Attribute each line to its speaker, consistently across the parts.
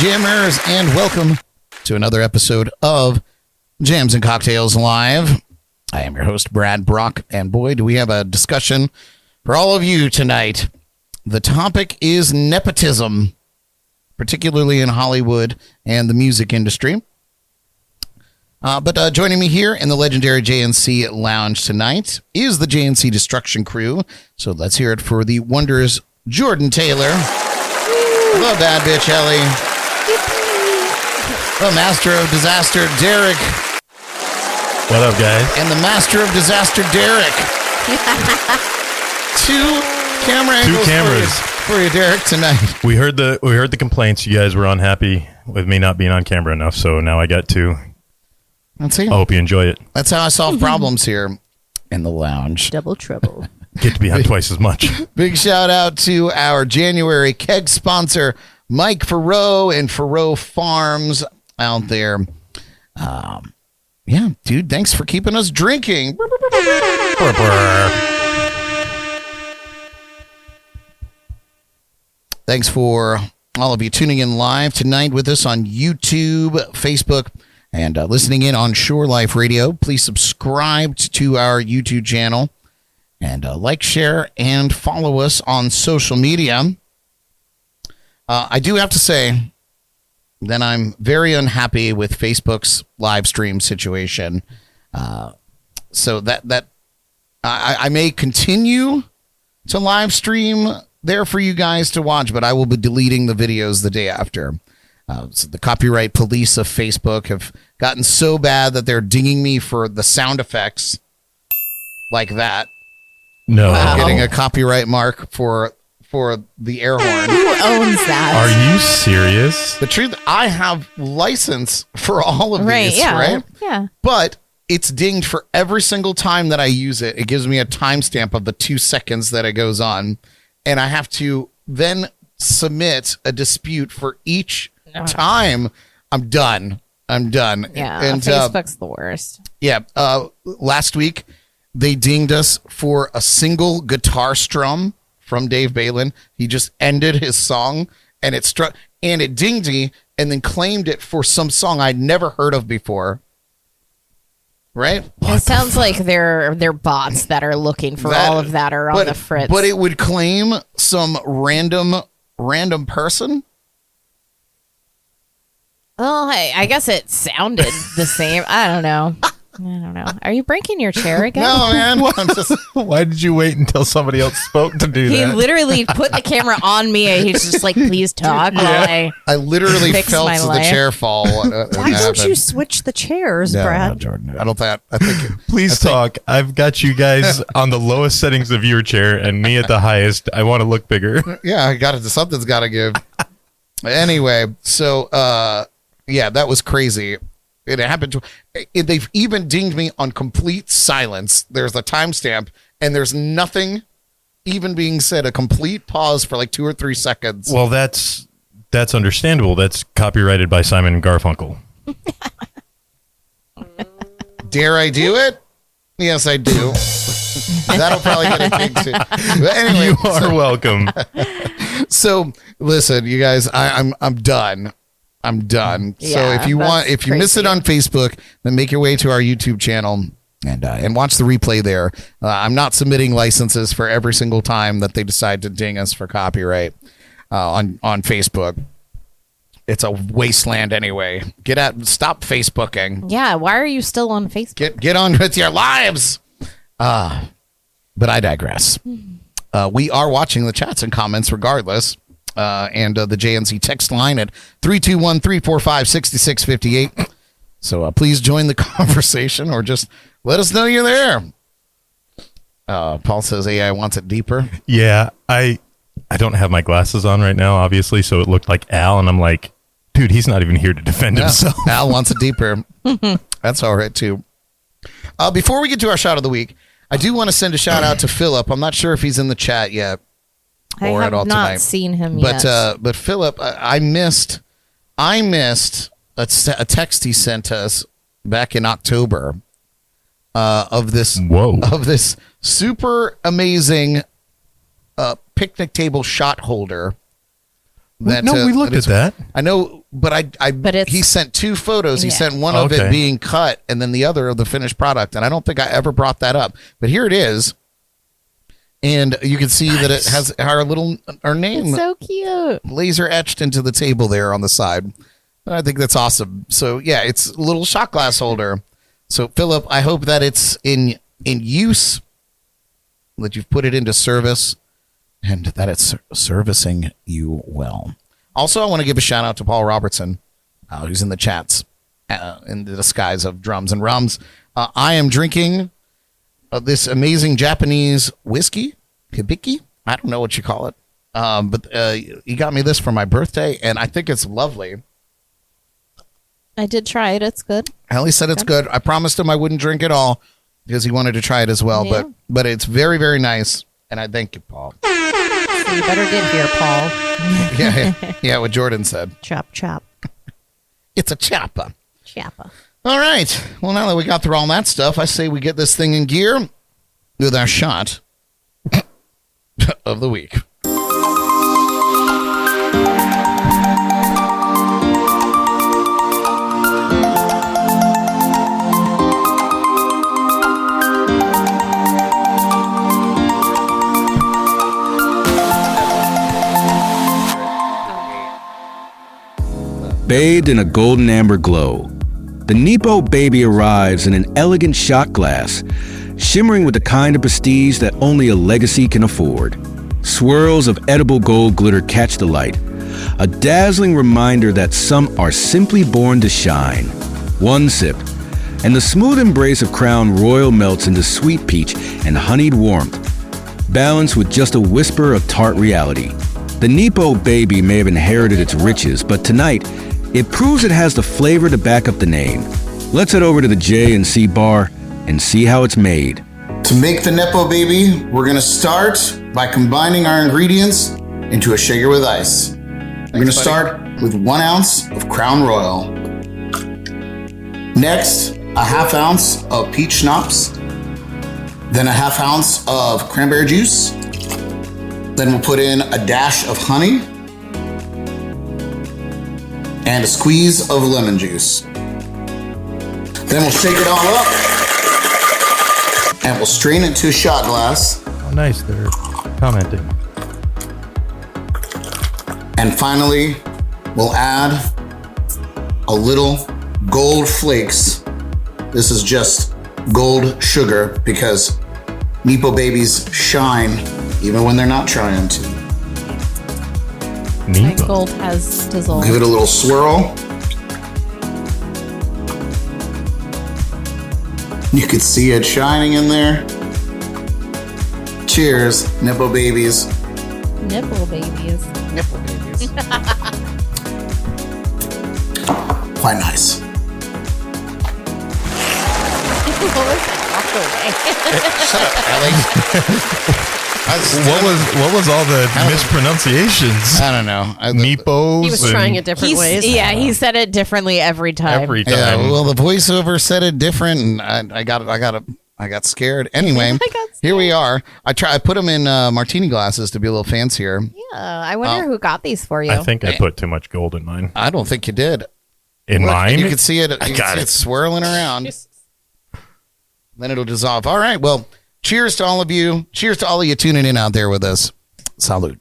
Speaker 1: Jammers, and welcome to another episode of Jams and Cocktails Live. I am your host, Brad Brock, and boy, do we have a discussion for all of you tonight. The topic is nepotism, particularly in Hollywood and the music industry. But joining me here in the legendary JNC Lounge tonight is the JNC Destruction Crew. So let's hear it for the Wonders Jordan Taylor, the bad bitch Ellie, the Master of Disaster Derek.
Speaker 2: What up, guys?
Speaker 1: And the Master of Disaster Derek. Two camera angles for you, Derek, tonight.
Speaker 2: We heard the complaints. You guys were unhappy with me not being on camera enough, so now I got two.
Speaker 1: Let's see.
Speaker 2: I hope you enjoy it.
Speaker 1: That's how I solve problems here in the lounge.
Speaker 3: Double trouble.
Speaker 2: Get to be on twice as much.
Speaker 1: Big shout out to our January keg sponsor, Mike Farrow and Farrow Farms out there. Yeah, dude, thanks for keeping us drinking. Thanks for all of you tuning in live tonight with us on YouTube, Facebook, and listening in on Shore Life Radio. Please subscribe to our YouTube channel and like, share, and follow us on social media. I do have to say that I'm very unhappy with Facebook's live stream situation. So that I may continue to live stream there for you guys to watch, but I will be deleting the videos the day after. So the copyright police of Facebook have gotten so bad that they're dinging me for the sound effects like that.
Speaker 2: No.
Speaker 1: I'm getting a copyright mark for the air horn.
Speaker 3: Who owns that?
Speaker 2: Are you serious?
Speaker 1: The truth, I have license for all of these, right?
Speaker 3: Yeah.
Speaker 1: But it's dinged for every single time that I use it. It gives me a timestamp of the 2 seconds that it goes on. And I have to then submit a dispute for each time. I'm done.
Speaker 3: Yeah,
Speaker 1: and
Speaker 3: Facebook's the worst.
Speaker 1: Yeah. Last week, they dinged us for a single guitar strum from Dave Balin. He just ended his song and it struck and it dinged me and then claimed it for some song I'd never heard of before. Right?
Speaker 3: It sounds like they're bots that are looking for all of that are on the fritz.
Speaker 1: But it would claim some random person.
Speaker 3: Well, hey, I guess it sounded the same. I don't know. Are you breaking your chair again?
Speaker 1: No, man. I'm just...
Speaker 2: Why did you wait until somebody else spoke to do that?
Speaker 3: He literally put the camera on me. And he's just like, please talk while
Speaker 1: I literally felt the chair fall.
Speaker 4: Why don't you switch the chairs, Brad?
Speaker 1: No, Jordan. I think.
Speaker 2: Please talk. I've got you guys on the lowest settings of your chair and me at the highest. I want to look bigger.
Speaker 1: Yeah, I got it. Something's got to give. Anyway, so yeah, that was crazy. It happened they've even dinged me on complete silence. There's a timestamp and there's nothing even being said. A complete pause for like 2 or 3 seconds.
Speaker 2: Well, that's understandable. That's copyrighted by Simon and Garfunkel.
Speaker 1: Dare I do it? Yes, I do. That'll probably get a kick too. But anyway,
Speaker 2: you are welcome.
Speaker 1: So listen, you guys, I'm done. I'm done.
Speaker 3: Yeah,
Speaker 1: so if you miss it on Facebook, then make your way to our YouTube channel and watch the replay there. I'm not submitting licenses for every single time that they decide to ding us for copyright on Facebook. It's a wasteland anyway. Stop Facebooking.
Speaker 3: Yeah, why are you still on Facebook?
Speaker 1: Get on with your lives. But I digress. We are watching the chats and comments regardless. And the JNC text line at 321-345-6658. So please join the conversation or just let us know you're there. Paul says AI wants it deeper.
Speaker 2: Yeah, I don't have my glasses on right now, obviously, so it looked like Al, and I'm like, dude, he's not even here to defend himself.
Speaker 1: Al wants it deeper. That's all right, too. Before we get to our shout of the week, I do want to send a shout out to Philip. I'm not sure if he's in the chat yet.
Speaker 3: I have not tonight. Seen him
Speaker 1: yet. But Philip, I missed a text he sent us back in October of this super amazing picnic table shot holder That,
Speaker 2: No, we looked at that.
Speaker 1: I know, but he sent 2 photos. He sent one of it being cut and then the other of the finished product. And I don't think I ever brought that up. But here it is. And you can see that it has our name.
Speaker 3: It's so cute.
Speaker 1: Laser etched into the table there on the side. I think that's awesome. So yeah, it's a little shot glass holder. So Philip, I hope that it's in use, that you've put it into service, and that it's servicing you well. Also, I want to give a shout out to Paul Robertson, who's in the chats, in the disguise of drums and rums. I am drinking this amazing Japanese whiskey, hibiki. I don't know what you call it, but he got me this for my birthday, and I think it's lovely.
Speaker 3: I did try it. It's good.
Speaker 1: Ellie said it's good. I promised him I wouldn't drink it all because he wanted to try it as well.
Speaker 3: Yeah.
Speaker 1: But it's very, very nice, and I thank you, Paul.
Speaker 4: So you better get here, Paul.
Speaker 1: Yeah, what Jordan said.
Speaker 4: Chop, chop.
Speaker 1: It's a choppa.
Speaker 4: Choppa.
Speaker 1: All right. Well, now that we got through all that stuff, I say we get this thing in gear with our shot of the week.
Speaker 5: Bathed in a golden amber glow, the Nepo baby arrives in an elegant shot glass, shimmering with the kind of prestige that only a legacy can afford. Swirls of edible gold glitter catch the light, a dazzling reminder that some are simply born to shine. One sip, and the smooth embrace of Crown Royal melts into sweet peach and honeyed warmth, balanced with just a whisper of tart reality. The Nepo baby may have inherited its riches, but tonight, it proves it has the flavor to back up the name. Let's head over to the J&C bar and see how it's made.
Speaker 1: To make the Nepo baby, we're going to start by combining our ingredients into a shaker with ice. We're going to start with 1 ounce of Crown Royal. Next, a half ounce of peach schnapps. Then a half ounce of cranberry juice. Then we'll put in a dash of honey and a squeeze of lemon juice. Then we'll shake it all up and we'll strain it to a shot glass.
Speaker 2: Oh, nice. They're commenting.
Speaker 1: And finally, we'll add a little gold flakes. This is just gold sugar because Nepo babies shine even when they're not trying to.
Speaker 3: My
Speaker 2: Nepo.
Speaker 3: gold has dissolved.
Speaker 1: Give it a little swirl. You could see it shining in there. Cheers, Nepo babies.
Speaker 3: Nipple babies.
Speaker 1: Nipple babies. Quite nice. Shut up, Ellie.
Speaker 2: What was all the mispronunciations?
Speaker 1: I don't know.
Speaker 2: Nepos.
Speaker 4: He was
Speaker 2: and
Speaker 4: trying it different ways.
Speaker 3: Yeah, he said it differently every time.
Speaker 2: every time.
Speaker 1: Yeah, well, the voiceover said it different, and I got scared. Anyway, here we are. I put them in martini glasses to be a little fancier.
Speaker 3: Yeah, I wonder who got these for you.
Speaker 2: I think I put too much gold in mine.
Speaker 1: I don't think you did.
Speaker 2: In
Speaker 1: Look,
Speaker 2: mine?
Speaker 1: you can see it. You
Speaker 2: I
Speaker 1: can
Speaker 2: got
Speaker 1: see it swirling around. Then it'll dissolve. All right. Well, cheers to all of you. Cheers to all of you tuning in out there with us. Salud.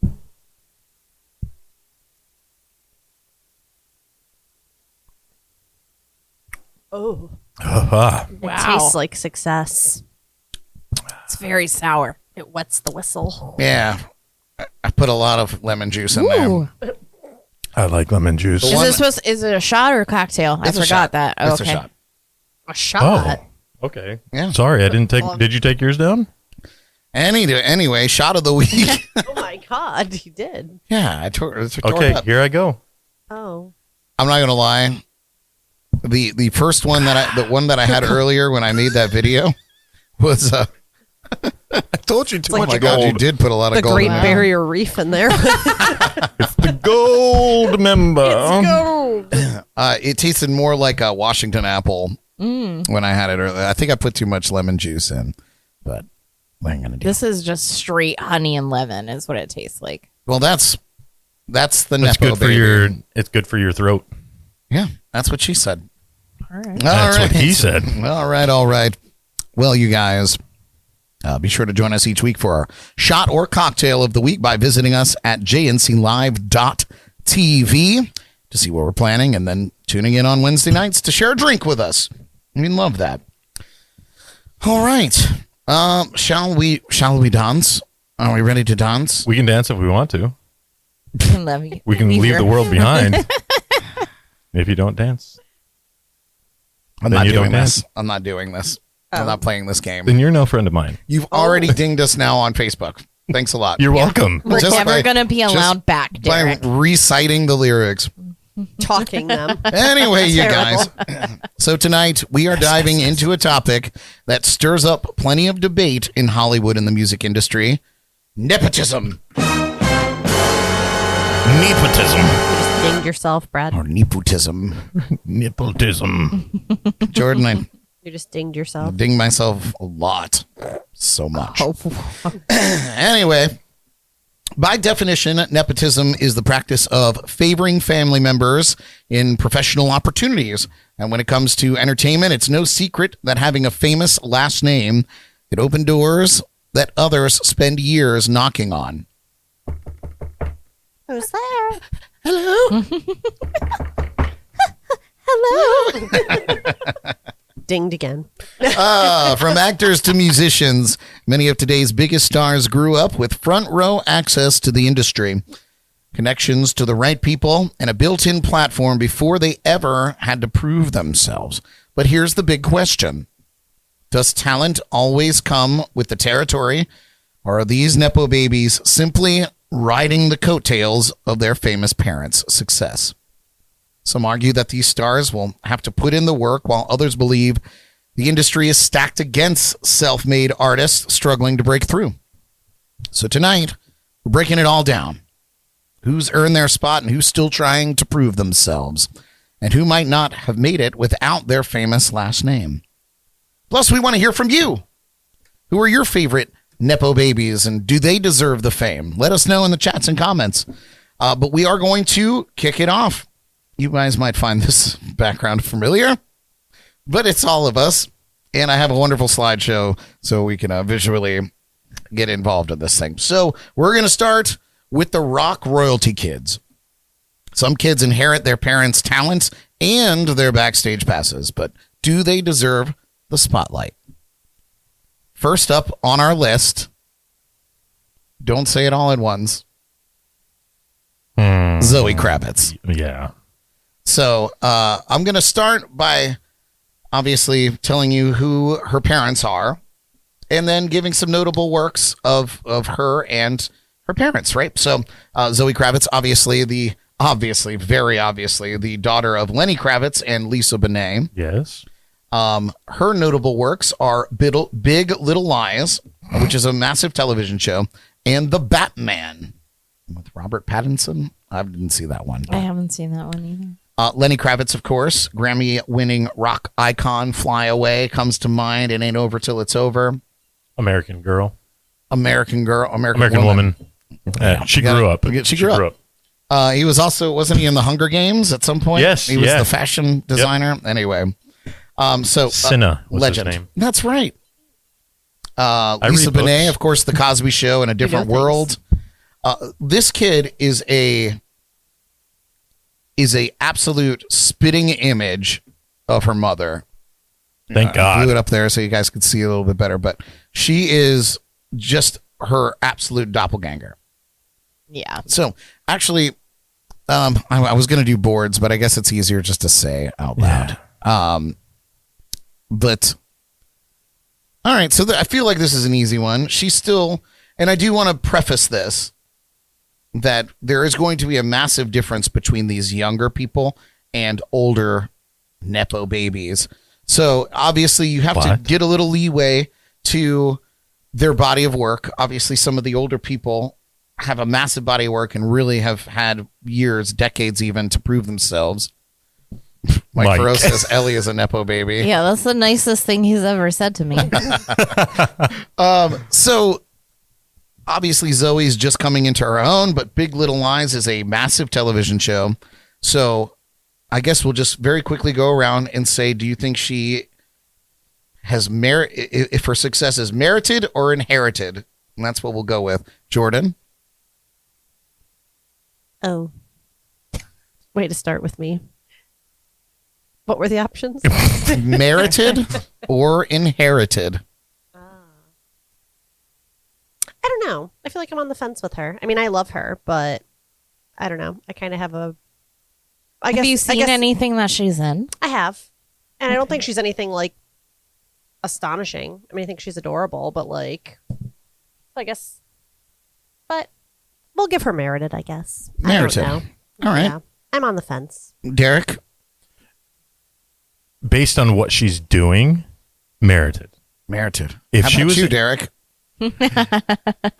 Speaker 4: Oh,
Speaker 2: Ah.
Speaker 4: it
Speaker 3: Wow.
Speaker 4: tastes like success.
Speaker 3: It's very sour.
Speaker 4: It wets the whistle.
Speaker 1: Yeah. I put a lot of lemon juice in
Speaker 3: Ooh.
Speaker 1: there.
Speaker 2: I like lemon juice.
Speaker 3: Is it a shot or a cocktail? I
Speaker 1: It's a
Speaker 3: forgot
Speaker 1: shot.
Speaker 3: that. Oh,
Speaker 1: It's
Speaker 3: okay.
Speaker 1: a shot.
Speaker 4: A shot.
Speaker 2: Oh, okay.
Speaker 1: Yeah.
Speaker 2: Sorry, I didn't take. Did you take yours down?
Speaker 1: Anyway, shot of the week.
Speaker 4: Oh my God, you did.
Speaker 1: Yeah, I tore it
Speaker 2: Okay,
Speaker 1: up.
Speaker 2: here I go.
Speaker 4: Oh.
Speaker 1: I'm not gonna lie. The first one the one that I had earlier when I made that video was
Speaker 2: I told you too
Speaker 1: oh my god, you did put a lot
Speaker 4: The
Speaker 1: of gold
Speaker 4: Great
Speaker 1: in there.
Speaker 4: Barrier Reef in there.
Speaker 2: The gold member.
Speaker 4: Gold.
Speaker 1: It tasted more like a Washington apple when I had it earlier. I think I put too much lemon juice in, but what am I gonna do?
Speaker 3: This is just straight honey and lemon is what it tastes like.
Speaker 1: Well, that's That's the
Speaker 2: It's
Speaker 1: Nepo
Speaker 2: good for
Speaker 1: baby.
Speaker 2: it's good for your throat.
Speaker 1: Yeah, that's what she said.
Speaker 3: All right.
Speaker 2: That's what he said.
Speaker 1: All right. Well, you guys, be sure to join us each week for our shot or cocktail of the week by visiting us at jnclive.tv to see what we're planning and then tuning in on Wednesday nights to share a drink with us. We love that. All right. Shall we dance? Are we ready to dance?
Speaker 2: We can dance if we want to. We can leave
Speaker 3: here.
Speaker 2: the world behind. If you don't dance,
Speaker 1: I'm
Speaker 2: Then
Speaker 1: not
Speaker 2: you don't
Speaker 1: doing this.
Speaker 2: dance.
Speaker 1: I'm not doing this. I'm not playing this game.
Speaker 2: then you're no friend of mine.
Speaker 1: You've already dinged us now on Facebook. Thanks a lot.
Speaker 2: You're welcome.
Speaker 3: We're
Speaker 1: Just
Speaker 3: never
Speaker 1: by-
Speaker 3: going to be
Speaker 1: just
Speaker 3: allowed back,
Speaker 1: By
Speaker 3: Derek.
Speaker 1: reciting the lyrics.
Speaker 4: Talking them.
Speaker 1: Anyway, you
Speaker 4: Terrible.
Speaker 1: guys. So tonight we are diving into a topic that stirs up plenty of debate in Hollywood and the music industry: nepotism.
Speaker 2: Nepotism.
Speaker 4: You just dinged yourself, Brad.
Speaker 1: Or nepotism.
Speaker 2: Nepotism.
Speaker 1: Jordan, I
Speaker 4: You just dinged yourself.
Speaker 1: ding myself a lot. So much.
Speaker 4: Oh.
Speaker 1: Anyway, by definition, nepotism is the practice of favoring family members in professional opportunities. And when it comes to entertainment, it's no secret that having a famous last name can open doors that others spend years knocking on.
Speaker 4: Who's there?
Speaker 1: Hello?
Speaker 4: Hello. Dinged again.
Speaker 1: From actors to musicians, many of today's biggest stars grew up with front row access to the industry, connections to the right people, and a built-in platform before they ever had to prove themselves. But here's the big question. Does talent always come with the territory, or are these Nepo babies simply riding the coattails of their famous parents' success? Some argue that these stars will have to put in the work, while others believe the industry is stacked against self-made artists struggling to break through. So tonight, we're breaking it all down. Who's earned their spot and who's still trying to prove themselves, and who might not have made it without their famous last name. Plus, we want to hear from you. Who are your favorite Nepo babies, and do they deserve the fame? Let us know in the chats and comments. But we are going to kick it off. You guys might find this background familiar, but it's all of us. And I have a wonderful slideshow so we can visually get involved in this thing. So we're going to start with the rock royalty kids. Some kids inherit their parents' talents and their backstage passes, but do they deserve the spotlight? First up on our list, don't say it all at once, Zoe Kravitz.
Speaker 2: Yeah.
Speaker 1: So I'm going to start by obviously telling you who her parents are, and then giving some notable works of her and her parents, right? So Zoe Kravitz, very obviously, the daughter of Lenny Kravitz and Lisa Bonet.
Speaker 2: Yes.
Speaker 1: Her notable works are Big Little Lies, which is a massive television show, and The Batman with Robert Pattinson. I didn't see that one.
Speaker 3: I haven't seen that one either.
Speaker 1: Lenny Kravitz, of course, Grammy-winning rock icon, Fly Away comes to mind. It Ain't Over Till It's Over.
Speaker 2: American Girl.
Speaker 1: American
Speaker 2: Woman. She grew up.
Speaker 1: She grew up. He was also, wasn't he in the Hunger Games at some point?
Speaker 2: Yes,
Speaker 1: He was
Speaker 2: yeah.
Speaker 1: the fashion designer. Yep. Anyway.
Speaker 2: Cinna was
Speaker 1: legend.
Speaker 2: his name.
Speaker 1: That's right. Lisa Bonet, of course, The Cosby Show in a Different World. This kid is a absolute spitting image of her mother.
Speaker 2: Thank God.
Speaker 1: I blew it up there so you guys could see a little bit better, but she is just her absolute doppelganger.
Speaker 3: Yeah.
Speaker 1: So actually, I was going to do boards, but I guess it's easier just to say out loud.
Speaker 2: Yeah.
Speaker 1: But all right, so I feel like this is an easy one. She's still, and I do want to preface this, that there is going to be a massive difference between these younger people and older Nepo babies. So obviously you have to get a little leeway to their body of work. Obviously some of the older people have a massive body of work and really have had years, decades even, to prove themselves. Mike Farrow says Ellie is a Nepo baby.
Speaker 3: Yeah, that's the nicest thing he's ever said to me.
Speaker 1: So obviously Zoe's just coming into her own, but Big Little Lies is a massive television show. So I guess we'll just very quickly go around and say, do you think she has if her success is merited or inherited? And that's what we'll go with. Jordan?
Speaker 4: Oh. Way to start with me. What were the options?
Speaker 1: Merited or inherited?
Speaker 4: I don't know. I feel like I'm on the fence with her. I mean, I love her, but I don't know. I kind of have a...
Speaker 3: Have you seen anything that she's in?
Speaker 4: I have. And I don't think she's anything, like, astonishing. I mean, I think she's adorable, but, like... I guess... But we'll give her merited, I guess.
Speaker 1: Merited.
Speaker 4: I don't know.
Speaker 1: All right.
Speaker 4: Yeah. I'm on the fence.
Speaker 1: Derek?
Speaker 2: Based on what she's doing, merited.
Speaker 1: Merited.
Speaker 2: If
Speaker 1: How
Speaker 2: she
Speaker 1: about
Speaker 2: was
Speaker 1: you, Derek?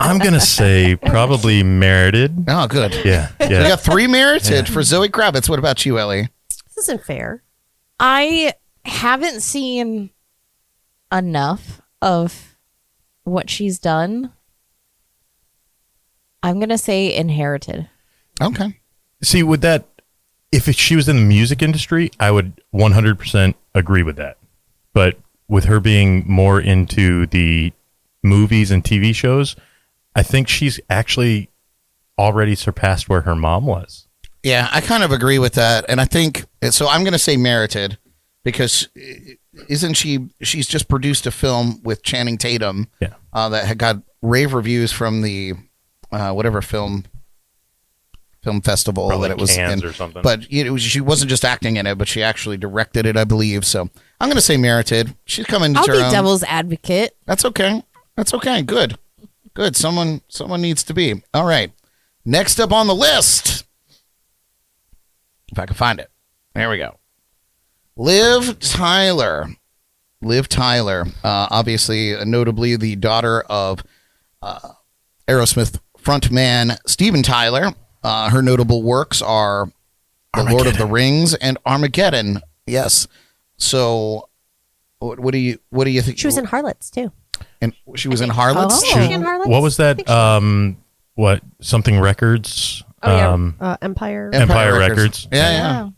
Speaker 2: I'm going to say probably merited.
Speaker 1: Oh, good.
Speaker 2: Yeah.
Speaker 1: We got 3 merited for Zoe Kravitz. What about you, Ellie?
Speaker 4: This isn't fair.
Speaker 3: I haven't seen enough of what she's done. I'm going to say inherited.
Speaker 1: Okay.
Speaker 2: See, with that, if she was in the music industry, I would 100% agree with that. But with her being more into the movies and TV shows, I think she's actually already surpassed where her mom was.
Speaker 1: Yeah, I kind of agree with that. And I think, so I'm going to say merited because she's just produced a film with Channing Tatum that had got rave reviews from the whatever film festival
Speaker 2: Probably
Speaker 1: that it was
Speaker 2: Cannes
Speaker 1: in.
Speaker 2: Or something.
Speaker 1: But she wasn't just acting in it, but she actually directed it, I believe. So I'm going to say merited. She's coming to
Speaker 3: I'll
Speaker 1: her
Speaker 3: be
Speaker 1: own.
Speaker 3: devil's advocate.
Speaker 1: That's okay. That's okay. Good. Someone needs to be. All right. Next up on the list, if I can find it. There we go. Liv Tyler. Obviously, notably the daughter of Aerosmith frontman Steven Tyler. Her notable works are The Lord of the Rings and Armageddon. Yes. So, what do you think?
Speaker 4: She was in Harlots, too.
Speaker 1: And she was in Harlots.
Speaker 3: Oh.
Speaker 4: Was she in Harlots?
Speaker 2: What was that? What something records?
Speaker 4: Empire.
Speaker 2: Empire Records.
Speaker 1: Yeah.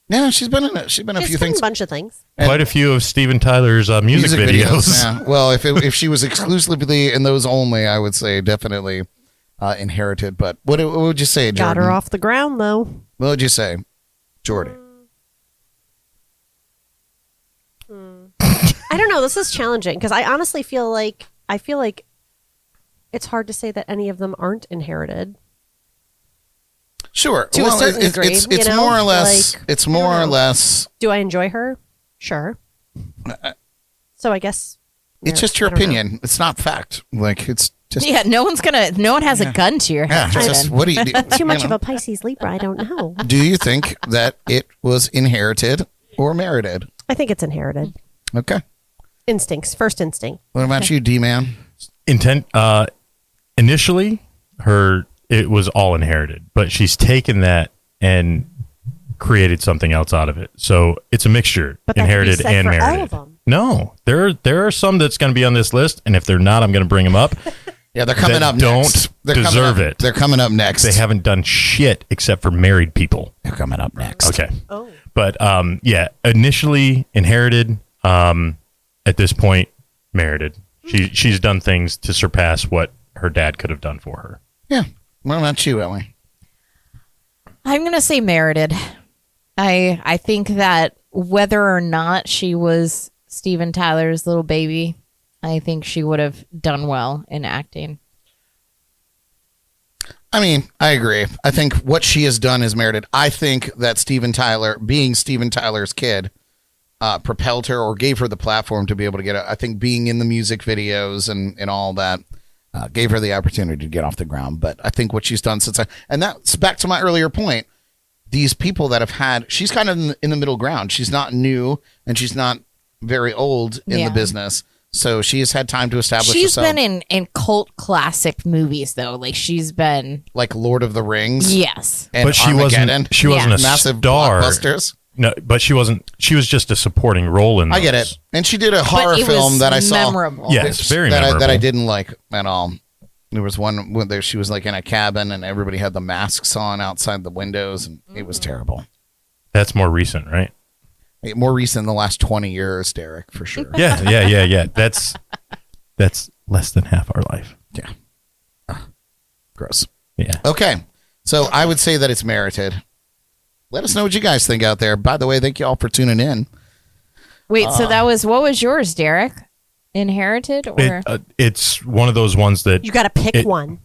Speaker 1: Yeah, she's been in a few
Speaker 4: She's
Speaker 1: things.
Speaker 4: a bunch of things.
Speaker 2: Quite a few of Steven Tyler's music videos.
Speaker 1: Yeah. Well, if she was exclusively in those only, I would say definitely inherited. But what would you say, Jordan?
Speaker 4: Got her off the ground, though.
Speaker 1: What would you say, Jordy?
Speaker 4: I don't know. This is challenging because I honestly feel like it's hard to say that any of them aren't inherited.
Speaker 1: Sure.
Speaker 4: To a certain degree,
Speaker 1: it's
Speaker 4: you know?
Speaker 1: more or less.
Speaker 4: Like,
Speaker 1: It's more or less.
Speaker 4: Do I enjoy her? Sure. So I guess
Speaker 1: It's just your opinion. It's not fact. Like it's just.
Speaker 3: Yeah, no one has a gun to your
Speaker 1: Yeah.
Speaker 3: head.
Speaker 1: It's just, what do you do?
Speaker 4: Too much
Speaker 1: you
Speaker 4: of
Speaker 1: know?
Speaker 4: a Pisces Libra. I don't know.
Speaker 1: Do you think that it was inherited or merited?
Speaker 4: I think it's inherited.
Speaker 1: Okay.
Speaker 4: Instincts. First instinct.
Speaker 1: What about you, D-Man?
Speaker 2: Initially, it was all inherited, but she's taken that and created something else out of it. So it's a mixture,
Speaker 4: But that could be
Speaker 2: inherited
Speaker 4: said
Speaker 2: and
Speaker 4: for all
Speaker 2: merited.
Speaker 4: of them.
Speaker 2: No, there are some that's going to be on this list, and if they're not, I'm going to bring them up.
Speaker 1: Yeah, they're coming
Speaker 2: that
Speaker 1: up
Speaker 2: don't
Speaker 1: next. They're
Speaker 2: deserve
Speaker 1: coming up,
Speaker 2: it.
Speaker 1: They're coming up next.
Speaker 2: They haven't done shit except for married people.
Speaker 1: They're coming up next.
Speaker 2: Okay.
Speaker 4: Oh.
Speaker 2: But yeah, initially inherited. At this point, merited. She's done things to surpass what her dad could have done for her.
Speaker 1: Yeah. What about you, Ellie?
Speaker 3: I'm going to say merited. I think that whether or not she was Steven Tyler's little baby, I think she would have done well in acting.
Speaker 1: I mean, I agree. I think what she has done is merited. I think that Steven Tyler, being Steven Tyler's kid, propelled her or gave her the platform to be able to get it. I think being in the music videos and all that gave her the opportunity to get off the ground. But I think what she's done and that's back to my earlier point. These people that have had, she's kind of in the middle ground. She's not new and she's not very old in the business. So she has had time to establish herself.
Speaker 3: She's been in cult classic movies though. Like she's been
Speaker 1: like Lord of the Rings.
Speaker 3: Yes.
Speaker 1: And
Speaker 2: But she
Speaker 1: Armageddon.
Speaker 2: wasn't a
Speaker 1: massive
Speaker 2: star.
Speaker 1: blockbusters.
Speaker 2: No, but she wasn't. She was just a supporting role in those.
Speaker 1: I get it. And she did a horror
Speaker 3: it
Speaker 1: film
Speaker 3: was
Speaker 1: that I saw.
Speaker 3: memorable.
Speaker 2: Yes, very
Speaker 1: that
Speaker 2: memorable.
Speaker 1: I didn't like at all. There was one where she was like in a cabin and everybody had the masks on outside the windows, and it was terrible.
Speaker 2: That's more recent, right?
Speaker 1: More recent than the last 20 years, Derek, for sure.
Speaker 2: Yeah. That's less than half our life.
Speaker 1: Yeah. Gross.
Speaker 2: Yeah.
Speaker 1: Okay. So I would say that it's merited. Let us know what you guys think out there. By the way, thank you all for tuning in.
Speaker 3: Wait, so what was yours, Derek? Inherited or
Speaker 2: It's one of those ones that
Speaker 4: You got to pick one.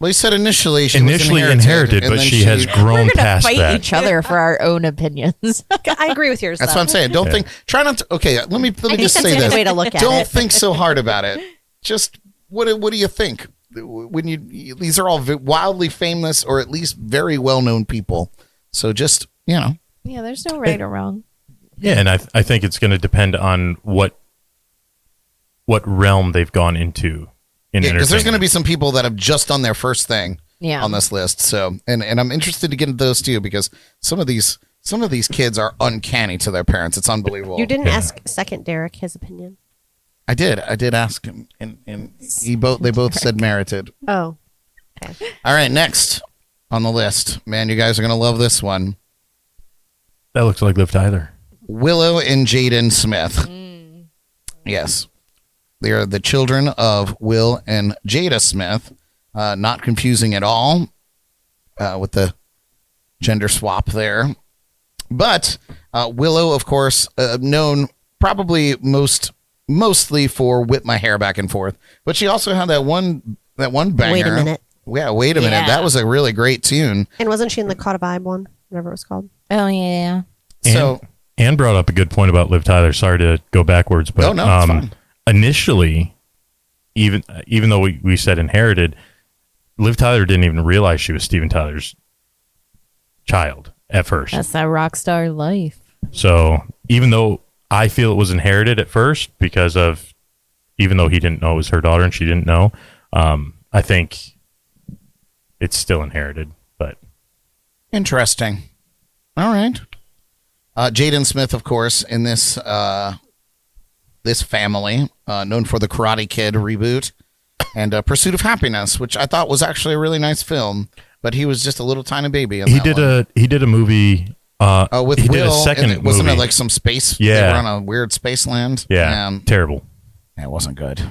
Speaker 1: Well, you said initially she was
Speaker 2: inherited,
Speaker 1: and
Speaker 2: but
Speaker 1: then
Speaker 2: she has
Speaker 3: we're
Speaker 2: grown
Speaker 3: gonna
Speaker 2: past
Speaker 3: fight
Speaker 2: that.
Speaker 3: each other for our own opinions.
Speaker 4: I agree with yours.
Speaker 1: That's
Speaker 4: though.
Speaker 1: what I'm saying. Don't think. Try not to. Okay, let me
Speaker 4: think
Speaker 1: just
Speaker 4: that's
Speaker 1: say
Speaker 4: a good
Speaker 1: this.
Speaker 4: way to look at
Speaker 1: Don't
Speaker 4: it.
Speaker 1: think so hard about it. Just what do you think? When these are all wildly famous or at least very well known people. So just
Speaker 3: Yeah, there's no right or wrong.
Speaker 2: Yeah, and I think it's going to depend on what realm they've gone into in
Speaker 1: because there's going to
Speaker 2: entertainment.
Speaker 1: be some people that have just done their first thing
Speaker 3: Yeah.
Speaker 1: on this list. So and I'm interested to get into those too because some of these kids are uncanny to their parents. It's unbelievable.
Speaker 4: You didn't ask second Derek his opinion.
Speaker 1: I did ask him, and they both said merited.
Speaker 4: Oh,
Speaker 1: All right, next on the list, man, you guys are gonna love this one.
Speaker 2: That looks like Liv Tyler.
Speaker 1: Willow and Jaden Smith. Yes, they are the children of Will and Jada Smith. Not confusing at all with the gender swap there. But Willow, of course, known probably mostly for Whip My Hair Back and Forth. But she also had that one banger.
Speaker 4: Wait a minute.
Speaker 1: Yeah, wait a minute.
Speaker 3: Yeah.
Speaker 1: That was a really great tune.
Speaker 4: And wasn't she in the Caught a Vibe one? Whatever it was called.
Speaker 3: Oh yeah.
Speaker 1: So
Speaker 2: Anne brought up a good point about Liv Tyler. Sorry to go backwards, but
Speaker 1: no, it's fine.
Speaker 2: Initially, even though we said inherited, Liv Tyler didn't even realize she was Steven Tyler's child at first.
Speaker 3: That's that rock star life.
Speaker 2: So even though I feel it was inherited at first because of, even though he didn't know it was her daughter and she didn't know, I think it's still inherited. But
Speaker 1: interesting. All right. Jaden Smith, of course, in this family, known for the Karate Kid reboot and Pursuit of Happiness, which I thought was actually a really nice film. But he was just a little tiny baby.
Speaker 2: he did a movie.
Speaker 1: With
Speaker 2: he
Speaker 1: Will,
Speaker 2: did a second
Speaker 1: and wasn't
Speaker 2: movie.
Speaker 1: it like some space?
Speaker 2: Yeah.
Speaker 1: They were on a weird space land.
Speaker 2: Yeah, terrible.
Speaker 1: Yeah, it wasn't good.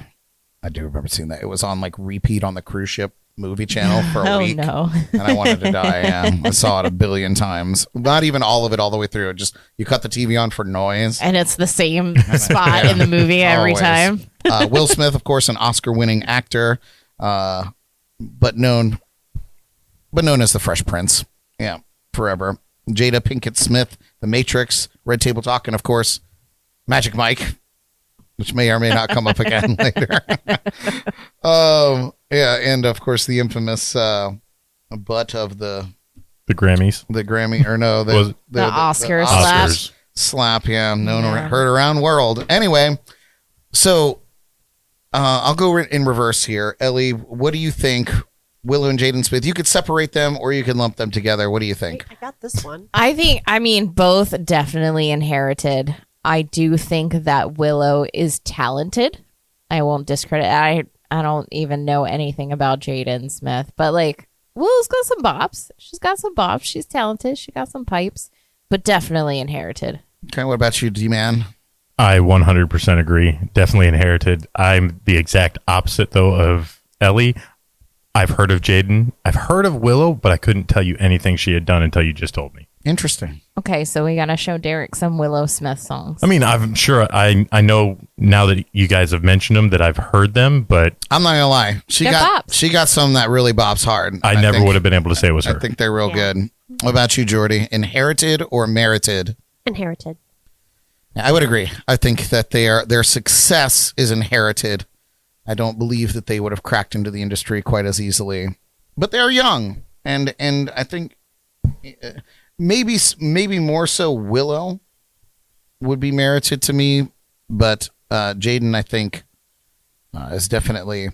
Speaker 1: I do remember seeing that. It was on like repeat on the cruise ship movie channel for a week.
Speaker 3: No.
Speaker 1: And I wanted to die. Yeah. I saw it a billion times. Not even all of it all the way through. Just you cut the TV on for noise.
Speaker 3: And it's the same spot in the movie every
Speaker 1: Always.
Speaker 3: time.
Speaker 1: Will Smith, of course, an Oscar-winning actor, but known as the Fresh Prince. Yeah, forever. Jada Pinkett Smith, The Matrix, Red Table Talk, and of course, Magic Mike, which may or may not come up again later. Yeah, and of course the infamous butt of the
Speaker 2: Grammys.
Speaker 1: the Grammy or no
Speaker 2: Was it-
Speaker 3: The Oscar
Speaker 2: Oscars.
Speaker 1: slap. Yeah, known
Speaker 3: Yeah.
Speaker 1: heard around world. Anyway, so I'll go in reverse here. Ellie, what do you think? Willow and Jaden Smith. You could separate them or you could lump them together. What do you think?
Speaker 4: I got this one.
Speaker 3: I mean, both definitely inherited. I do think that Willow is talented. I won't discredit. I don't even know anything about Jaden Smith, but like Willow's got some bops. She's got some bops. She's talented. She got some pipes, but definitely inherited.
Speaker 1: Okay, what about you, D-Man?
Speaker 2: I 100% agree. Definitely inherited. I'm the exact opposite, though, of Ellie. I've heard of Jaden. I've heard of Willow, but I couldn't tell you anything she had done until you just told me.
Speaker 1: Interesting.
Speaker 3: Okay, so we gotta show Derek some Willow Smith songs.
Speaker 2: I mean, I'm sure I know now that you guys have mentioned them that I've heard them, but
Speaker 1: I'm not gonna lie. She
Speaker 3: They're
Speaker 1: got
Speaker 3: bops.
Speaker 1: some that really bops hard.
Speaker 2: I never
Speaker 1: think-
Speaker 2: would have been able to say it was her.
Speaker 1: I think they're real
Speaker 4: Yeah.
Speaker 1: good. What about you, Jordy? Inherited or merited?
Speaker 4: Inherited.
Speaker 1: Yeah, I would agree. I think that their success is inherited. I don't believe that they would have cracked into the industry quite as easily. But they're young, and I think maybe more so Willow would be merited to me, but Jaden I think is definitely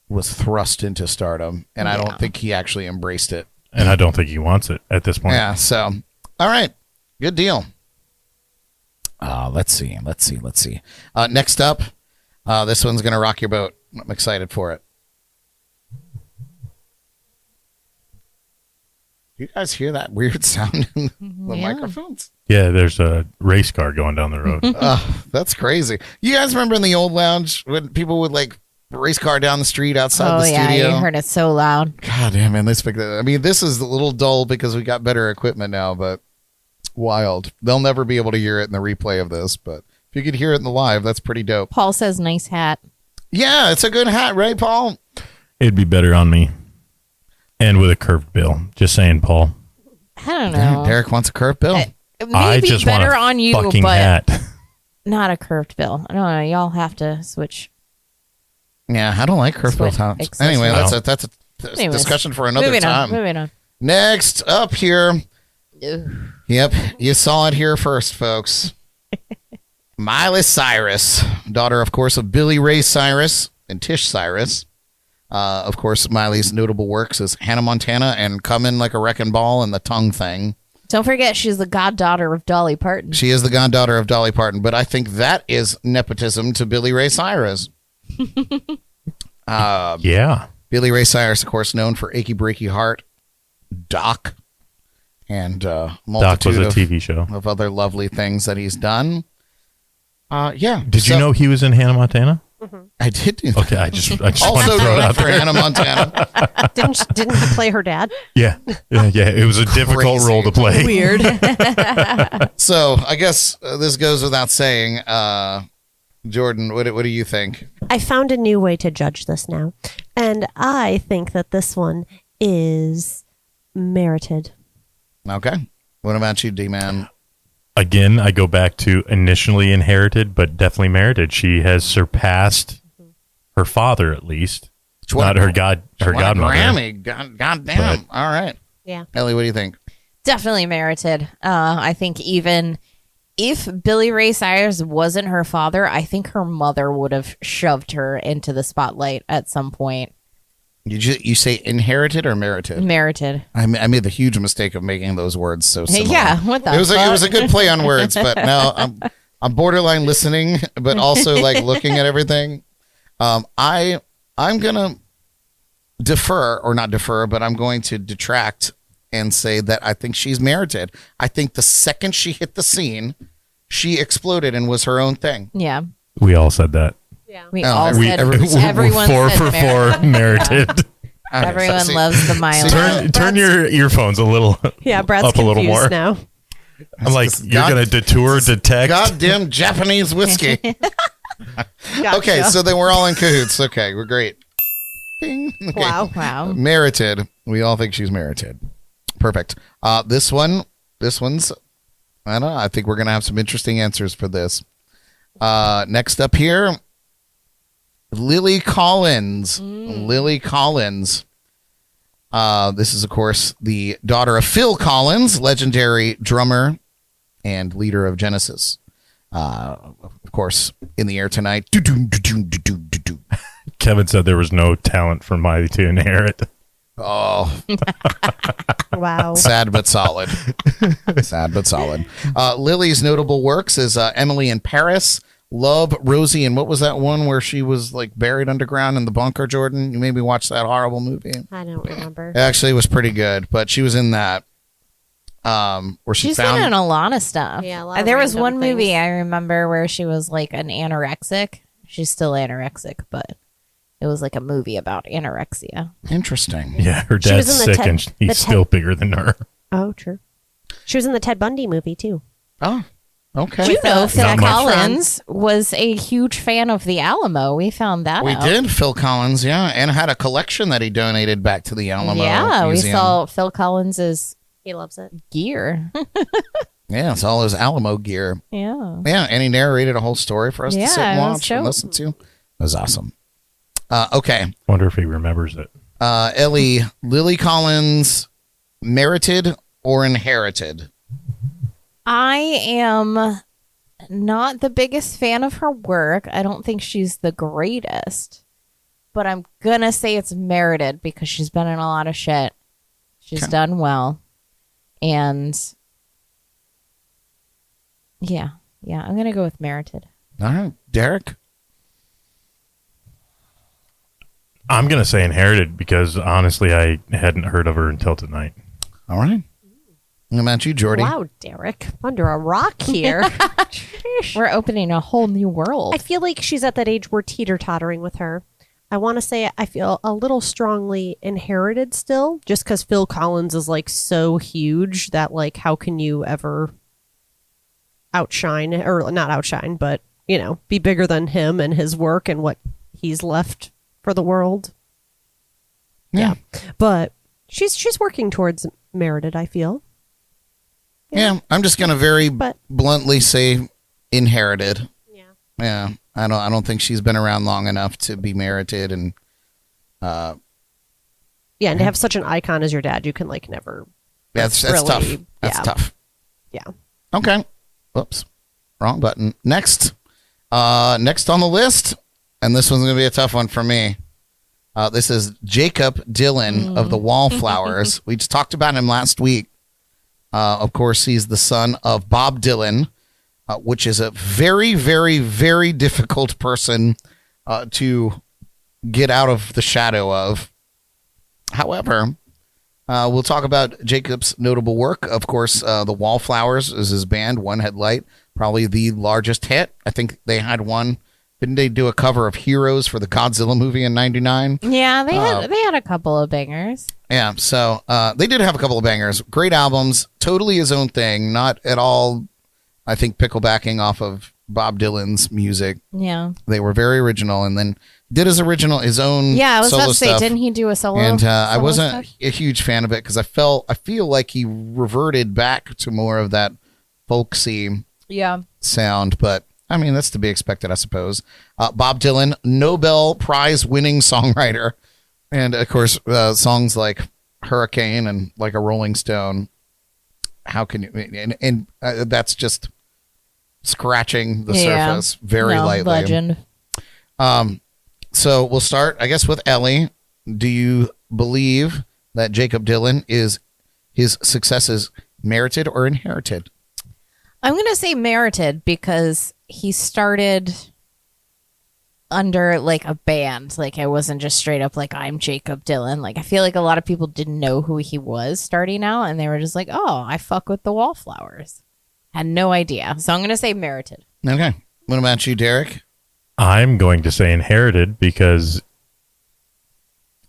Speaker 1: was thrust into stardom, and I
Speaker 3: Yeah.
Speaker 1: don't think he actually embraced it.
Speaker 2: And I don't think he wants it at this point.
Speaker 1: Yeah. So, all right, good deal. Let's see. Next up, this one's gonna rock your boat. I'm excited for it. You guys hear that weird sound in the
Speaker 3: Yeah.
Speaker 1: microphones?
Speaker 2: Yeah, there's a race car going down the road.
Speaker 1: That's crazy. You guys remember in the old lounge when people would like race car down the street outside
Speaker 3: Oh
Speaker 1: the
Speaker 3: yeah,
Speaker 1: studio?
Speaker 3: you heard it so loud.
Speaker 1: God damn, man, this is a little dull because we got better equipment now, but it's wild. They'll never be able to hear it in the replay of this, but if you could hear it in the live, that's pretty dope.
Speaker 3: Paul says, "Nice hat."
Speaker 1: Yeah, it's a good hat, right, Paul?
Speaker 2: It'd be better on me. And with a curved bill. Just saying, Paul.
Speaker 3: I don't know.
Speaker 1: Derek wants a curved bill.
Speaker 3: Maybe
Speaker 2: I just want
Speaker 3: better
Speaker 2: a
Speaker 3: on you,
Speaker 2: fucking
Speaker 3: but
Speaker 2: hat.
Speaker 3: not a curved bill. I don't know. Y'all have to switch.
Speaker 1: Yeah, I don't like curved bill
Speaker 3: Switch
Speaker 1: hats.
Speaker 3: accessories.
Speaker 1: Anyway,
Speaker 2: Well.
Speaker 1: that's a
Speaker 3: Anyways,
Speaker 1: discussion for another
Speaker 3: moving
Speaker 1: time.
Speaker 3: Moving on.
Speaker 1: Next up here.
Speaker 3: Ugh.
Speaker 1: Yep, you saw it here first, folks. Miley Cyrus, daughter, of course, of Billy Ray Cyrus and Tish Cyrus. Of course, Miley's notable works is Hannah Montana and Come In Like a Wrecking Ball and The Tongue Thing.
Speaker 3: Don't forget, she's the goddaughter of Dolly Parton.
Speaker 1: She is the goddaughter of Dolly Parton, but I think that is nepotism to Billy Ray Cyrus.
Speaker 2: Yeah.
Speaker 1: Billy Ray Cyrus, of course, known for Achy Breaky Heart, Doc, and
Speaker 2: Doc was
Speaker 1: multitude
Speaker 2: a TV show.
Speaker 1: of other lovely things that he's done. Yeah.
Speaker 2: Did you know he was in Hannah Montana?
Speaker 1: I did do that.
Speaker 2: Okay, I just want
Speaker 1: Also
Speaker 2: to throw it
Speaker 1: known
Speaker 2: out
Speaker 1: for
Speaker 2: there.
Speaker 1: Hannah Montana.
Speaker 4: Didn't he play her dad?
Speaker 2: Yeah. It was a difficult
Speaker 1: Crazy.
Speaker 2: role to play.
Speaker 3: Weird.
Speaker 1: So I guess this goes without saying. Jordan, what do you think?
Speaker 4: I found a new way to judge this now, and I think that this one is merited.
Speaker 1: Okay. What about you, D-Man?
Speaker 2: Again, I go back to initially inherited, but definitely merited. She has surpassed her father, at least.
Speaker 1: She won
Speaker 2: Not
Speaker 1: a-
Speaker 2: her
Speaker 1: she won a
Speaker 2: godmother.
Speaker 1: Grammy. God damn. All right.
Speaker 4: Yeah.
Speaker 1: Ellie, what do you think?
Speaker 3: Definitely merited. I think even if Billy Ray Cyrus wasn't her father, I think her mother would have shoved her into the spotlight at some point.
Speaker 1: You say inherited or merited?
Speaker 3: Merited.
Speaker 1: I made the huge mistake of making those words so similar.
Speaker 3: Yeah, what the
Speaker 1: It was
Speaker 3: fuck?
Speaker 1: a good play on words, but now I'm borderline listening, but also like looking at everything. I'm gonna defer, or not defer, but I'm going to detract and say that I think she's merited. I think the second she hit the scene, she exploded and was her own thing.
Speaker 3: Yeah.
Speaker 2: We all said that.
Speaker 4: Yeah.
Speaker 3: We
Speaker 1: Oh,
Speaker 3: all
Speaker 1: every-
Speaker 3: said
Speaker 2: We're
Speaker 3: everyone
Speaker 2: 4
Speaker 3: said
Speaker 2: for
Speaker 3: merited.
Speaker 2: 4 merited.
Speaker 1: Okay,
Speaker 3: Everyone
Speaker 1: so see,
Speaker 3: loves the Miley.
Speaker 2: Turn your earphones a little
Speaker 4: Yeah, Brad's
Speaker 2: up a little
Speaker 4: confused
Speaker 2: more.
Speaker 4: now.
Speaker 2: I'm like,
Speaker 1: This
Speaker 2: you're
Speaker 1: God-
Speaker 2: going to detour, detect.
Speaker 1: goddamn Japanese whiskey.
Speaker 4: Gotcha.
Speaker 1: Okay, so then we're all in cahoots. Okay, we're great. Bing. Okay.
Speaker 4: Wow.
Speaker 3: Wow.
Speaker 1: Merited. We all think she's merited. Perfect. This one's, I don't know. I think we're going to have some interesting answers for this. Next up here, Lily Collins. Lily Collins. This is, of course, the daughter of Phil Collins, legendary drummer and leader of Genesis. Of course, in the air tonight. Do-do-do-do-do-do-do.
Speaker 2: Kevin said there was no talent for Miley to inherit.
Speaker 1: Oh,
Speaker 4: Wow.
Speaker 1: sad but solid. Sad but solid. Lily's notable works is Emily in Paris, Love, Rosie, and what was that one where she was like buried underground in the bunker, Jordan? You made me watch that horrible movie.
Speaker 4: I don't remember.
Speaker 1: It actually was pretty good, but she was in that. Where she
Speaker 3: She's
Speaker 1: found
Speaker 3: been in a lot of stuff.
Speaker 4: Yeah, a lot of
Speaker 3: there was
Speaker 4: random
Speaker 3: one movie
Speaker 4: things.
Speaker 3: I remember where she was like an anorexic. She's still anorexic, but it was like a movie about anorexia.
Speaker 1: Interesting.
Speaker 2: Yeah, her
Speaker 4: She was
Speaker 2: dad's
Speaker 4: in the
Speaker 2: sick and
Speaker 4: the
Speaker 2: he's still bigger than her.
Speaker 4: Oh, true. She was in the Ted Bundy movie too.
Speaker 1: Oh, okay.
Speaker 3: Do you know Phil
Speaker 2: Not much.
Speaker 3: Collins was a huge fan of the Alamo? We found that
Speaker 1: We
Speaker 3: out.
Speaker 1: did, Phil Collins, yeah, and had a collection that he donated back to the Alamo
Speaker 3: Yeah,
Speaker 1: Museum.
Speaker 3: we saw Phil Collins's
Speaker 4: He loves it.
Speaker 3: gear.
Speaker 1: Yeah, it's all his Alamo gear.
Speaker 3: Yeah.
Speaker 1: Yeah, and he narrated a whole story for us to
Speaker 3: Yeah,
Speaker 1: sit and
Speaker 3: it was
Speaker 1: watch and
Speaker 3: dope.
Speaker 1: listen to. It was awesome. Okay,
Speaker 2: Wonder if he remembers it.
Speaker 1: Ellie, Lily Collins, merited or inherited?
Speaker 3: I am not the biggest fan of her work. I don't think she's the greatest. But I'm going to say it's merited because she's been in a lot of shit. She's
Speaker 1: Okay.
Speaker 3: done well. And yeah, I'm going to go with merited.
Speaker 1: All right, Derek.
Speaker 2: I'm going to say inherited because honestly, I hadn't heard of her until tonight.
Speaker 1: All right. What about you, Jordy?
Speaker 4: Wow, Derek. Under a rock here.
Speaker 3: We're opening a whole new world.
Speaker 4: I feel like she's at that age we're teeter-tottering with her. I want to say I feel a little strongly inherited still, just because Phil Collins is like so huge that like how can you ever outshine, or not outshine, but you know, be bigger than him and his work and what he's left for the world.
Speaker 1: Yeah.
Speaker 4: But she's working towards merited, I feel.
Speaker 1: Yeah, I'm just gonna very
Speaker 4: But-
Speaker 1: bluntly say inherited.
Speaker 4: Yeah.
Speaker 1: Yeah, I don't think she's been around long enough to be merited, and
Speaker 4: Yeah, and to have such an icon as your dad, you can like never.
Speaker 1: that's
Speaker 4: really-
Speaker 1: tough. That's
Speaker 4: yeah.
Speaker 1: tough.
Speaker 4: Yeah.
Speaker 1: Okay. Whoops, wrong button. Next on the list, and this one's gonna be a tough one for me. This is Jacob Dylan of the Wallflowers. We just talked about him last week. Of course, he's the son of Bob Dylan, which is a very, very, very difficult person to get out of the shadow of. However, we'll talk about Jacob's notable work. Of course, the Wallflowers is his band, One Headlight, probably the largest hit. I think they had one. Didn't they do a cover of Heroes for the Godzilla movie in '99?
Speaker 3: Yeah, they had a couple of bangers.
Speaker 1: Yeah, so they did have a couple of bangers. Great albums, totally his own thing, not at all, I think, picklebacking off of Bob Dylan's music.
Speaker 3: Yeah.
Speaker 1: They were very original, and then did his own
Speaker 3: Yeah, I was
Speaker 1: solo
Speaker 3: about to say,
Speaker 1: stuff.
Speaker 3: didn't he do a solo?
Speaker 1: And I
Speaker 3: solo
Speaker 1: wasn't
Speaker 3: stuff?
Speaker 1: a huge fan of it because I feel like he reverted back to more of that folksy
Speaker 3: Yeah.
Speaker 1: sound, but I mean, that's to be expected, I suppose. Bob Dylan, Nobel Prize winning songwriter. And of course, songs like Hurricane and Like a Rolling Stone. How can you, and that's just scratching the surface very lightly.
Speaker 3: Legend.
Speaker 1: So we'll start, I guess, with Ellie. Do you believe that Jacob Dylan his success is merited or inherited?
Speaker 3: I'm going to say merited because he started under like a band. Like I wasn't just straight up like I'm Jacob Dylan. Like I feel like a lot of people didn't know who he was starting out and they were just like, "Oh, I fuck with the Wallflowers." Had no idea. So I'm going to say merited.
Speaker 1: Okay. What about you, Derek?
Speaker 2: I'm going to say inherited because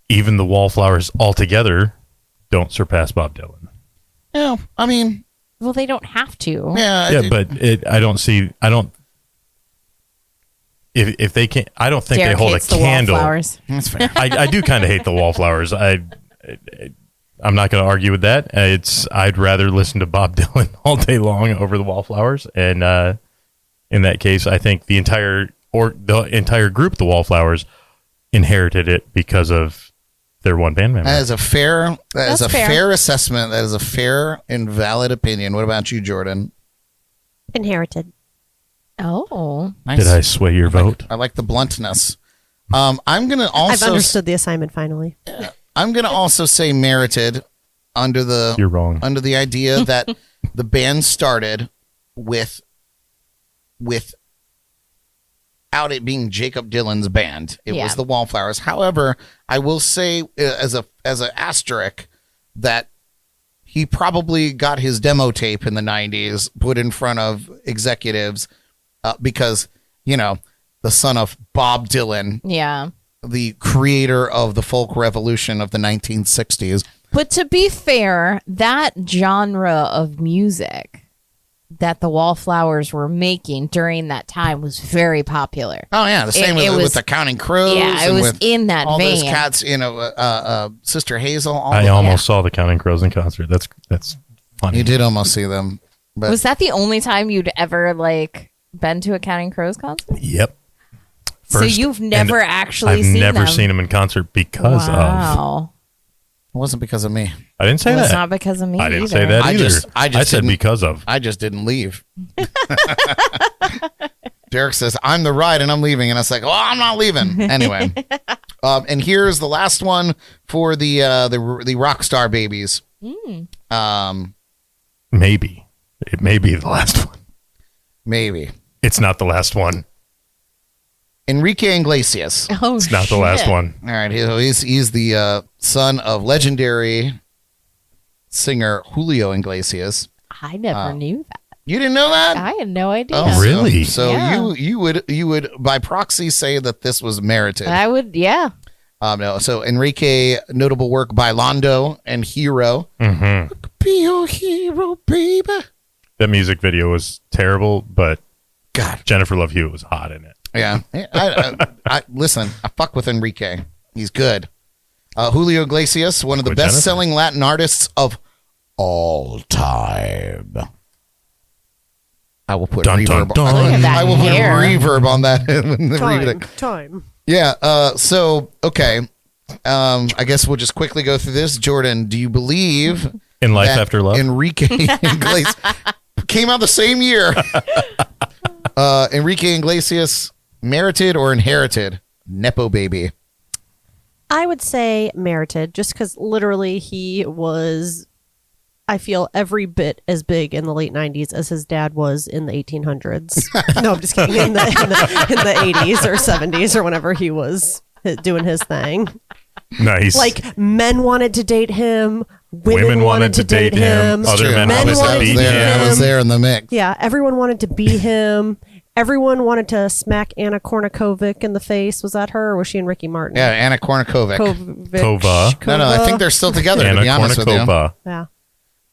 Speaker 2: even the Wallflowers altogether don't surpass Bob Dylan.
Speaker 1: Yeah, I mean,
Speaker 3: Well, they don't have to.
Speaker 1: yeah,
Speaker 2: But if they can't, I don't think
Speaker 3: Derek
Speaker 2: they hold a
Speaker 3: hates the
Speaker 2: candle.
Speaker 3: Wallflowers.
Speaker 1: that's fair.
Speaker 2: I do kind of hate the Wallflowers. I'm not going to argue with that. I'd rather listen to Bob Dylan all day long over the Wallflowers, and in that case, I think the entire group, the Wallflowers, inherited it because of their one band member.
Speaker 1: That is a fair
Speaker 3: That's fair.
Speaker 1: fair assessment. That is a fair and valid opinion. What about you, Jordan?
Speaker 4: Inherited.
Speaker 3: Oh.
Speaker 1: Nice.
Speaker 2: Did I sway your vote?
Speaker 1: I like the bluntness. I'm gonna
Speaker 4: I've
Speaker 1: also
Speaker 4: understood the assignment finally.
Speaker 1: say merited under
Speaker 2: You're wrong.
Speaker 1: under the idea that the band started with out it being Jacob Dylan's band. It
Speaker 3: Yeah.
Speaker 1: was the Wallflowers. However, I will say as an asterisk that he probably got his demo tape in the 90s put in front of executives because, the son of Bob Dylan,
Speaker 3: Yeah.
Speaker 1: the creator of the folk revolution of the 1960s.
Speaker 3: But to be fair, that genre of music that the Wallflowers were making during that time was very popular.
Speaker 1: Oh yeah, the same
Speaker 3: It
Speaker 1: with
Speaker 3: was-
Speaker 1: the Counting Crows.
Speaker 3: Yeah, it
Speaker 1: and
Speaker 3: was
Speaker 1: with
Speaker 3: in that
Speaker 1: all those
Speaker 3: vein.
Speaker 1: cats. Sister Hazel. All
Speaker 2: I
Speaker 1: of-
Speaker 2: almost saw the Counting Crows in concert. That's funny.
Speaker 1: You did almost see them, but
Speaker 3: Was that the only time you'd ever been to a Counting Crows concert?
Speaker 2: Yep.
Speaker 3: So you've never
Speaker 2: and
Speaker 3: actually
Speaker 2: I've
Speaker 3: seen
Speaker 2: never
Speaker 3: them?
Speaker 2: seen them in concert because of.
Speaker 3: Wow.
Speaker 1: it wasn't because of me.
Speaker 2: I didn't say
Speaker 3: Well, it's
Speaker 2: that.
Speaker 3: not because of me
Speaker 2: I didn't
Speaker 3: either.
Speaker 2: say that
Speaker 1: I
Speaker 2: either.
Speaker 1: I just
Speaker 2: said
Speaker 1: didn't-
Speaker 2: because of.
Speaker 1: I just didn't leave. Derek says I'm the ride and I'm leaving, and I was like, "Oh, I'm not leaving." Anyway, and here's the last one for the Rockstar Babies.
Speaker 2: Maybe. It may be the last one.
Speaker 1: Maybe.
Speaker 2: It's not the last one.
Speaker 1: Enrique Iglesias.
Speaker 3: Oh,
Speaker 2: It's not the last one.
Speaker 1: All right, he's the son of legendary singer Julio Iglesias.
Speaker 3: I never knew that.
Speaker 1: You didn't know that?
Speaker 3: I had no idea.
Speaker 1: Oh,
Speaker 2: Really?
Speaker 1: So
Speaker 3: Yeah.
Speaker 1: you would by proxy say that this was merited.
Speaker 3: I would, yeah.
Speaker 1: No, so Enrique, notable work Bailando and Hero.
Speaker 2: Mm-hmm.
Speaker 1: Be your hero, baby.
Speaker 2: That music video was terrible, but
Speaker 1: God,
Speaker 2: Jennifer Love Hewitt was hot in it.
Speaker 1: yeah. I listen. I fuck with Enrique. He's good. Julio Iglesias, one of the
Speaker 2: With
Speaker 1: best-selling Latin artists of all time. I will put
Speaker 2: Dun, dun,
Speaker 1: reverb.
Speaker 2: dun. Look
Speaker 3: at that
Speaker 1: I will put
Speaker 3: hair.
Speaker 1: reverb on that.
Speaker 4: Time.
Speaker 1: Yeah. So okay. I guess we'll just quickly go through this. Jordan, do you believe
Speaker 2: In Life
Speaker 1: that
Speaker 2: After Love?
Speaker 1: Enrique Iglesias came out the same year? Enrique Iglesias merited or inherited Nepo baby?
Speaker 4: I would say merited, just because literally he was, I feel, every bit as big in the late 90s as his dad was in the 1800s. No, I'm just kidding. In the 80s or 70s or whenever he was doing his thing.
Speaker 2: Nice.
Speaker 4: Like, men wanted to date him. Women wanted to date him.
Speaker 2: Other
Speaker 1: True.
Speaker 2: men
Speaker 4: Men
Speaker 2: wanted
Speaker 4: wanted
Speaker 2: to
Speaker 4: to
Speaker 2: be
Speaker 4: be
Speaker 2: him.
Speaker 1: I was there in the mix.
Speaker 4: Yeah, everyone wanted to be him. Everyone wanted to smack Anna Kournikova in the face. Was that her or was she and Ricky Martin?
Speaker 1: Yeah, Anna Kournikova.
Speaker 2: Kova.
Speaker 1: No, I think they're still together,
Speaker 2: Anna
Speaker 1: to be honest with you.
Speaker 2: Kournikova.
Speaker 4: Yeah.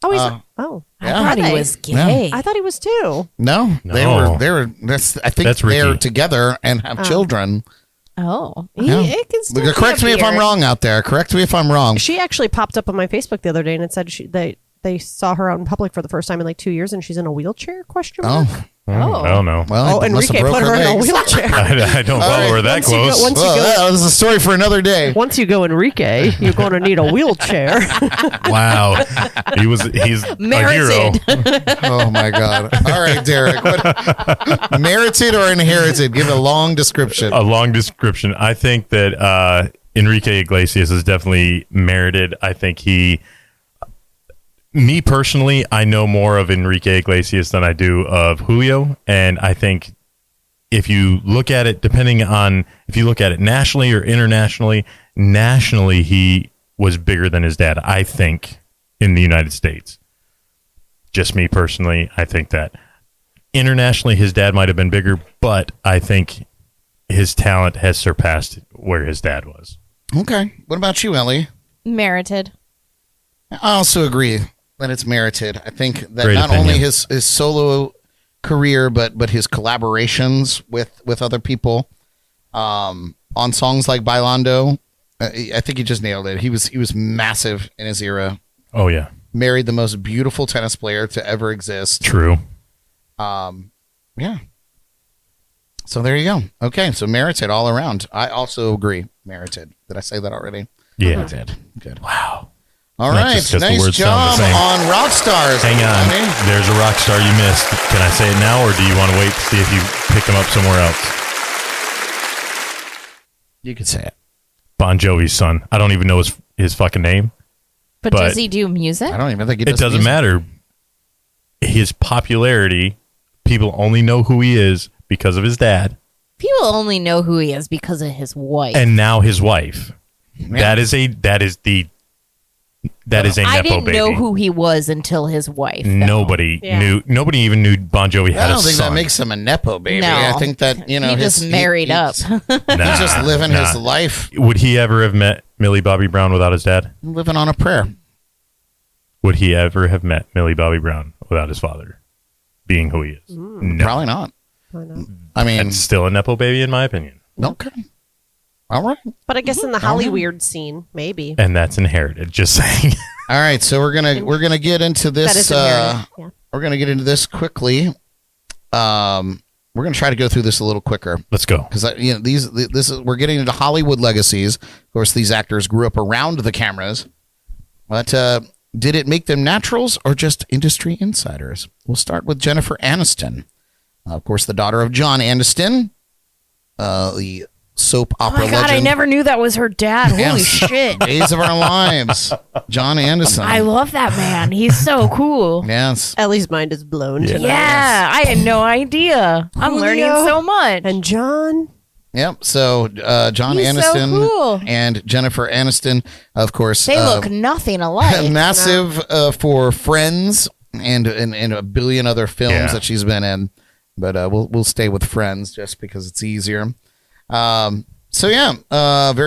Speaker 4: Oh, he's.
Speaker 1: Uh,
Speaker 4: oh.
Speaker 3: I
Speaker 1: Yeah.
Speaker 3: thought
Speaker 4: Are
Speaker 3: he
Speaker 4: they?
Speaker 3: was gay.
Speaker 4: I thought he was too.
Speaker 1: No, they
Speaker 2: No.
Speaker 1: were. That's. I think
Speaker 2: That's
Speaker 1: they're
Speaker 2: Ricky.
Speaker 1: together and have children.
Speaker 3: Oh.
Speaker 1: Yeah.
Speaker 3: It can still
Speaker 1: Correct
Speaker 3: be
Speaker 1: me
Speaker 3: a
Speaker 1: if I'm
Speaker 3: beard.
Speaker 1: wrong out there. Correct me if I'm wrong.
Speaker 4: She actually popped up on my Facebook the other day and it said they saw her out in public for the first time in like 2 years and she's in a wheelchair? Question mark.
Speaker 1: Oh,
Speaker 2: I don't know.
Speaker 1: well,
Speaker 4: Oh,
Speaker 1: they must have
Speaker 4: Enrique
Speaker 1: broke
Speaker 4: put her in a
Speaker 1: legs.
Speaker 4: wheelchair.
Speaker 2: I don't follow her that
Speaker 4: Once you go-
Speaker 2: close.
Speaker 4: once-
Speaker 1: Well, that was a story for another day.
Speaker 4: Once you go Enrique, you're going to need a wheelchair.
Speaker 2: Wow. He's a hero.
Speaker 3: Merited.
Speaker 1: Oh my God! All right, Derek. What, merited or inherited? Give a long description.
Speaker 2: A long description. I think that Enrique Iglesias is definitely merited. I think me personally, I know more of Enrique Iglesias than I do of Julio. And I think if you look at it, if you look at it nationally or internationally, nationally, he was bigger than his dad, I think, in the United States. Just me personally, I think that. Internationally, his dad might have been bigger, but I think his talent has surpassed where his dad was.
Speaker 1: Okay. What about you, Ellie?
Speaker 3: Merited.
Speaker 1: I also agree that it's merited. I think that
Speaker 2: Great
Speaker 1: not
Speaker 2: opinion.
Speaker 1: only his solo career, but his collaborations with other people on songs like Bailando. I think he just nailed it. He was massive in his era.
Speaker 2: Oh, yeah.
Speaker 1: Married the most beautiful tennis player to ever exist.
Speaker 2: True.
Speaker 1: Yeah. So there you go. Okay, so merited all around. I also agree. Merited. Did I say that already?
Speaker 2: Yeah.
Speaker 1: I did. Good.
Speaker 2: Wow.
Speaker 1: All
Speaker 2: Not
Speaker 1: right.
Speaker 2: just 'cause the
Speaker 1: Nice
Speaker 2: words
Speaker 1: job
Speaker 2: sound the same.
Speaker 1: on Rockstars.
Speaker 2: Hang on.
Speaker 1: everybody.
Speaker 2: There's a rock star you missed. Can I say it now, or do you want to wait to see if you pick him up somewhere else?
Speaker 1: You could say it.
Speaker 2: Bon Jovi's son. I don't even know his fucking name.
Speaker 3: But,
Speaker 2: But-
Speaker 3: does he do music?
Speaker 1: I don't even think
Speaker 2: It doesn't
Speaker 1: music.
Speaker 2: matter. His popularity, people only know who he is because of his dad,
Speaker 3: People only know who he is because of his wife.
Speaker 2: and now his wife. That is a Nepo
Speaker 3: I didn't
Speaker 2: baby.
Speaker 3: know who he was until his wife. though.
Speaker 2: Nobody knew. Nobody even knew Bon Jovi had
Speaker 1: I
Speaker 2: a
Speaker 1: don't think
Speaker 2: son.
Speaker 1: that makes him a nepo baby.
Speaker 3: No.
Speaker 1: I think that
Speaker 3: He just married up.
Speaker 1: He's just living his
Speaker 2: nah.
Speaker 1: life,
Speaker 2: Would he ever have met Millie Bobby Brown without his dad?
Speaker 1: living on a prayer.
Speaker 2: Would he ever have met Millie Bobby Brown without his father being who he is? No.
Speaker 1: Probably not.
Speaker 4: I know.
Speaker 1: I mean,
Speaker 2: That's still a Nepo baby, in my opinion.
Speaker 1: okay. All right.
Speaker 4: But I guess in the Hollyweird scene, maybe.
Speaker 2: And that's inherited. Just saying.
Speaker 1: All right. So we're gonna get into this.
Speaker 4: That is inherited. Yeah.
Speaker 1: We're gonna get into this quickly. We're gonna try to go through this a little quicker.
Speaker 2: Let's go.
Speaker 1: Because we're getting into Hollywood legacies. Of course, these actors grew up around the cameras, but did it make them naturals or just industry insiders? We'll start with Jennifer Aniston, of course, the daughter of John Aniston, the soap opera
Speaker 3: Oh my God,
Speaker 1: legend.
Speaker 3: I never knew that was her dad. Holy
Speaker 1: Yes.
Speaker 3: shit.
Speaker 1: Days of Our Lives, John Anderson.
Speaker 3: I love that man. He's so cool.
Speaker 1: Yes.
Speaker 4: Ellie's mind is blown tonight.
Speaker 3: Yeah, I had no idea. I'm learning
Speaker 4: Julio
Speaker 3: so much.
Speaker 4: And John.
Speaker 1: Yep. So John
Speaker 3: He's so
Speaker 1: Aniston
Speaker 3: cool.
Speaker 1: and Jennifer Aniston, of course.
Speaker 3: They look nothing alike.
Speaker 1: Massive for Friends and a billion other films that she's been in. But we'll stay with Friends just because it's easier. Very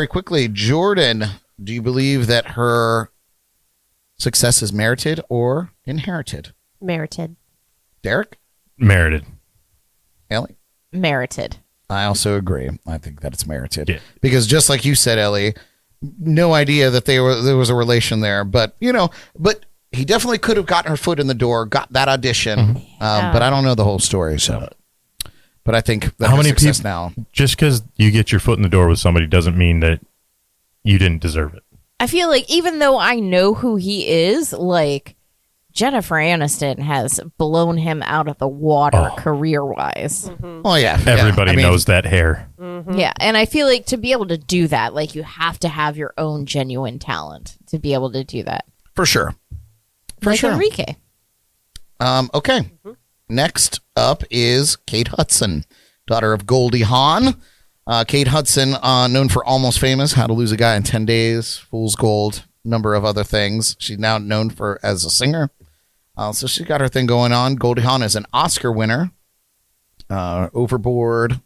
Speaker 1: quickly, Jordan, do you believe that her success is merited or inherited?
Speaker 4: Merited.
Speaker 1: Derek?
Speaker 2: Merited.
Speaker 1: Ellie?
Speaker 3: Merited.
Speaker 1: I also agree. I think that it's merited.
Speaker 2: Yeah.
Speaker 1: Because just like you said, Ellie, no idea that there was a relation there. But, but he definitely could have gotten her foot in the door, got that audition. But I don't know the whole story. So, but I think that
Speaker 2: How many people
Speaker 1: now.
Speaker 2: Just because you get your foot in the door with somebody doesn't mean that you didn't deserve it.
Speaker 3: I feel like even though I know who he is, like Jennifer Aniston has blown him out of the water career-wise.
Speaker 1: Oh, yeah.
Speaker 2: Everybody knows that hair.
Speaker 3: Yeah, and I feel like to be able to do that, like you have to have your own genuine talent to be able to do that.
Speaker 1: For sure.
Speaker 3: Like Enrique.
Speaker 1: Okay. Next up is Kate Hudson, daughter of Goldie Hawn. Kate Hudson, known for Almost Famous, How to Lose a Guy in 10 Days, Fool's Gold, number of other things. She's now known as a singer. So she's got her thing going on. Goldie Hawn is an Oscar winner. Overboard,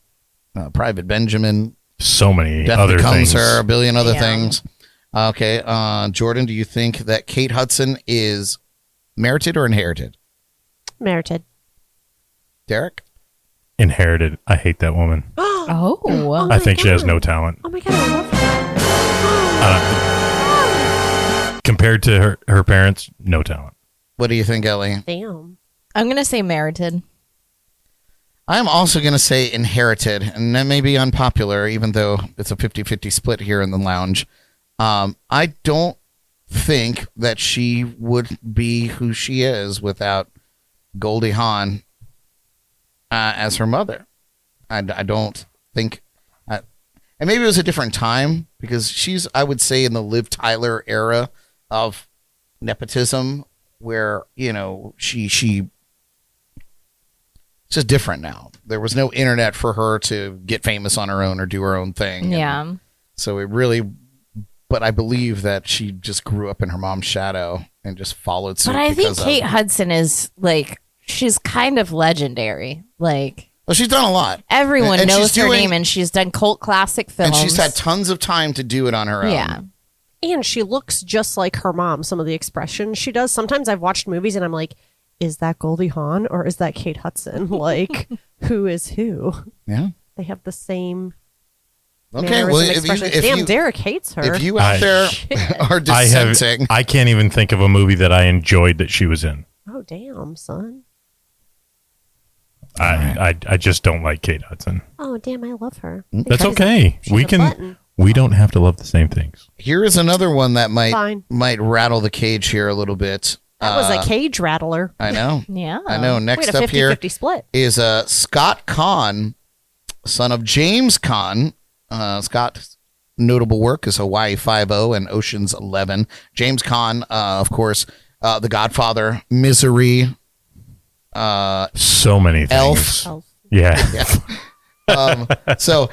Speaker 1: Private Benjamin.
Speaker 2: So many
Speaker 1: Death
Speaker 2: other
Speaker 1: Becomes
Speaker 2: things.
Speaker 1: Her, a billion other things. Okay. Jordan, do you think that Kate Hudson is merited or inherited?
Speaker 4: Merited.
Speaker 1: Derek?
Speaker 2: Inherited. I hate that woman.
Speaker 3: Oh.
Speaker 2: I think she has no talent.
Speaker 4: Oh my God, I love her.
Speaker 2: Compared to her parents, no talent.
Speaker 1: What do you think, Ellie?
Speaker 4: Damn.
Speaker 3: I'm going to say merited.
Speaker 1: I'm also going to say inherited, and that may be unpopular, even though it's a 50-50 split here in the lounge. I don't think that she would be who she is without Goldie Hawn as her mother. I don't think... and maybe it was a different time, because she's, I would say, in the Liv Tyler era of nepotism, where, she it's just different now. There was no internet for her to get famous on her own or do her own thing.
Speaker 3: Yeah.
Speaker 1: So but I believe that she just grew up in her mom's shadow and just followed suit.
Speaker 3: But I think Kate Hudson is she's kind of legendary.
Speaker 1: Well, she's done a lot.
Speaker 3: Everyone
Speaker 1: And
Speaker 3: knows
Speaker 1: she's
Speaker 3: her
Speaker 1: doing-
Speaker 3: name, and she's done cult classic films.
Speaker 1: And she's had tons of time to do it on her own.
Speaker 3: Yeah.
Speaker 4: And she looks just like her mom, some of the expressions she does. Sometimes I've watched movies and I'm like, is that Goldie Hawn or is that Kate Hudson? Like, who is who?
Speaker 1: Yeah.
Speaker 4: They have the same
Speaker 1: Okay.
Speaker 4: mannerism,
Speaker 1: Well,
Speaker 4: expressions. Damn, Derek hates her.
Speaker 1: if you out there are
Speaker 2: I
Speaker 1: dissenting,
Speaker 2: can't even think of a movie that I enjoyed that she was in.
Speaker 4: Oh, damn, son.
Speaker 2: I just don't like Kate Hudson.
Speaker 4: Oh, damn, I love her.
Speaker 2: That's okay.
Speaker 4: She's a button.
Speaker 2: We don't have to love the same things.
Speaker 1: here is another one that
Speaker 4: Fine.
Speaker 1: might rattle the cage here a little bit.
Speaker 4: That was a cage rattler.
Speaker 1: I know.
Speaker 3: Yeah.
Speaker 1: I know.
Speaker 4: We
Speaker 1: Next
Speaker 4: had a
Speaker 1: up here
Speaker 4: 50-50 split.
Speaker 1: is Scott Conn, son of James Conn. Scott's notable work is Hawaii Five-0 and Ocean's 11. James Conn, of course, The Godfather, Misery,
Speaker 2: So many things.
Speaker 1: Elf.
Speaker 2: Yeah.
Speaker 1: So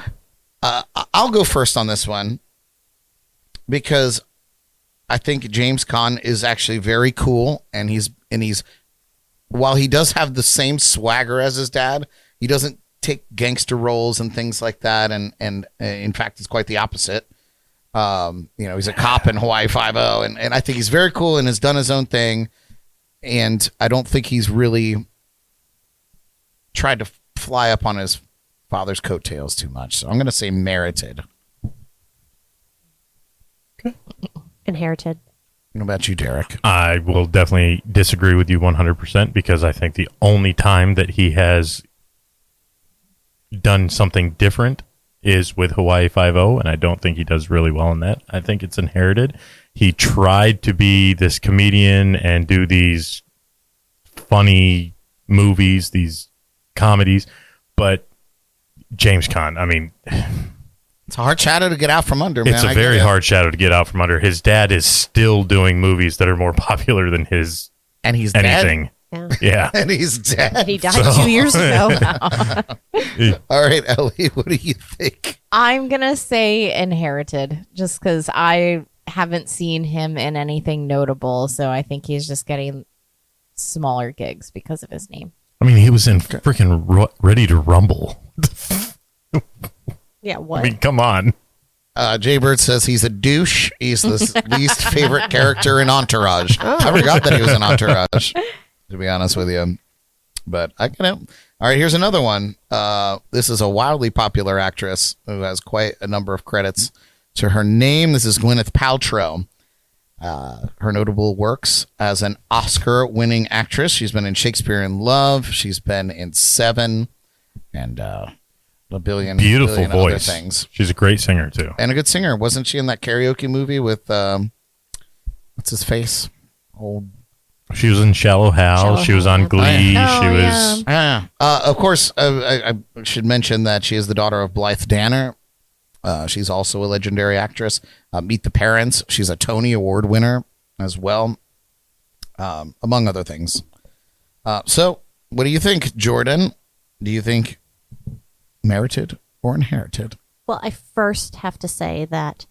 Speaker 1: I'll go first on this one because I think James Conn is actually very cool, and he's while he does have the same swagger as his dad, he doesn't take gangster roles and things like that, and in fact, it's quite the opposite. He's a cop in Hawaii Five-0, and I think he's very cool and has done his own thing, and I don't think he's really tried to fly up on his father's coattails too much. So I'm going to say merited.
Speaker 4: Inherited.
Speaker 1: What about you, Derek?
Speaker 2: I will definitely disagree with you 100% because I think the only time that he has done something different is with Hawaii Five-0, and I don't think he does really well in that. I think it's inherited. He tried to be this comedian and do these funny movies, these comedies, but James Conn, I mean,
Speaker 1: It's a hard shadow to get out from under, man.
Speaker 2: it's a very hard shadow to get out from under. His dad is still doing movies that are more popular than his
Speaker 1: And he's
Speaker 2: anything.
Speaker 1: dead.
Speaker 4: Yeah.
Speaker 2: Yeah.
Speaker 1: and he's dead.
Speaker 4: He died 2 years ago.
Speaker 1: All right, Ellie, what do you think?
Speaker 3: I'm going to say Inherited just because I haven't seen him in anything notable. So I think he's just getting smaller gigs because of his name.
Speaker 2: I mean, he was in freaking Ready to Rumble.
Speaker 4: Yeah,
Speaker 2: I
Speaker 4: what?
Speaker 2: mean, come on.
Speaker 1: Jay Bird says he's a douche. He's the least favorite character in Entourage. I forgot that he was in Entourage, to be honest with you. But I can. All right, here's another one. This is a wildly popular actress who has quite a number of credits to her name. This is Gwyneth Paltrow. Her notable works as an Oscar-winning actress. She's been in Shakespeare in Love. She's been in Seven, and a billion
Speaker 2: Beautiful
Speaker 1: other
Speaker 2: voice.
Speaker 1: things.
Speaker 2: She's a great singer, too.
Speaker 1: And a good singer. Wasn't she in that karaoke movie with what's his face? Old.
Speaker 2: She was in Shallow Hal.
Speaker 4: Shallow
Speaker 2: She was
Speaker 4: Hal,
Speaker 2: on
Speaker 4: yeah.
Speaker 2: Glee.
Speaker 3: Oh,
Speaker 2: She
Speaker 3: yeah.
Speaker 2: was.
Speaker 1: Of course, I should mention that she is the daughter of Blythe Danner. She's also a legendary actress. Meet the Parents. She's a Tony Award winner as well, among other things. So, what do you think, Jordan? Do you think merited or inherited?
Speaker 4: Well, I first have to say that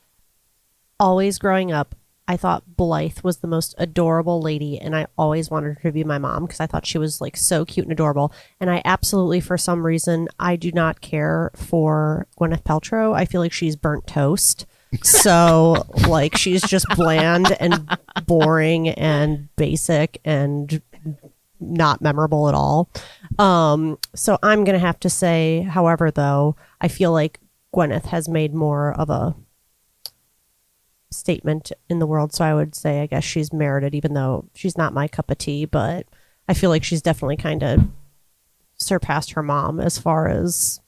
Speaker 4: always growing up, I thought Blythe was the most adorable lady, and I always wanted her to be my mom because I thought she was like so cute and adorable. And I absolutely, for some reason, I do not care for Gwyneth Paltrow. I feel like she's burnt toast. So, like, she's just bland and boring and basic and not memorable at all. So I'm going to have to say, however, though, I feel like Gwyneth has made more of a statement in the world. So I would say, I guess she's merited, even though she's not my cup of tea, but I feel like she's definitely kind of surpassed her mom as far as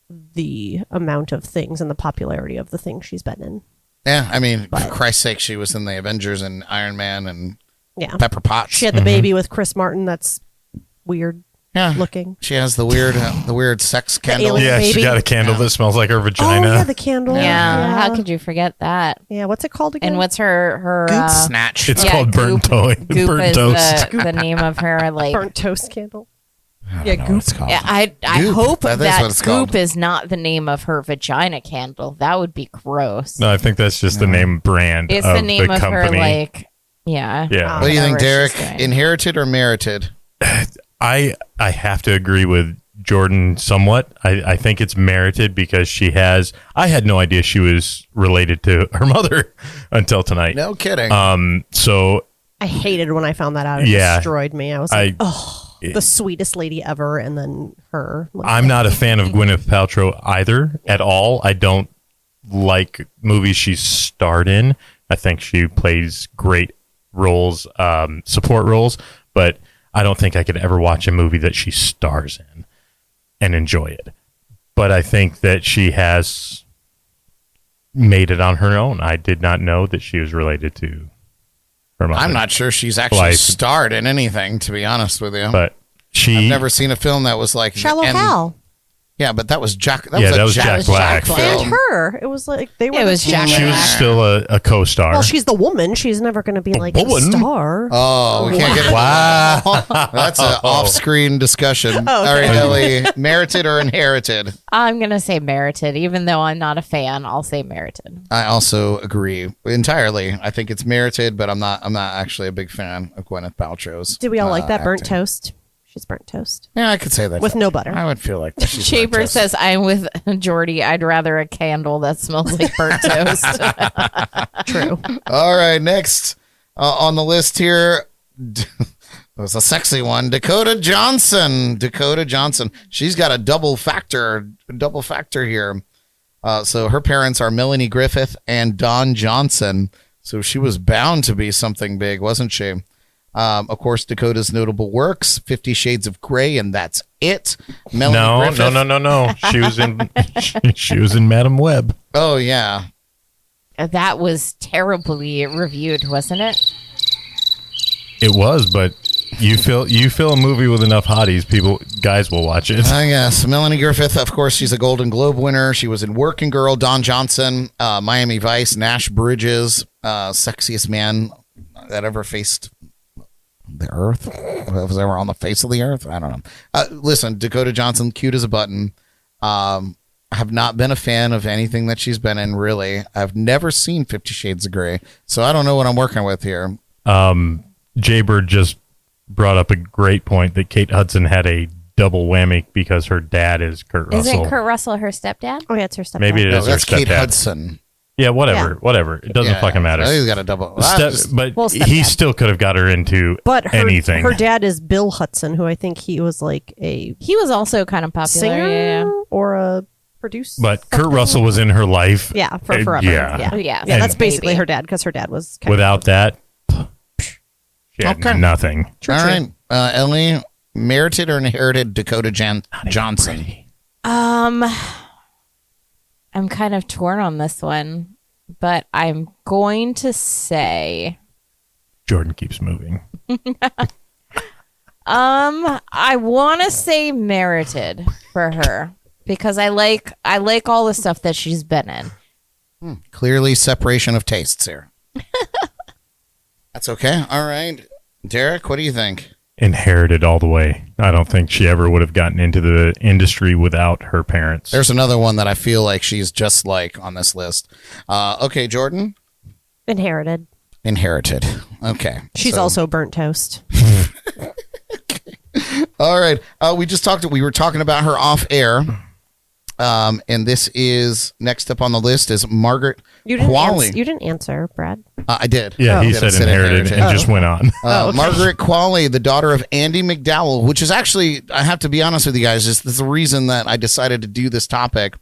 Speaker 4: the amount of things and the popularity of the things she's been in.
Speaker 1: Yeah, I mean,
Speaker 4: But-
Speaker 1: for Christ's sake, she was in the Avengers and Iron Man and
Speaker 4: Yeah.
Speaker 1: Pepper Potts.
Speaker 4: She had the baby with Chris Martin. That's weird
Speaker 1: Yeah,
Speaker 4: looking.
Speaker 1: she has the weird sex candle.
Speaker 4: alien-
Speaker 2: Yeah, she
Speaker 4: baby.
Speaker 2: got a candle that smells like her vagina.
Speaker 4: Oh, yeah, the candle.
Speaker 3: Yeah. How could you forget that?
Speaker 4: Yeah, what's it called again?
Speaker 3: And what's her
Speaker 1: Goop
Speaker 3: uh,
Speaker 1: snatch.
Speaker 2: It's
Speaker 3: yeah,
Speaker 2: called burnt,
Speaker 3: Goop
Speaker 2: burnt
Speaker 3: is
Speaker 2: toast.
Speaker 3: the name of her like
Speaker 4: burnt toast candle?
Speaker 1: I
Speaker 4: Yeah,
Speaker 1: don't know what
Speaker 4: Goop.
Speaker 1: it's called.
Speaker 3: Yeah, I
Speaker 1: Goop.
Speaker 3: hope
Speaker 1: That is
Speaker 3: that
Speaker 1: what it's
Speaker 3: Goop
Speaker 1: called.
Speaker 3: is not the name of her vagina candle. That would be gross.
Speaker 2: No, I think that's just the name brand
Speaker 3: It's
Speaker 2: of
Speaker 3: the name of
Speaker 2: company.
Speaker 3: her, like, yeah.
Speaker 2: Yeah.
Speaker 1: What do you think,
Speaker 3: whatever she's
Speaker 1: Derek?
Speaker 3: doing.
Speaker 1: Inherited or merited?
Speaker 2: I have to agree with Jordan somewhat. I think it's merited because she has. I had no idea she was related to her mother until tonight.
Speaker 1: No kidding.
Speaker 2: So
Speaker 4: I hated when I found that out. It
Speaker 2: Yeah.
Speaker 4: destroyed me. I was like,
Speaker 2: I
Speaker 4: oh, the sweetest lady ever, and then her. Like,
Speaker 2: I'm not a fan of Gwyneth Paltrow either at all. I don't like movies she's starred in. I think she plays great roles, support roles, but I don't think I could ever watch a movie that she stars in and enjoy it. But I think that she has made it on her own. I did not know that she was related to her mother.
Speaker 1: I'm not sure she's actually
Speaker 2: Blythe.
Speaker 1: starred in anything, to be honest with you.
Speaker 2: But she
Speaker 1: I've never seen a film that was like
Speaker 4: Shallow
Speaker 1: and-
Speaker 4: Hal
Speaker 1: Yeah, but that was Jack. That
Speaker 2: Yeah,
Speaker 1: was a
Speaker 2: that was Jack Black.
Speaker 1: film.
Speaker 4: and her. It was like they were.
Speaker 3: It
Speaker 4: the
Speaker 3: was
Speaker 4: two
Speaker 3: Jack
Speaker 4: leads.
Speaker 2: she was still a co-star.
Speaker 4: Well, she's the woman. She's never going to be like a
Speaker 2: woman?
Speaker 4: star.
Speaker 1: Oh, we can't get
Speaker 2: wow.
Speaker 1: That's an off-screen discussion. All right, Ellie, merited or inherited?
Speaker 3: I'm going to say merited. Even though I'm not a fan, I'll say merited.
Speaker 1: I also agree entirely. I think it's merited, but I'm not actually a big fan of Gwyneth Paltrow's.
Speaker 4: Did we all like that burnt
Speaker 1: acting.
Speaker 4: toast? She's burnt toast
Speaker 1: Yeah, I could say that
Speaker 4: with no butter.
Speaker 1: I would feel like she's burnt
Speaker 3: Chamber
Speaker 1: toast.
Speaker 3: says, I'm with Jordy. I'd rather a candle that smells like burnt toast.
Speaker 4: True.
Speaker 1: All right, next on the list here, it was a sexy one. Dakota Johnson. She's got a double factor here. So her parents are Melanie Griffith and Don Johnson. So she was bound to be something big, wasn't she? Of course, Dakota's notable works: 50 Shades of Grey, and that's it. Melanie Griffith.
Speaker 2: No. She was in she was in Madam Web.
Speaker 1: Oh yeah,
Speaker 3: That was terribly reviewed, wasn't it?
Speaker 2: It was, but you fill a movie with enough hotties, guys will watch it.
Speaker 1: I guess. Melanie Griffith, of course, she's a Golden Globe winner. She was in Working Girl, Don Johnson, Miami Vice, Nash Bridges, Sexiest Man That Ever Faced the earth. Was ever on the face of the earth? I don't know. Listen, Dakota Johnson, cute as a button. Have not been a fan of anything that she's been in, really. I've never seen 50 Shades of Grey, so I don't know what I'm working with here.
Speaker 2: Jaybird just brought up a great point that Kate Hudson had a double whammy because her dad is Kurt Russell.
Speaker 3: Isn't Kurt Russell her stepdad?
Speaker 4: Oh, yeah, it's her stepdad.
Speaker 2: Maybe it
Speaker 1: No,
Speaker 2: is her
Speaker 1: that's Kate
Speaker 2: stepdad.
Speaker 1: Hudson.
Speaker 2: Yeah, whatever. It doesn't fucking matter.
Speaker 1: He's got a double.
Speaker 2: But
Speaker 4: Well,
Speaker 2: he
Speaker 4: stepdad.
Speaker 2: still could have got her into
Speaker 4: But
Speaker 2: anything.
Speaker 4: her dad is Bill Hudson, who I think he was like a
Speaker 3: He was also kind of popular.
Speaker 4: singer
Speaker 3: Yeah.
Speaker 4: or a producer.
Speaker 2: But Kurt Russell was in her life.
Speaker 4: Yeah, for
Speaker 2: And
Speaker 4: forever.
Speaker 2: yeah.
Speaker 4: Yeah,
Speaker 3: Oh, yeah.
Speaker 4: yeah, that's
Speaker 2: And-
Speaker 4: basically her dad because her dad was kind
Speaker 2: Without that, she had
Speaker 1: Okay.
Speaker 2: nothing.
Speaker 4: True,
Speaker 1: All
Speaker 4: true.
Speaker 1: right. Ellie, merited or inherited Dakota Johnson?
Speaker 3: I'm kind of torn on this one, but I'm going to say
Speaker 2: Jordan keeps moving.
Speaker 3: I want to say merited for her because I like all the stuff that she's been in.
Speaker 1: Clearly, separation of tastes here. That's okay. All right. Derek, what do you think?
Speaker 2: Inherited all the way. I don't think she ever would have gotten into the industry without her parents.
Speaker 1: There's another one that I feel like she's just like on this list. Okay, Jordan?
Speaker 4: Inherited.
Speaker 1: Inherited. Okay.
Speaker 4: She's
Speaker 1: so-
Speaker 4: also burnt toast.
Speaker 1: All right. We were talking about her off air. And this is next up on the list is Margaret
Speaker 4: You didn't
Speaker 1: Qualley.
Speaker 4: you didn't answer, Brad.
Speaker 1: I did.
Speaker 2: Yeah, he
Speaker 1: I did. I
Speaker 2: said inherited and just went on.
Speaker 1: Margaret Qualley, the daughter of Andy McDowell, which is actually, I have to be honest with you guys, this is the reason that I decided to do this topic,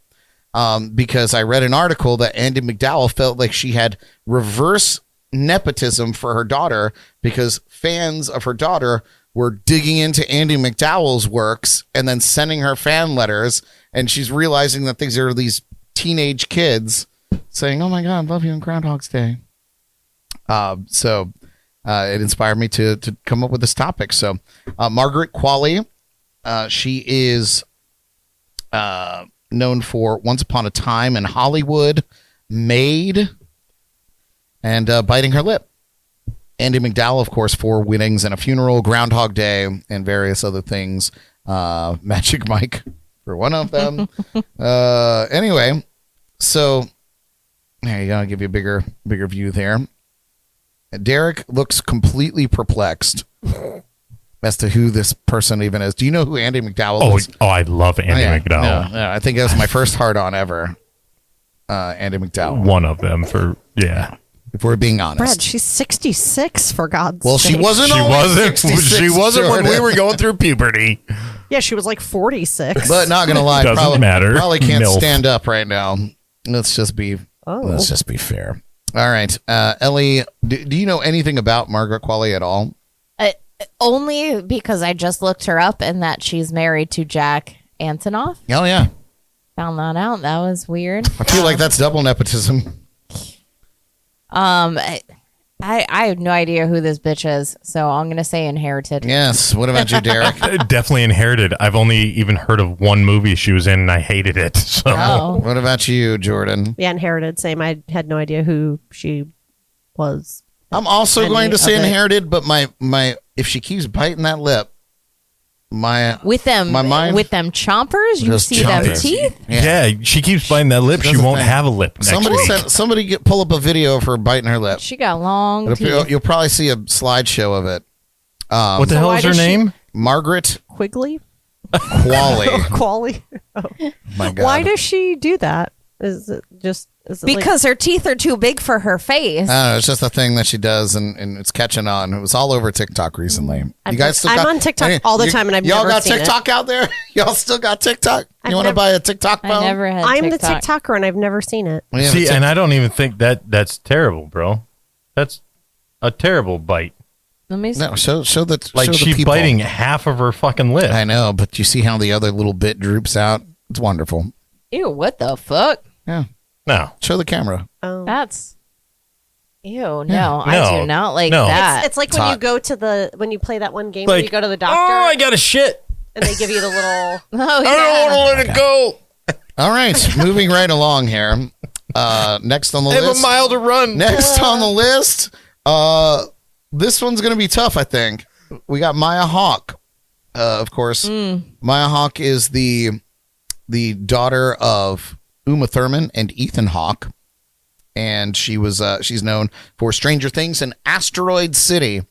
Speaker 1: because I read an article that Andy McDowell felt like she had reverse nepotism for her daughter because fans of her daughter were digging into Andy McDowell's works and then sending her fan letters, and she's realizing that these are these teenage kids saying, "Oh my God, love you on Groundhog's Day." So it inspired me to come up with this topic. So Margaret Qualley, she is known for Once Upon a Time in Hollywood, Maid, and Biting Her Lip. Andy McDowell, of course, Four Weddings and a Funeral, Groundhog Day, and various other things. Magic Mike for one of them. Anyway, so there you go. I'll give you a bigger view there. Derek looks completely perplexed as to who this person even is. Do you know who Andy McDowell is?
Speaker 2: Oh, I love Andy McDowell.
Speaker 1: No, I think that was my first hard-on ever. Andy McDowell.
Speaker 2: One of them for
Speaker 1: If we're being honest.
Speaker 4: Brad, she's 66 for God's
Speaker 1: Well,
Speaker 4: sake.
Speaker 1: she wasn't.
Speaker 2: She
Speaker 1: only
Speaker 2: wasn't.
Speaker 1: 66,
Speaker 2: She wasn't when we
Speaker 1: Jordan.
Speaker 2: were going through puberty.
Speaker 4: Yeah, she was like 46.
Speaker 1: But not gonna lie,
Speaker 2: Doesn't
Speaker 1: probably,
Speaker 2: matter.
Speaker 1: Probably can't
Speaker 2: MILF.
Speaker 1: stand up right now. Let's just be fair. All right, Ellie, do you know anything about Margaret Qualley at all?
Speaker 3: Only because I just looked her up and that she's married to Jack Antonoff.
Speaker 1: Oh yeah,
Speaker 3: Found that out. That was weird.
Speaker 1: I feel like that's double nepotism.
Speaker 3: I have no idea who this bitch is, so I'm gonna say inherited.
Speaker 1: Yes. What about you, Derek?
Speaker 2: Definitely inherited. I've only even heard of one movie she was in, and I hated it. So
Speaker 3: Oh.
Speaker 1: What about you, Jordan?
Speaker 4: Yeah, inherited. Same. I had no idea who she was.
Speaker 1: I'm also
Speaker 4: Any
Speaker 1: going to say
Speaker 4: of it.
Speaker 1: inherited, but my if she keeps biting that lip,
Speaker 3: With them,
Speaker 1: my mind
Speaker 3: with them chompers, you
Speaker 1: just
Speaker 3: see them
Speaker 1: chompers.
Speaker 3: teeth.
Speaker 2: yeah, she keeps biting that lip. She
Speaker 1: That's the
Speaker 2: won't
Speaker 1: thing.
Speaker 2: have a lip next week.
Speaker 1: Somebody pull up a video of her biting her lip.
Speaker 3: She got long teeth.
Speaker 1: You'll probably see a slideshow of it.
Speaker 2: What the
Speaker 4: So
Speaker 2: hell
Speaker 4: why
Speaker 2: is her
Speaker 4: does she-
Speaker 2: name?
Speaker 1: Margaret
Speaker 4: Quigley?
Speaker 1: Qualley.
Speaker 4: Qualley?
Speaker 1: My God.
Speaker 4: Why does she do that? Is it like-
Speaker 3: Because her teeth are too big for her face.
Speaker 1: I don't know. It's just a thing that she does, and it's catching on. It was all over TikTok recently. You guys still
Speaker 4: I'm
Speaker 1: got,
Speaker 4: on TikTok all the time, and I've
Speaker 1: y'all
Speaker 4: never
Speaker 1: got
Speaker 4: seen it.
Speaker 1: TikTok out there? Y'all still got TikTok?
Speaker 4: I've
Speaker 1: You want to
Speaker 4: never-
Speaker 1: buy a TikTok phone?
Speaker 3: I never had.
Speaker 4: I'm the
Speaker 3: TikTok.
Speaker 4: TikToker, and I've never seen it.
Speaker 1: We have a
Speaker 2: See,
Speaker 1: Tik-
Speaker 2: and I don't even think that's terrible, bro. That's a terrible bite.
Speaker 3: Let me.
Speaker 1: no, show the
Speaker 2: Like
Speaker 1: show the
Speaker 2: she's
Speaker 1: people.
Speaker 2: biting half of her fucking lip.
Speaker 1: I know, but you see how the other little bit droops out? It's wonderful.
Speaker 3: Ew! What the fuck?
Speaker 1: Yeah,
Speaker 2: No,
Speaker 1: show the camera.
Speaker 4: Oh.
Speaker 3: That's. Ew! No, I
Speaker 2: No.
Speaker 3: do not like
Speaker 2: No.
Speaker 3: that.
Speaker 4: It's like
Speaker 1: It's
Speaker 4: when you
Speaker 1: hot.
Speaker 4: go to when you play that one game
Speaker 2: like
Speaker 4: where you go to the doctor
Speaker 2: Oh, I got a shit.
Speaker 4: and they give you the little.
Speaker 3: oh
Speaker 2: I don't
Speaker 3: yeah.
Speaker 2: want to let it go.
Speaker 1: All right, moving right along here. Next on the
Speaker 2: I have a
Speaker 1: list.
Speaker 2: mile to run.
Speaker 1: Next on the list. This one's gonna be tough, I think. we got Maya Hawke. Of course, Maya Hawke is the daughter of Uma Thurman and Ethan Hawke, and she's known for Stranger Things and Asteroid City.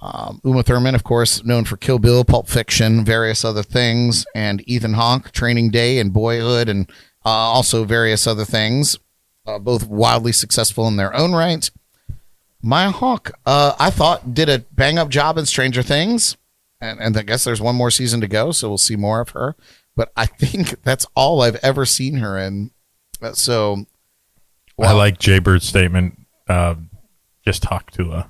Speaker 1: Uma Thurman, of course, known for Kill Bill, Pulp Fiction, various other things, and Ethan Hawke, Training Day and Boyhood, and also various other things, both wildly successful in their own right. Maya Hawke, I thought, did a bang-up job in Stranger Things, and I guess there's one more season to go, so we'll see more of her. But I think that's all I've ever seen her in. So,
Speaker 2: I like Jay Bird's statement. Just talk to her.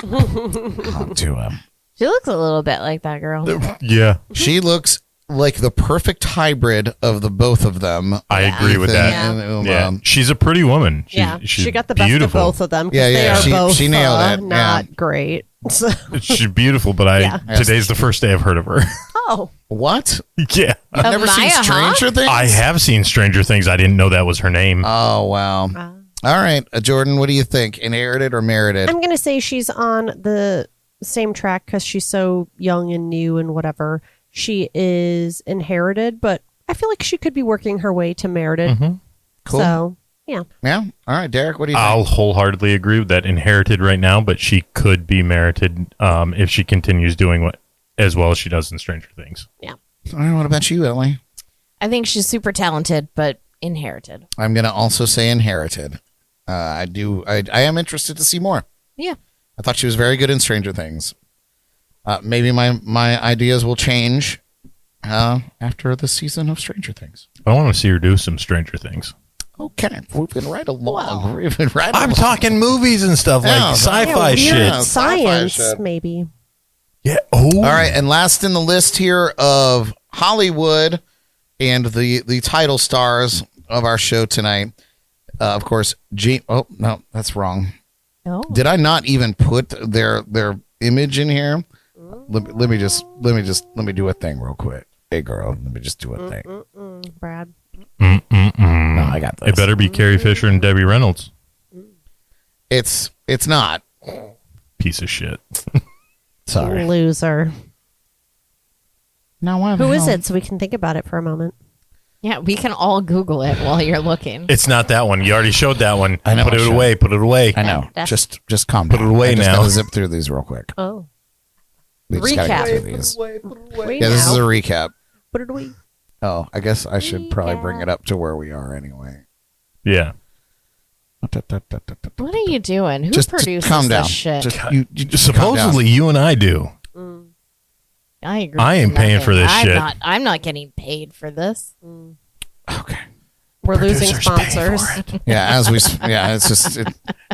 Speaker 1: Talk to him.
Speaker 3: She looks a little bit like that girl.
Speaker 2: Yeah,
Speaker 1: She looks like the perfect hybrid of the both of them.
Speaker 2: I agree with
Speaker 1: Ethan
Speaker 2: that.
Speaker 1: and Uma.
Speaker 2: Yeah, she's a pretty woman. She's
Speaker 4: She got the best
Speaker 2: beautiful.
Speaker 4: of both of them. 'Cause
Speaker 1: Yeah,
Speaker 4: they
Speaker 1: yeah,
Speaker 4: are
Speaker 1: she-
Speaker 4: both
Speaker 1: she nailed it,
Speaker 4: not great. So,
Speaker 2: She's beautiful, but
Speaker 4: Yeah.
Speaker 2: today's the first day I've heard of her.
Speaker 4: oh,
Speaker 1: What?
Speaker 2: Yeah,
Speaker 1: I've
Speaker 3: Of
Speaker 1: never seen
Speaker 3: Maya
Speaker 1: Stranger Things?
Speaker 2: I have seen Stranger Things. I didn't know that was her name.
Speaker 1: Oh, wow. All right, Jordan, what do you think? Inherited or merited?
Speaker 4: I'm gonna say she's on the same track because she's so young and new and whatever. She is inherited, but I feel like she could be working her way to merited.
Speaker 1: Cool.
Speaker 4: So yeah,
Speaker 1: Yeah. All right, Derek, what do you
Speaker 2: I'll
Speaker 1: think?
Speaker 2: wholeheartedly agree with that. Inherited right now, but she could be merited if she continues doing what as well as she does in Stranger Things.
Speaker 1: All right, what about you, Ellie?
Speaker 3: I think she's super talented, but inherited.
Speaker 1: I'm going to also say inherited. I am interested to see more.
Speaker 3: Yeah.
Speaker 1: I thought she was very good in Stranger Things. Maybe my ideas will change after the season of Stranger Things.
Speaker 2: I want to see her do some Stranger Things.
Speaker 1: Okay, moving right along. Moving right
Speaker 2: I'm
Speaker 1: along.
Speaker 2: talking movies and stuff
Speaker 1: Yeah,
Speaker 2: like sci-fi
Speaker 4: weird
Speaker 2: shit.
Speaker 1: Yeah, sci-fi
Speaker 4: science
Speaker 1: shit.
Speaker 4: maybe.
Speaker 2: Yeah. Oh.
Speaker 1: All right, and last in the list here of Hollywood and the title stars of our show tonight, of course, oh no, that's wrong.
Speaker 3: Oh.
Speaker 1: Did I not even put their image in here? Let me do a thing real quick. Hey girl, let me just do a thing.
Speaker 4: Brad.
Speaker 1: No, I got this.
Speaker 2: It better be Carrie Fisher and Debbie Reynolds.
Speaker 1: It's not.
Speaker 2: Piece of shit.
Speaker 1: Sorry.
Speaker 4: Loser.
Speaker 1: No,
Speaker 4: Who is it? So we can think about it for a moment.
Speaker 3: Yeah, we can all Google it while you're looking.
Speaker 2: It's not that one. You already showed that one.
Speaker 1: I know,
Speaker 2: Put
Speaker 1: I
Speaker 2: it
Speaker 1: should.
Speaker 2: away. Put it away.
Speaker 1: I know.
Speaker 3: That's-
Speaker 1: Just calm down.
Speaker 2: Put it away
Speaker 1: I just
Speaker 2: now.
Speaker 1: gotta zip through these real quick.
Speaker 4: Oh,
Speaker 1: We just gotta get
Speaker 4: Recap.
Speaker 1: through these.
Speaker 4: wait
Speaker 1: Yeah, this
Speaker 4: now.
Speaker 1: is a recap.
Speaker 4: Put it away.
Speaker 1: Oh, I guess I should probably bring it up to where we are anyway.
Speaker 2: Yeah.
Speaker 3: What are you doing? Who
Speaker 1: Just
Speaker 3: produces
Speaker 1: calm down.
Speaker 3: this shit?
Speaker 1: Just, you just
Speaker 2: Supposedly, you and I do.
Speaker 3: I agree.
Speaker 2: I ain't
Speaker 3: with
Speaker 2: paying
Speaker 3: nothing.
Speaker 2: for this shit.
Speaker 3: I'm not getting paid for this.
Speaker 1: calm down. Okay.
Speaker 4: We're losing
Speaker 2: Producers pay for
Speaker 4: sponsors.
Speaker 2: it.
Speaker 1: Yeah, it's just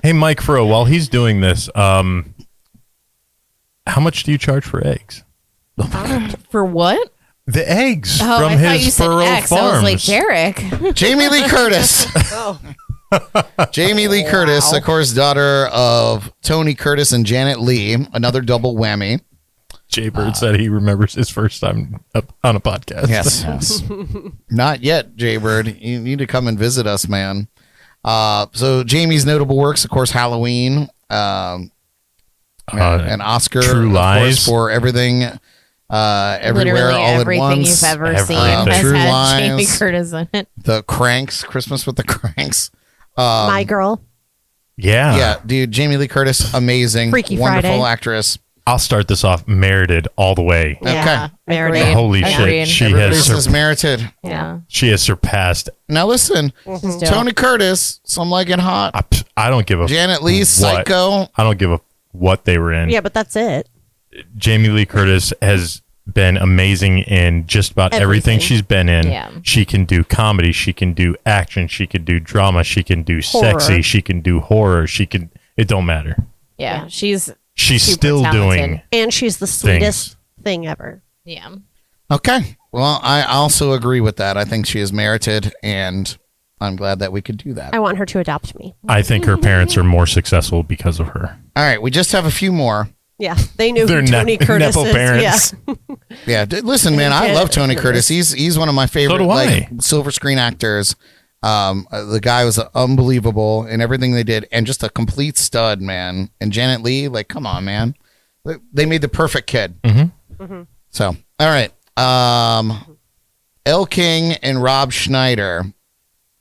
Speaker 2: Hey, Mike Furrow, while he's doing this, how much do you charge for eggs?
Speaker 3: For what?
Speaker 2: The eggs
Speaker 3: Oh,
Speaker 2: from
Speaker 3: I thought
Speaker 2: his
Speaker 3: you said
Speaker 2: Furrow
Speaker 3: X.
Speaker 2: Farms.
Speaker 3: I was like, Derek.
Speaker 1: Jamie Lee Curtis. Jamie Lee Curtis, of course, daughter of Tony Curtis and Janet Lee, another double whammy.
Speaker 2: Jay Bird said he remembers his first time up on a podcast.
Speaker 1: Yes. Not yet, Jaybird. You need to come and visit us, man. So Jamie's notable works, of course, Halloween, and Oscar,
Speaker 2: True
Speaker 1: of
Speaker 2: Lies.
Speaker 1: course, for everything, everywhere,
Speaker 3: Literally
Speaker 1: all
Speaker 3: everything
Speaker 1: at once.
Speaker 3: you've ever
Speaker 2: Everything.
Speaker 3: seen has
Speaker 1: True
Speaker 3: had Jamie
Speaker 1: Lies.
Speaker 3: Curtis in it.
Speaker 1: The Cranks, Christmas with the Cranks.
Speaker 4: My girl.
Speaker 2: Yeah.
Speaker 1: Yeah, dude, Jamie Lee Curtis, amazing,
Speaker 4: Freaky
Speaker 1: wonderful
Speaker 4: Friday.
Speaker 1: actress.
Speaker 2: I'll start this off merited all the way.
Speaker 3: Yeah,
Speaker 4: Merited.
Speaker 3: agreed.
Speaker 2: Holy shit.
Speaker 3: Agreed.
Speaker 2: She
Speaker 1: This
Speaker 2: has
Speaker 1: is merited.
Speaker 3: Yeah.
Speaker 2: she has surpassed.
Speaker 1: Now listen,
Speaker 3: She's dope.
Speaker 1: Tony Curtis, Some Like It Hot.
Speaker 2: I don't give a
Speaker 1: Janet Lee,
Speaker 2: what.
Speaker 1: Psycho.
Speaker 2: I don't give a what they were in.
Speaker 4: Yeah, but that's it.
Speaker 2: Jamie Lee Curtis has been amazing in just about everything
Speaker 4: Everything.
Speaker 2: she's been in.
Speaker 3: Yeah.
Speaker 2: She can do comedy, she can do action, she can do drama, she can do
Speaker 4: Horror.
Speaker 2: sexy, she can do horror, it don't matter.
Speaker 3: Yeah. She's
Speaker 2: She's
Speaker 3: super
Speaker 2: still
Speaker 3: talented.
Speaker 2: doing
Speaker 4: And she's the sweetest thing ever.
Speaker 3: Yeah.
Speaker 1: Okay. Well, I also agree with that. I think she is merited, and I'm glad that we could do that.
Speaker 4: I want her to adopt me.
Speaker 2: I think her parents are more successful because of her.
Speaker 1: All right. We just have a few more.
Speaker 4: Yeah, they knew
Speaker 2: They're
Speaker 4: who Tony Curtis
Speaker 2: Nepo
Speaker 4: is.
Speaker 2: parents.
Speaker 4: Yeah.
Speaker 1: Yeah. Listen, man, I love Tony Curtis. He's one of my favorite
Speaker 2: do I.
Speaker 1: silver screen actors. The guy was unbelievable in everything they did, and just a complete stud, man. And Janet Lee, like, come on, man. They made the perfect kid.
Speaker 2: Mm-hmm.
Speaker 1: So, all right. Elle King and Rob Schneider.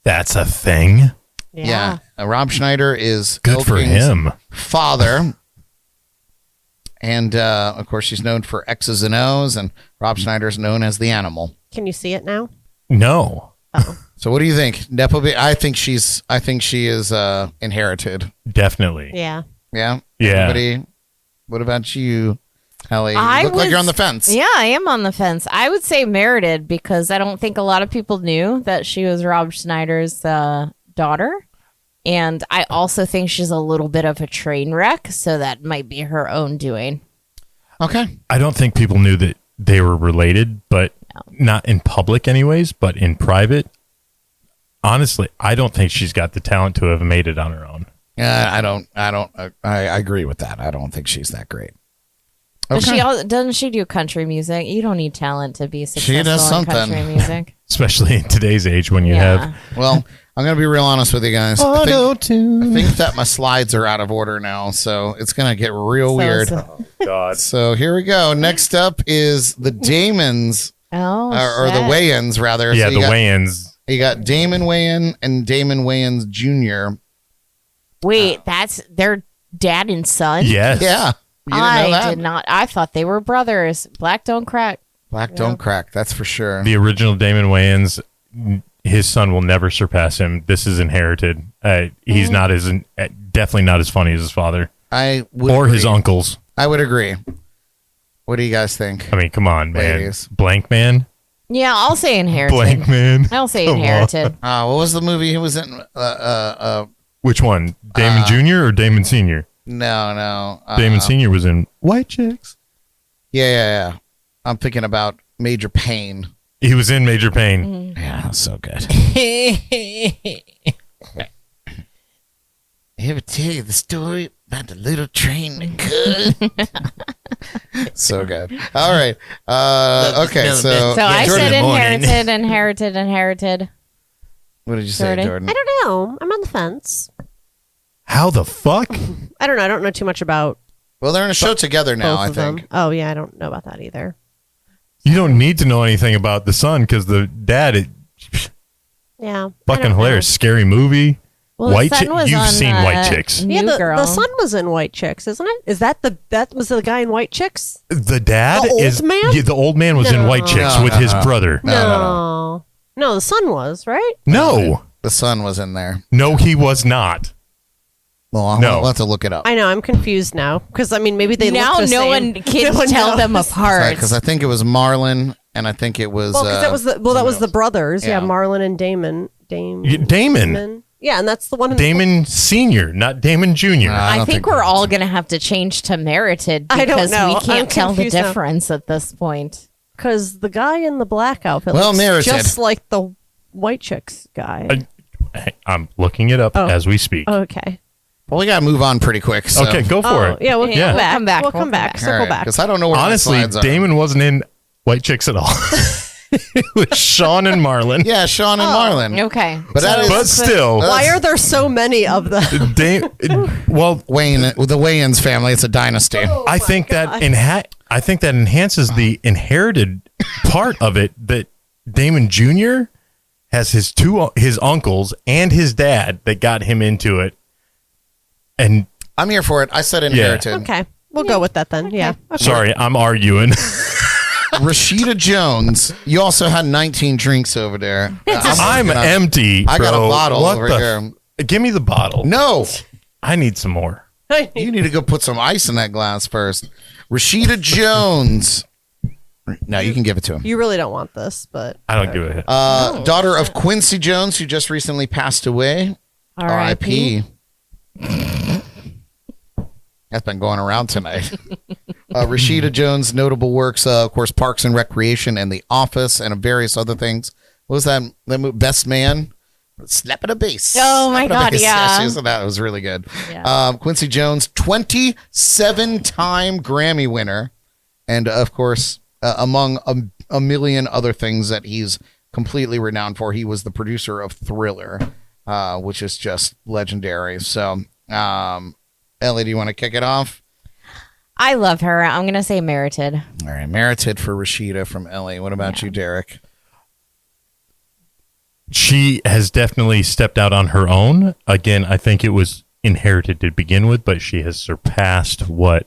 Speaker 2: That's a thing.
Speaker 1: Yeah. Rob Schneider is
Speaker 2: Good
Speaker 1: Elle
Speaker 2: for
Speaker 1: King's
Speaker 2: him.
Speaker 1: father. And, of course, she's known for X's and O's, and Rob Schneider is known as the animal.
Speaker 4: Can you see it now?
Speaker 2: No.
Speaker 1: So what do you think? Nepo? I think she is inherited.
Speaker 2: Definitely.
Speaker 4: Yeah.
Speaker 1: Yeah?
Speaker 2: Yeah.
Speaker 1: Everybody, what about you, Ellie? You look like you're on the fence.
Speaker 3: Yeah, I am on the fence. I would say merited because I don't think a lot of people knew that she was Rob Schneider's daughter. And I also think she's a little bit of a train wreck, so that might be her own doing.
Speaker 1: Okay.
Speaker 2: I don't think people knew that they were related, but not in public anyways, but in private. Honestly, I don't think she's got the talent to have made it on her own.
Speaker 1: I agree with that. I don't think she's that great.
Speaker 3: But
Speaker 1: Okay.
Speaker 3: doesn't she do country music? You don't need talent to be successful
Speaker 1: does
Speaker 3: in
Speaker 1: something.
Speaker 3: country music.
Speaker 2: Especially in today's age when you have
Speaker 1: Well, I'm going to be real honest with you guys. I think that my slides are out of order now, so it's going to get real weird.
Speaker 2: God.
Speaker 1: So here we go. Next up is the Damons, or the
Speaker 3: shit.
Speaker 1: Wayans, rather.
Speaker 2: Yeah,
Speaker 1: So
Speaker 2: the
Speaker 1: you got,
Speaker 2: weigh-ins.
Speaker 1: you got Damon Wayans and Damon Wayans Jr.
Speaker 3: Wait, that's their dad and son?
Speaker 2: Yes.
Speaker 1: Yeah. You didn't know
Speaker 3: I
Speaker 1: that?
Speaker 3: did not. I thought they were brothers. Black don't crack.
Speaker 1: Black don't crack, that's for sure.
Speaker 2: The original Damon Wayans, his son will never surpass him. This is inherited. He's not definitely not as funny as his father
Speaker 1: I would
Speaker 2: or his
Speaker 1: agree.
Speaker 2: uncles.
Speaker 1: I would agree. What do you guys think?
Speaker 2: I mean, come on, man.
Speaker 1: Ladies.
Speaker 2: Blank Man.
Speaker 3: Yeah, I'll say inherited.
Speaker 2: Blank Man.
Speaker 3: I'll say
Speaker 2: Come on.
Speaker 3: inherited.
Speaker 1: What was the movie he was in?
Speaker 2: Which one? Damon Jr. or Damon Sr.?
Speaker 1: No.
Speaker 2: Damon Sr. was in White Chicks.
Speaker 1: Yeah. I'm thinking about Major Payne.
Speaker 2: He was in Major Payne.
Speaker 1: Yeah, that's so good. I ever tell you the story about the little train that could? So good. All right. Okay, so
Speaker 3: So I
Speaker 1: Jordan,
Speaker 3: said inherited.
Speaker 1: what did you say,
Speaker 3: Jordan.
Speaker 1: Jordan?
Speaker 4: I don't know. I'm on the fence.
Speaker 2: How the fuck?
Speaker 4: I don't know. I don't know too much about
Speaker 1: Well, they're in a show together now,
Speaker 4: both
Speaker 1: I
Speaker 4: of them.
Speaker 1: think.
Speaker 4: Oh, yeah. I don't know about that either.
Speaker 2: You don't need to know anything about the son because the dad,
Speaker 4: Yeah. I
Speaker 2: fucking
Speaker 4: don't know.
Speaker 2: hilarious. Scary movie.
Speaker 3: Well, the
Speaker 2: White
Speaker 3: son
Speaker 2: Chick.
Speaker 3: was
Speaker 2: You've
Speaker 3: on,
Speaker 2: seen White Chicks.
Speaker 3: New
Speaker 4: Yeah, the
Speaker 3: Girl.
Speaker 4: son was in White Chicks, isn't it? Is that was the guy in White Chicks?
Speaker 2: The dad
Speaker 4: The old
Speaker 2: is
Speaker 4: man?
Speaker 2: Yeah, the old man was in
Speaker 4: No.
Speaker 2: White Chicks
Speaker 1: No,
Speaker 2: with
Speaker 1: no,
Speaker 2: his
Speaker 1: no.
Speaker 2: brother.
Speaker 4: No, the son was right.
Speaker 2: No,
Speaker 1: The son was in there.
Speaker 2: no, he was not.
Speaker 1: Well,
Speaker 2: No.
Speaker 1: we'll have to look it up.
Speaker 4: I know. I'm confused now because I mean maybe they
Speaker 3: now
Speaker 4: look the
Speaker 3: no
Speaker 4: same.
Speaker 3: one can
Speaker 4: No one
Speaker 3: tell them
Speaker 4: knows.
Speaker 3: apart.
Speaker 1: Because I think it was Marlon, and I think it was...
Speaker 4: Well, because that was the brothers. Yeah,
Speaker 1: Yeah.
Speaker 4: Marlon and Damon.
Speaker 2: Damon.
Speaker 4: Yeah, and that's the one.
Speaker 2: Damon Senior, not Damon Junior.
Speaker 1: I
Speaker 3: I
Speaker 1: don't
Speaker 3: think
Speaker 1: think
Speaker 3: we're
Speaker 1: that's
Speaker 3: all going to have to change to merited
Speaker 4: I don't
Speaker 3: because
Speaker 4: know.
Speaker 3: we
Speaker 4: I'm
Speaker 3: can't tell the
Speaker 4: confused now.
Speaker 3: difference at this point.
Speaker 4: Because the guy in the black outfit
Speaker 1: Well,
Speaker 4: looks
Speaker 1: merited.
Speaker 4: just like the White Chicks guy.
Speaker 2: I'm looking it up
Speaker 4: Oh.
Speaker 2: as we speak.
Speaker 4: Okay.
Speaker 1: Well, we got to move on pretty quick. So.
Speaker 2: Okay, go for it.
Speaker 4: Yeah, we'll
Speaker 3: Yeah.
Speaker 4: come back.
Speaker 3: We'll
Speaker 4: We'll come back. Circle back.
Speaker 1: Because I don't know where
Speaker 2: Honestly,
Speaker 1: my slides are.
Speaker 2: Damon wasn't in White Chicks at all. It was Sean and Marlon.
Speaker 1: Yeah, Sean and Marlon.
Speaker 3: Okay.
Speaker 1: But that is...
Speaker 2: But still,
Speaker 4: Why are there so many of them?
Speaker 2: well,
Speaker 1: Wayne, the Wayans family. It's a dynasty.
Speaker 2: I think that I think that enhances the inherited part of it. That Damon Jr. has his uncles and his dad that got him into it, and
Speaker 1: I'm here for it. I said inherited.
Speaker 4: Okay. We'll go with that then. Yeah. Okay.
Speaker 2: sorry, I'm arguing.
Speaker 1: Rashida Jones. You also had 19 drinks over there.
Speaker 2: I'm
Speaker 1: looking up-
Speaker 2: empty.
Speaker 1: I got a
Speaker 2: bro.
Speaker 1: bottle
Speaker 2: What
Speaker 1: over
Speaker 2: the
Speaker 1: here.
Speaker 2: Give me the bottle.
Speaker 1: No,
Speaker 2: I need some more.
Speaker 1: you need to go put some ice in that glass first. Rashida Jones. No, you can give it to him.
Speaker 4: You really don't want this, but
Speaker 2: I don't give a shit.
Speaker 1: Daughter of Quincy Jones, who just recently passed away. R.I.P. That's been going around tonight. Rashida Jones' notable works, of course, Parks and Recreation and The Office and various other things. What was that movie? Best Man? Slapping a bass.
Speaker 3: Oh, my
Speaker 1: Slapping a
Speaker 3: God,
Speaker 1: bass.
Speaker 3: yeah.
Speaker 1: She was in that. It was really good.
Speaker 3: Yeah.
Speaker 1: Quincy Jones, 27-time Grammy winner. And, of course, among a million other things that he's completely renowned for, he was the producer of Thriller, which is just legendary. So, Ellie, do you want to kick it off?
Speaker 3: I love her. I'm going to say merited.
Speaker 1: All right, merited for Rashida from Ellie. What about you, Derek?
Speaker 2: She has definitely stepped out on her own. Again, I think it was inherited to begin with, but she has surpassed what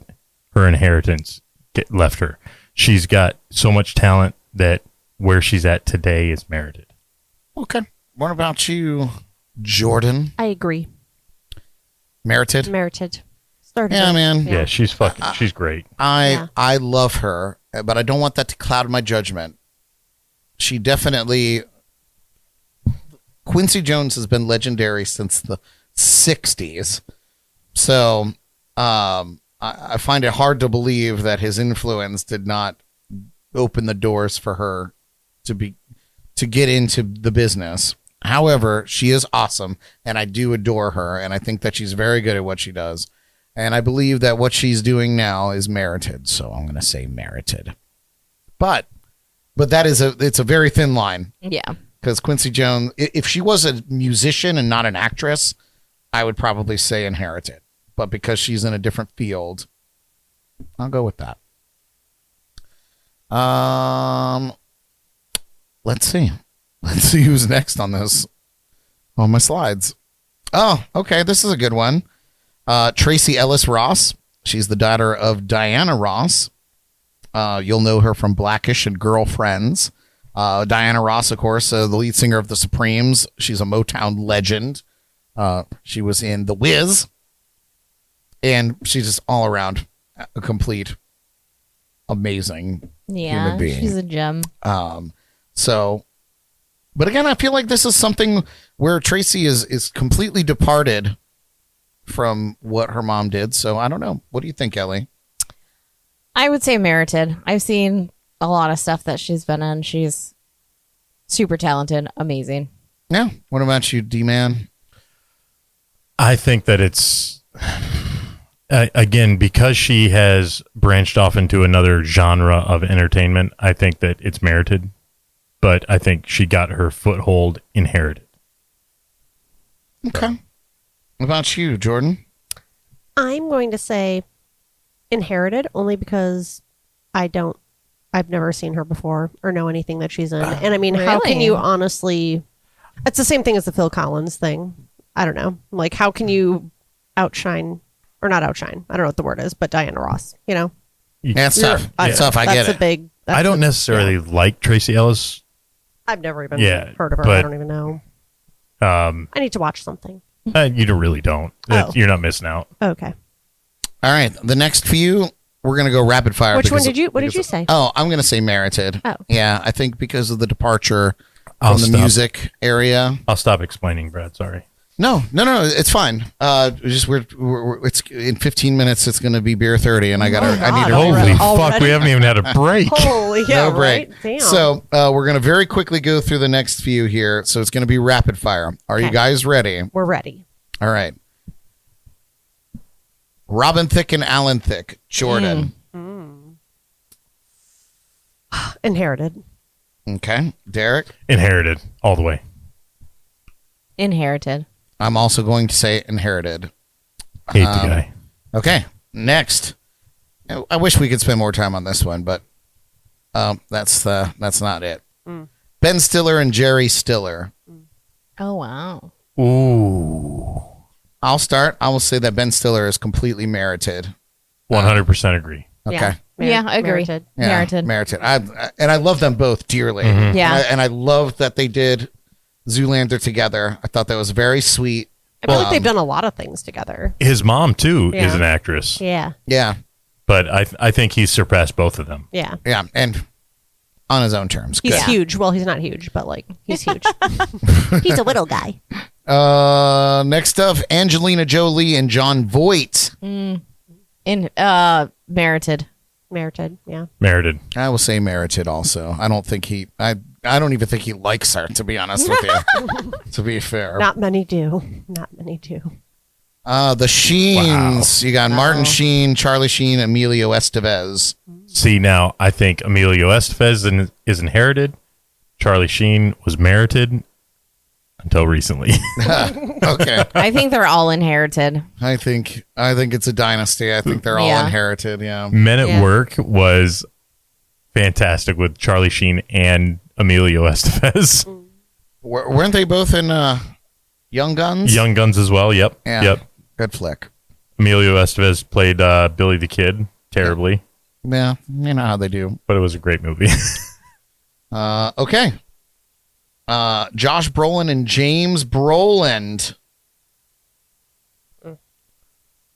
Speaker 2: her inheritance left her. She's got so much talent that where she's at today is merited.
Speaker 1: Okay. What about you, Jordan?
Speaker 4: I agree.
Speaker 1: Merited?
Speaker 4: Merited. Started.
Speaker 1: Yeah,
Speaker 4: it.
Speaker 1: man.
Speaker 2: Yeah, she's she's great.
Speaker 1: I love her, but I don't want that to cloud my judgment. She definitely... Quincy Jones has been legendary since the 60s. So I find it hard to believe that his influence did not open the doors for her to get into the business. However, she is awesome, and I do adore her, and I think that she's very good at what she does. And I believe that what she's doing now is merited, so I'm going to say merited. But that is it's a very thin line.
Speaker 3: Yeah.
Speaker 1: Because Quincy Jones, if she was a musician and not an actress, I would probably say inherited. But because she's in a different field, I'll go with that. Let's see. Let's see who's next on this. On my slides. Oh, okay. This is a good one. Tracy Ellis Ross. She's the daughter of Diana Ross. You'll know her from Blackish and Girlfriends. Diana Ross, of course, the lead singer of the Supremes. She's a Motown legend. She was in The Wiz. And she's just all around a complete, amazing human being.
Speaker 3: She's a gem.
Speaker 1: But again, I feel like this is something where Tracy is completely departed from what her mom did. So I don't know. What do you think, Ellie?
Speaker 3: I would say merited. I've seen a lot of stuff that she's been in. She's super talented, amazing.
Speaker 1: Yeah. What about you, D-Man?
Speaker 2: I think that it's, again, because she has branched off into another genre of entertainment, I think that it's merited. But I think she got her foothold inherited.
Speaker 1: Okay. What about you, Jordan?
Speaker 4: I'm going to say inherited only because I've never seen her before or know anything that she's in. And I mean, how can
Speaker 3: Really?
Speaker 4: you honestly, it's the same thing as the Phil Collins thing. I don't know. Like, how can you outshine or not outshine? I don't know what the word is, but Diana Ross, you know?
Speaker 1: Yeah, it's tough. It's tough. I get
Speaker 4: That's
Speaker 1: it.
Speaker 4: a big,
Speaker 2: I don't necessarily like Tracy Ellis.
Speaker 4: I've never even
Speaker 2: Yeah,
Speaker 4: heard of her.
Speaker 2: but-
Speaker 4: I don't even know. I need to watch something.
Speaker 2: You really don't.
Speaker 4: Oh.
Speaker 2: You're not missing out.
Speaker 4: Okay.
Speaker 1: All right. The next few, we're going to go rapid fire.
Speaker 4: Which one
Speaker 1: because-
Speaker 4: did you, what did
Speaker 1: because-
Speaker 4: you say?
Speaker 1: Oh, I'm going to say merited.
Speaker 4: Oh.
Speaker 1: Yeah, I think because of the departure
Speaker 2: I'll
Speaker 1: from the
Speaker 2: stop.
Speaker 1: music area.
Speaker 2: I'll stop explaining, Brad. Sorry.
Speaker 1: No, it's fine. Just we're it's in 15 minutes. It's going to be beer 30, and I need to.
Speaker 2: Holy fuck,
Speaker 4: Already?
Speaker 2: we haven't even had a break.
Speaker 4: Holy, yeah,
Speaker 1: No break.
Speaker 4: right? Damn.
Speaker 1: So we're going to very quickly go through the next few here. So it's going to be rapid fire. Are you
Speaker 4: Okay.
Speaker 1: guys ready?
Speaker 4: We're ready.
Speaker 1: All right. Robin Thicke and Alan Thicke. Jordan.
Speaker 4: Inherited.
Speaker 1: Okay. Derek.
Speaker 2: Inherited all the way.
Speaker 3: Inherited.
Speaker 1: I'm also going to say inherited.
Speaker 2: Hate the guy.
Speaker 1: Okay. Next. I wish we could spend more time on this one, but that's not it. Ben Stiller and Jerry Stiller.
Speaker 3: Oh, wow.
Speaker 2: Ooh.
Speaker 1: I'll start. I will say that Ben Stiller is completely merited.
Speaker 2: 100% agree.
Speaker 1: Okay.
Speaker 4: Yeah,
Speaker 3: Yeah, I agree.
Speaker 4: Merited.
Speaker 1: Yeah,
Speaker 3: Merited.
Speaker 1: Merited. I love them both dearly.
Speaker 3: Yeah.
Speaker 1: And I love that they did Zoolander together. I thought that was very sweet.
Speaker 4: I feel like they've done a lot of things together.
Speaker 2: His mom, too,
Speaker 4: Yeah.
Speaker 2: is an actress.
Speaker 4: Yeah.
Speaker 1: Yeah.
Speaker 2: But I think he's surpassed both of them.
Speaker 4: Yeah.
Speaker 1: Yeah. And on his own terms.
Speaker 4: He's
Speaker 1: Good.
Speaker 4: huge. Well, he's not huge, but like he's huge. He's a little guy.
Speaker 1: Next up, Angelina Jolie and John Voight.
Speaker 3: Merited.
Speaker 4: Merited. Yeah.
Speaker 2: Merited.
Speaker 1: I will say merited also. I don't think I don't even think he likes her, to be honest with you. To be fair.
Speaker 4: Not many do. Not many do.
Speaker 1: The Sheens. You got Martin Sheen, Charlie Sheen, Emilio Estevez.
Speaker 2: See, now, I think Emilio Estevez is inherited. Charlie Sheen was merited. until recently.
Speaker 1: Okay.
Speaker 3: I think they're all inherited.
Speaker 1: I think it's a dynasty. I think they're all
Speaker 3: Yeah.
Speaker 1: inherited. Yeah.
Speaker 2: Men at
Speaker 4: Yeah.
Speaker 2: Work was fantastic with Charlie Sheen and Emilio Estevez.
Speaker 1: Weren't they both in Young Guns?
Speaker 2: Young Guns as well. Yep.
Speaker 1: Yeah.
Speaker 2: Yep.
Speaker 1: Good flick.
Speaker 2: Emilio Estevez played Billy the Kid terribly,
Speaker 1: Yeah, you know how they do.
Speaker 2: but it was a great movie.
Speaker 1: Okay. Josh Brolin and James Brolin.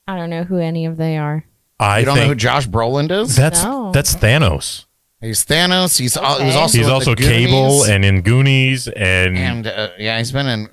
Speaker 3: I don't know who any of they are.
Speaker 2: I
Speaker 1: You don't know who
Speaker 2: think
Speaker 1: Josh Brolin is?
Speaker 2: that's
Speaker 3: No.
Speaker 2: Thanos.
Speaker 1: He's Thanos. He was
Speaker 3: Okay.
Speaker 1: also
Speaker 2: He's
Speaker 1: in
Speaker 2: also
Speaker 1: the Goonies.
Speaker 2: Cable and in Goonies and
Speaker 1: Yeah, he's been in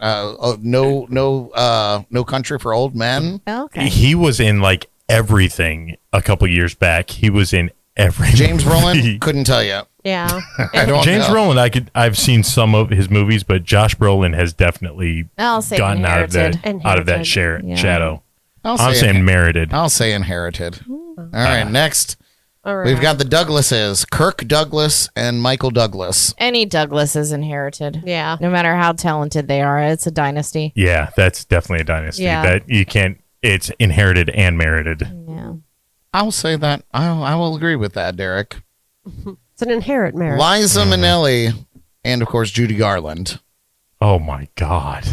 Speaker 1: No Country for Old Men.
Speaker 3: Okay.
Speaker 2: he was in like everything a couple years back. He was in every
Speaker 1: James
Speaker 2: movie.
Speaker 1: Brolin, couldn't tell you.
Speaker 4: Yeah.
Speaker 1: I don't
Speaker 2: James
Speaker 1: know.
Speaker 2: Brolin, I've seen some of his movies, but Josh Brolin has definitely
Speaker 3: I'll say
Speaker 2: gotten out of
Speaker 3: inherited.
Speaker 2: that
Speaker 3: Yeah.
Speaker 2: shadow.
Speaker 1: I'll
Speaker 2: I'm
Speaker 1: say
Speaker 2: saying merited.
Speaker 1: I'll say inherited. All right, next
Speaker 4: All right.
Speaker 1: we've got the Douglases, Kirk Douglas and Michael Douglas.
Speaker 3: Any Douglas is inherited.
Speaker 4: Yeah.
Speaker 3: No matter how talented they are, it's a dynasty.
Speaker 2: Yeah, that's definitely a dynasty.
Speaker 4: Yeah.
Speaker 2: That you can't. It's inherited and merited.
Speaker 3: Yeah.
Speaker 1: I'll say that. I will agree with that, Derek.
Speaker 4: It's an inherent marriage.
Speaker 1: Liza Minnelli and of course Judy Garland.
Speaker 2: Oh my God,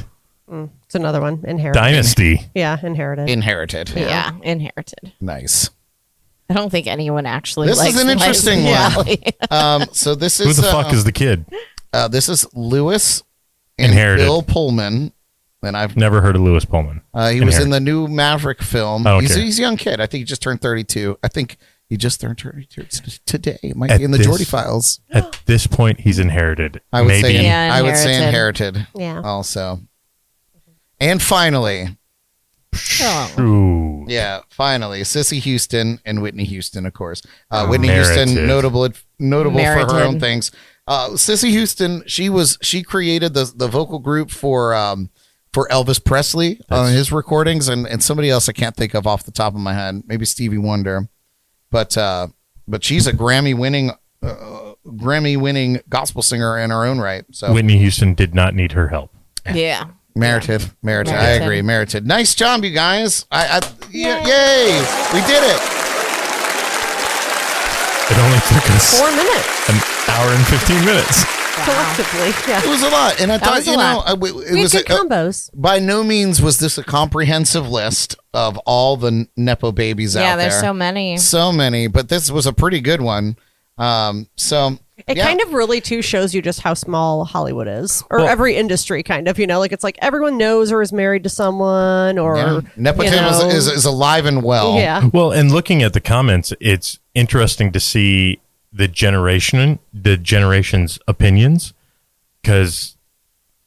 Speaker 4: It's another one. Inherited.
Speaker 2: dynasty.
Speaker 4: Yeah, inherited.
Speaker 1: Inherited.
Speaker 3: Yeah. Inherited.
Speaker 1: Nice.
Speaker 3: I don't think anyone actually
Speaker 1: This
Speaker 3: likes
Speaker 1: is an interesting
Speaker 3: Liza
Speaker 1: one.
Speaker 3: Minnelli.
Speaker 1: So this
Speaker 2: Who
Speaker 1: is
Speaker 2: the fuck is the kid?
Speaker 1: this is Lewis and
Speaker 2: Inherited.
Speaker 1: Bill Pullman. And I've
Speaker 2: Never heard of Lewis Pullman.
Speaker 1: he was in the new Maverick film.
Speaker 2: I don't
Speaker 1: He's
Speaker 2: care.
Speaker 1: a young kid. I think he just turned 32. I think he just turned 32 today. It might
Speaker 2: At
Speaker 1: be in the
Speaker 2: this-
Speaker 1: Geordie Files.
Speaker 2: At this point, he's inherited.
Speaker 1: I would
Speaker 2: Maybe
Speaker 1: say
Speaker 3: Yeah,
Speaker 1: I would say
Speaker 3: inherited.
Speaker 1: inherited.
Speaker 4: Yeah.
Speaker 1: Also. And finally,
Speaker 2: Ooh.
Speaker 1: yeah, finally, Sissy Houston and Whitney Houston, of course. Whitney
Speaker 2: Merited.
Speaker 1: Houston, notable for her
Speaker 3: Merited.
Speaker 1: own things. Sissy Houston, she created the vocal group for Elvis Presley on his recordings, and somebody else I can't think of off the top of my head, maybe Stevie Wonder, but she's a Grammy winning gospel singer in her own right. So
Speaker 2: Whitney Houston did not need her help.
Speaker 3: Yeah.
Speaker 1: Merited. I
Speaker 3: Merited.
Speaker 1: agree. Merited. Nice job, you guys. Yay! We did it.
Speaker 2: It only took us
Speaker 4: 4 minutes
Speaker 2: an hour and 15 minutes.
Speaker 4: collectively. Yeah.
Speaker 1: It was a lot, and I thought
Speaker 3: was a
Speaker 1: you know
Speaker 3: lot.
Speaker 1: it
Speaker 4: We
Speaker 1: was
Speaker 4: had good combos.
Speaker 1: by no means was this a comprehensive list of all the Nepo babies
Speaker 3: Yeah,
Speaker 1: out there.
Speaker 3: there's so many.
Speaker 1: So many, but this was a pretty good one.
Speaker 4: It kind of really too shows you just how small Hollywood is, or
Speaker 2: Well-
Speaker 4: every industry, kind of. You know, like it's like everyone knows or is married to someone, or
Speaker 1: yeah. Nepotism
Speaker 4: you know,
Speaker 1: is alive and well.
Speaker 4: yeah.
Speaker 2: Well, and looking at the comments, it's interesting to see the generation's opinions, because,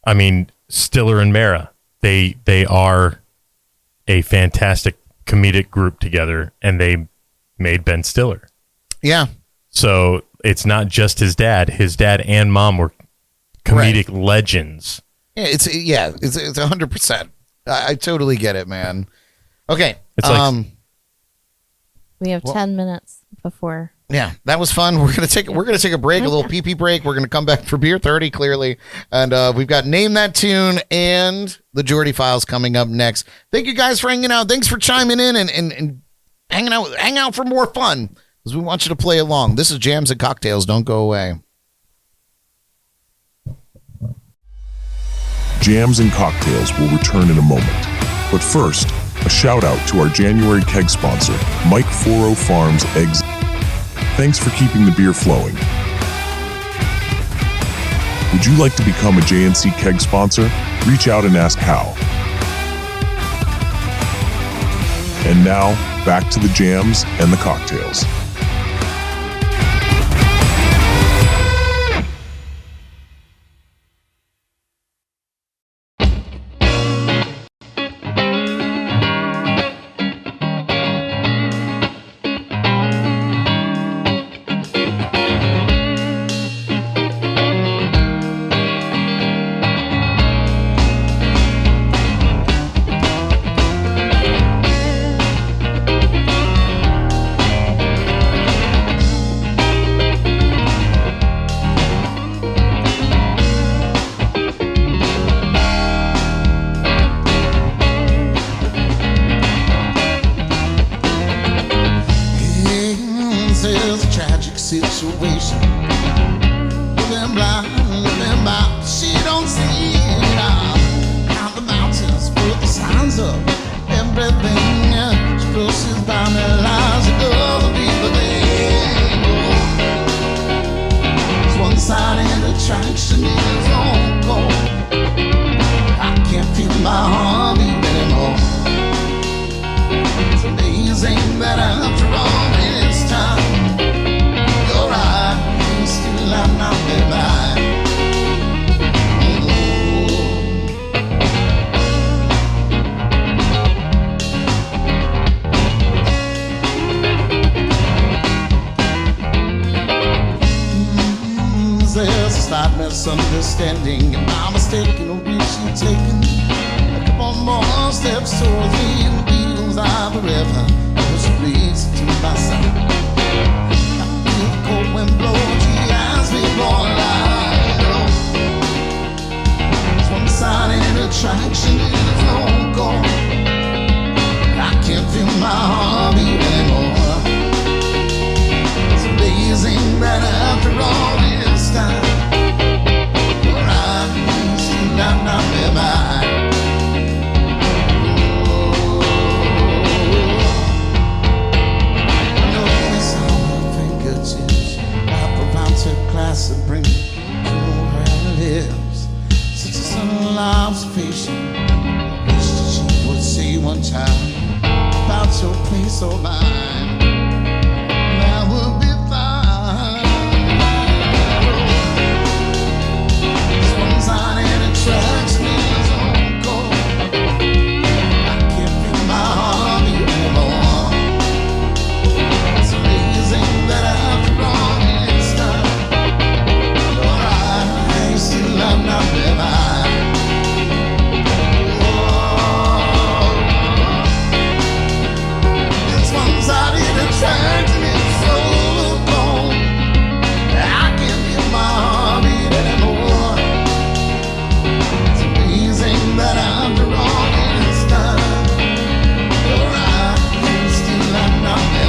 Speaker 2: I mean, Stiller and Mara, they are a fantastic comedic group together, and they made Ben Stiller.
Speaker 1: Yeah.
Speaker 2: So it's not just his dad. His dad and mom were comedic legends.
Speaker 1: It's 100%. I totally get it, man. Okay.
Speaker 2: It's like-
Speaker 3: We have 10 minutes before.
Speaker 1: Yeah, that was fun. We're gonna take a break, a little pee break. We're gonna come back for beer 30 clearly, and we've got Name That Tune and the Geordie Files coming up next. Thank you guys for hanging out. Thanks for chiming in and hanging out for more fun, because we want you to play along. This is Jams and Cocktails. Don't go away.
Speaker 6: Jams and Cocktails will return in a moment. But first, a shout out to our January keg sponsor, Mike 40 Farms Eggs. Thanks for keeping the beer flowing. Would you like to become a JNC keg sponsor? Reach out and ask how. And now, back to the jams and the cocktails.
Speaker 1: is everything. She crosses boundary lines. It doesn't be the thing. It's one-sided attraction is on goal. I can't feel my heart beat anymore. It's amazing that after all this time, you're right, and still I'm not there. There's a slight misunderstanding. Am I mistaken or is she taking a couple more steps towards me? The wheels of the river which leads to my side. I feel the cold wind blow. She has me born alive. It's one-sided attraction is no goal. I can't feel my heart beat anymore. It's amazing that after all this time, you're right, still I'm not there. I know it's on my fingertips. Wrap around her glass and bring it to her lips. Such a subtle observation. I wish that she would say one time about your place or mine. That would be fine. This one-sided attraction is on goal. I can't feel my heart beat anymore. It's amazing that after all this time, you're right, still I'm not there. Attraction is so cold. I can't feel my heart beat anymore. It's amazing that after all this time, you're right, still I'm not there.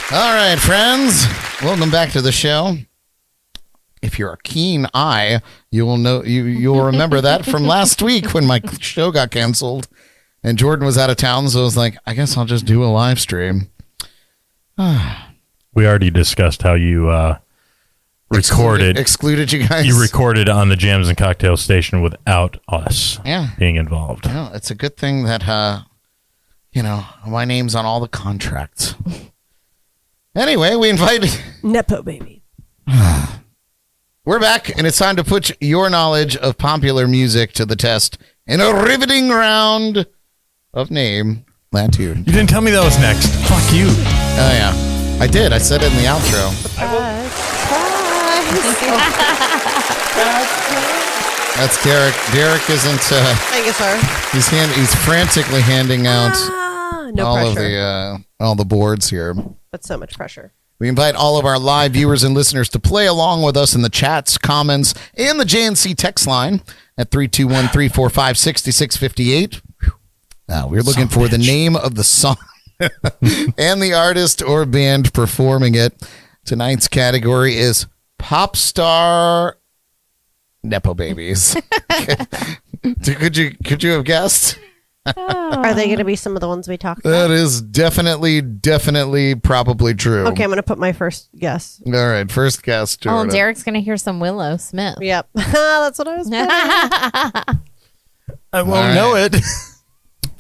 Speaker 1: All right, friends, welcome back to the show. If you're a keen eye, you will know you'll remember that from last week when my show got canceled and Jordan was out of town, so I was like, I guess I'll just do a live stream.
Speaker 2: We already discussed how you
Speaker 1: excluded you guys.
Speaker 2: You recorded on the Jams and Cocktail station without us being involved.
Speaker 1: Yeah, it's a good thing that my name's on all the contracts. Anyway, we invited
Speaker 4: Nepo baby.
Speaker 1: We're back, and it's time to put your knowledge of popular music to the test in a riveting round of Name That Tune.
Speaker 2: You didn't tell me that was next. Fuck you.
Speaker 1: Oh, yeah. I did. I said it in the outro. That's Derek. Derek isn't...
Speaker 4: Thank you, sir.
Speaker 1: He's frantically handing out
Speaker 4: no
Speaker 1: all
Speaker 4: pressure.
Speaker 1: of all the boards here.
Speaker 4: But so much pressure.
Speaker 1: We invite all of our live viewers and listeners to play along with us in the chats, comments, and the JNC text line at 321-345-6658. We're looking for the name of the song and the artist or band performing it. Tonight's category is Pop Star Nepo Babies. Could you have guessed?
Speaker 4: Are they going to be some of the ones we talked about?
Speaker 1: That is definitely, probably true.
Speaker 4: Okay, I'm going to put my first guess.
Speaker 1: All right, first guess, Jordan.
Speaker 3: Oh, Derek's going to hear some Willow Smith.
Speaker 4: Yep. That's what I was putting.
Speaker 2: I won't know it.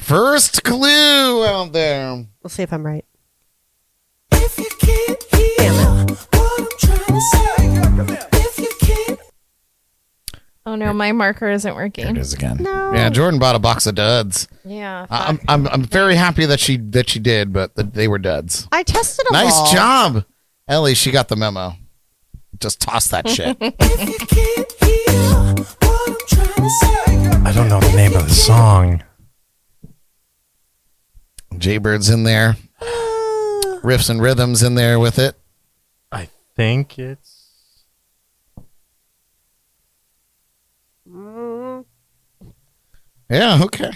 Speaker 1: First clue out there.
Speaker 4: We'll see if I'm right.
Speaker 7: If you can't hear what I'm trying to say, if you can't.
Speaker 3: Oh no, my marker isn't
Speaker 1: There it
Speaker 3: working.
Speaker 1: is again.
Speaker 4: No.
Speaker 1: Yeah, Jordan bought a box of duds.
Speaker 3: Yeah. fuck.
Speaker 1: I'm very happy that she did, but they were duds.
Speaker 4: I tested them all.
Speaker 1: Nice job, Ellie. She got the memo. Just toss that shit.
Speaker 7: If you can't hear what I'm trying to say.
Speaker 2: I don't know the name of the song.
Speaker 1: Jaybird's in there. Riffs and rhythms in there with it.
Speaker 2: I think it's.
Speaker 1: Yeah, okay.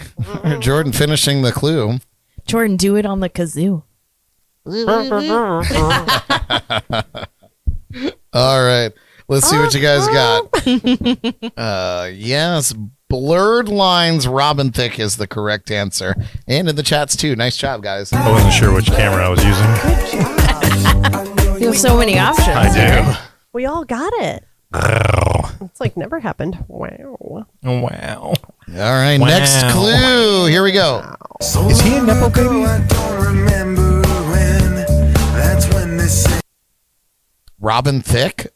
Speaker 1: Jordan finishing the clue.
Speaker 3: Jordan, do it on the kazoo.
Speaker 1: All right. Let's see what you guys got. Yes, Blurred Lines Robin Thicke is the correct answer. And in the chats too. Nice job, guys.
Speaker 2: I wasn't sure which camera I was using.
Speaker 3: You have so many options.
Speaker 2: I
Speaker 4: We all got it.
Speaker 2: do.
Speaker 4: It's like never happened. Wow.
Speaker 2: Wow.
Speaker 1: All right,
Speaker 2: Wow.
Speaker 1: next clue. Here we go.
Speaker 2: Is he a Nepo baby?
Speaker 7: I don't remember when. That's when they say.
Speaker 1: Robin Thicke?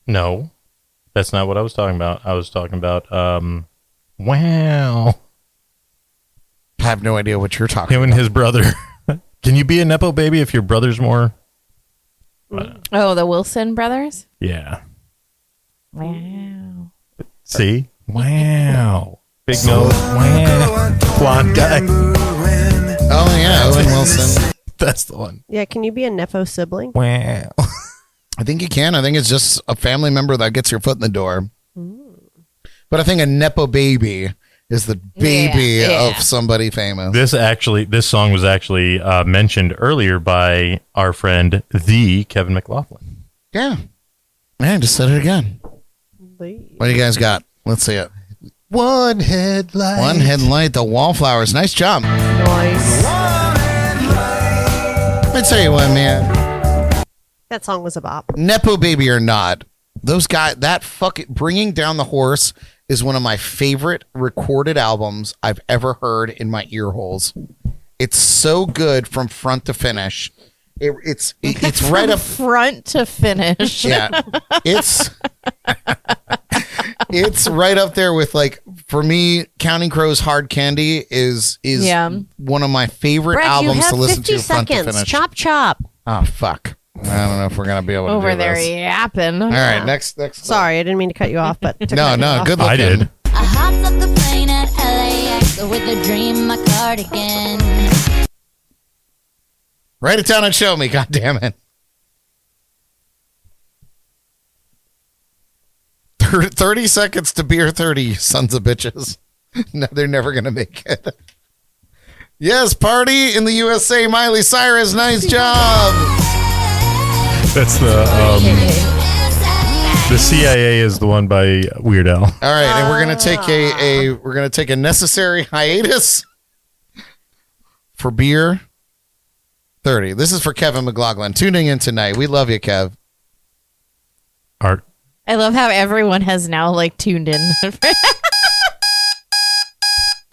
Speaker 2: No, that's not what I was talking about. I was talking about, wow.
Speaker 1: I have no idea what you're talking
Speaker 2: Him and his brother. Can you be a Nepo baby if your brother's more?
Speaker 3: Oh, the Wilson brothers?
Speaker 2: Yeah.
Speaker 3: Wow.
Speaker 2: See? Wow. Big nose. Wow. Blonde guy.
Speaker 1: Oh, yeah, Owen Wilson.
Speaker 2: That's the one.
Speaker 4: Yeah, can you be a Nepo sibling?
Speaker 2: Wow.
Speaker 1: I think you can. I think it's just a family member that gets your foot in the door. But I think a Nepo baby is the baby
Speaker 3: Yeah.
Speaker 1: of somebody famous.
Speaker 2: This song was actually mentioned earlier by our friend, the Kevin McLaughlin.
Speaker 1: Yeah. I just said it again. What do you guys got? Let's see it.
Speaker 2: One headlight.
Speaker 1: One headlight, the Wallflowers. Nice job.
Speaker 4: Nice.
Speaker 1: Let me tell you what, man.
Speaker 4: That song was a bop.
Speaker 1: Nepo baby or not, those guys, that fucking Bringing Down the Horse is one of my favorite recorded albums I've ever heard in my ear holes. It's so good from front to finish. It's right up
Speaker 3: Front to finish.
Speaker 1: Yeah, it's right up there with, like, for me, Counting Crows' Hard Candy is
Speaker 3: Yeah.
Speaker 1: one of my favorite
Speaker 4: Brad, you
Speaker 1: albums
Speaker 4: have
Speaker 1: to listen
Speaker 4: 50
Speaker 1: to front to
Speaker 4: seconds.
Speaker 1: finish.
Speaker 4: Chop, chop.
Speaker 1: Oh fuck! I don't know if we're gonna be able to
Speaker 3: Over
Speaker 1: do
Speaker 3: there
Speaker 1: this.
Speaker 3: yapping.
Speaker 1: All right, next.
Speaker 4: Sorry, I didn't mean to cut you off, but to
Speaker 1: No,
Speaker 4: cut you
Speaker 1: no,
Speaker 4: off.
Speaker 1: good looking.
Speaker 2: I did.
Speaker 8: I hopped off the plane at LAX with a dream in my cardigan.
Speaker 1: Write it down and show me. God damn it. 30 seconds to beer 30, you sons of bitches. No, they're never going to make it. Yes, party in the USA, Miley Cyrus. Nice job.
Speaker 2: That's the CIA is the one by Weird Al.
Speaker 1: All right, and we're going to take a necessary hiatus for beer 30. This is for Kevin McLaughlin tuning in tonight. We love you, Kev.
Speaker 2: Art.
Speaker 3: I love how everyone has now like tuned in.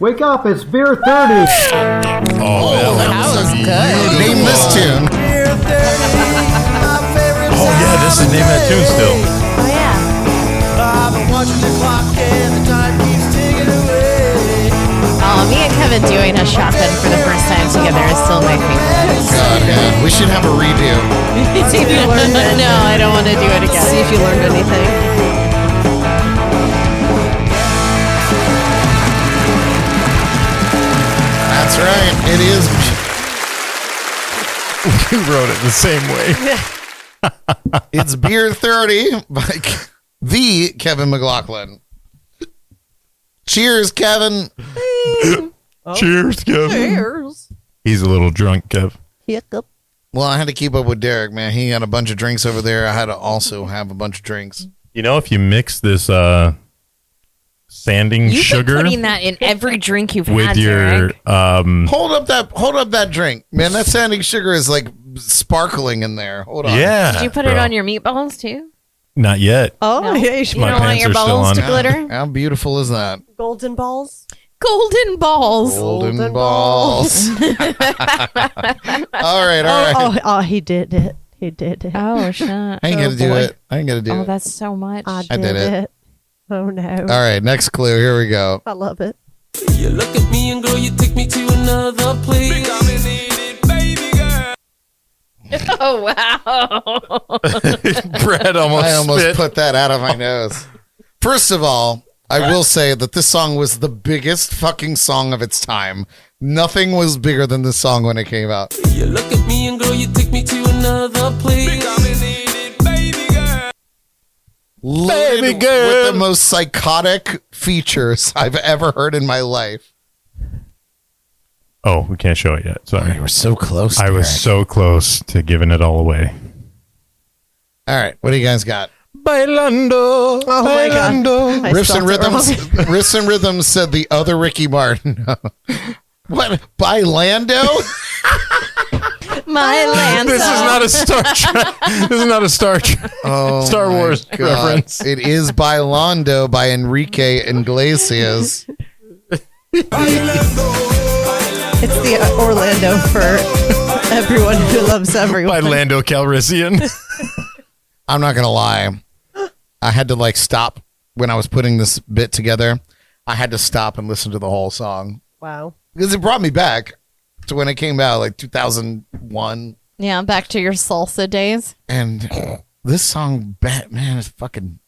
Speaker 9: Wake up, it's beer 30.
Speaker 3: That was good.
Speaker 1: Name this tune.
Speaker 2: Oh, yeah, this is the name of that tune still.
Speaker 3: Oh yeah.
Speaker 7: I've been watching the clock and the time keeps ticking away.
Speaker 3: Oh, me and Kevin doing a shotgun for the first time together is still my favorite.
Speaker 1: God, yeah. We should have a redo.
Speaker 4: See if you learned it.
Speaker 3: No, I don't want to do it again.
Speaker 4: See if you learned anything.
Speaker 1: That's right. It is.
Speaker 2: We wrote it the same way.
Speaker 1: It's Beer 30 by the Kevin McLaughlin. Cheers, Kevin.
Speaker 2: Cheers, Kev.
Speaker 4: Cheers.
Speaker 2: He's a little drunk, Kev.
Speaker 4: Hiccup.
Speaker 1: Well, I had to keep up with Derek, man. He had a bunch of drinks over there. I had to also have a bunch of drinks.
Speaker 2: You know, if you mix this sanding
Speaker 3: You've
Speaker 2: sugar
Speaker 3: been putting that in every drink you've
Speaker 2: with
Speaker 3: had,
Speaker 2: your
Speaker 3: Derek.
Speaker 1: Hold up that drink, man. That sanding sugar is like sparkling in there. Hold on.
Speaker 2: yeah.
Speaker 3: Did you put it on your meatballs too?
Speaker 2: Not yet.
Speaker 4: Oh,
Speaker 3: No.
Speaker 4: yeah, you should
Speaker 3: You
Speaker 2: My
Speaker 3: don't want
Speaker 2: pants
Speaker 3: your
Speaker 2: are still
Speaker 3: balls
Speaker 2: on.
Speaker 3: to glitter?
Speaker 1: How beautiful is that?
Speaker 4: golden balls.
Speaker 3: Golden balls.
Speaker 1: Golden balls. All right.
Speaker 4: Oh, he did it. He did it.
Speaker 3: Oh, shit.
Speaker 1: I ain't gonna do it. I ain't gonna do
Speaker 3: Oh,
Speaker 1: it.
Speaker 3: that's so much.
Speaker 4: I
Speaker 1: I did it.
Speaker 4: Oh no.
Speaker 1: All right, next clue. Here we go.
Speaker 4: I love it.
Speaker 7: You look at me and girl, you take me to another place.
Speaker 3: Oh, wow.
Speaker 2: Brad almost
Speaker 1: I almost
Speaker 2: spit.
Speaker 1: put that out of my nose. First of all, I will say that this song was the biggest fucking song of its time. Nothing was bigger than this song when it came out.
Speaker 7: You look at me and girl, you take me to another place.
Speaker 1: Loaded
Speaker 2: Baby girl.
Speaker 1: with the most psychotic features I've ever heard in my life.
Speaker 2: Oh, we can't show it yet. Sorry.
Speaker 1: You were so close.
Speaker 2: I was
Speaker 1: Derek.
Speaker 2: so close to giving it all away.
Speaker 1: All right, what do you guys got?
Speaker 2: Bailando.
Speaker 4: Oh my God.
Speaker 2: bailando.
Speaker 4: I
Speaker 1: Riffs
Speaker 4: spelled
Speaker 1: and
Speaker 4: it wrong.
Speaker 1: Rhythms. Riffs and Rhythms said the other Ricky Martin. What? By Lando?
Speaker 3: My land.
Speaker 2: This is not a Star Trek. This is not a Star Trek.
Speaker 1: Oh,
Speaker 2: Star
Speaker 1: my
Speaker 2: Wars
Speaker 1: God.
Speaker 2: reference.
Speaker 1: It is By Lando by Enrique Iglesias.
Speaker 4: It's the Orlando for everyone who loves everyone.
Speaker 2: By Lando Calrissian.
Speaker 1: I'm not gonna lie. I had to like stop when I was putting this bit together. I had to stop and listen to the whole song
Speaker 4: Wow.
Speaker 1: because it brought me back to when it came out, like 2001.
Speaker 3: Yeah, back to your salsa days.
Speaker 1: And this song, man, is fucking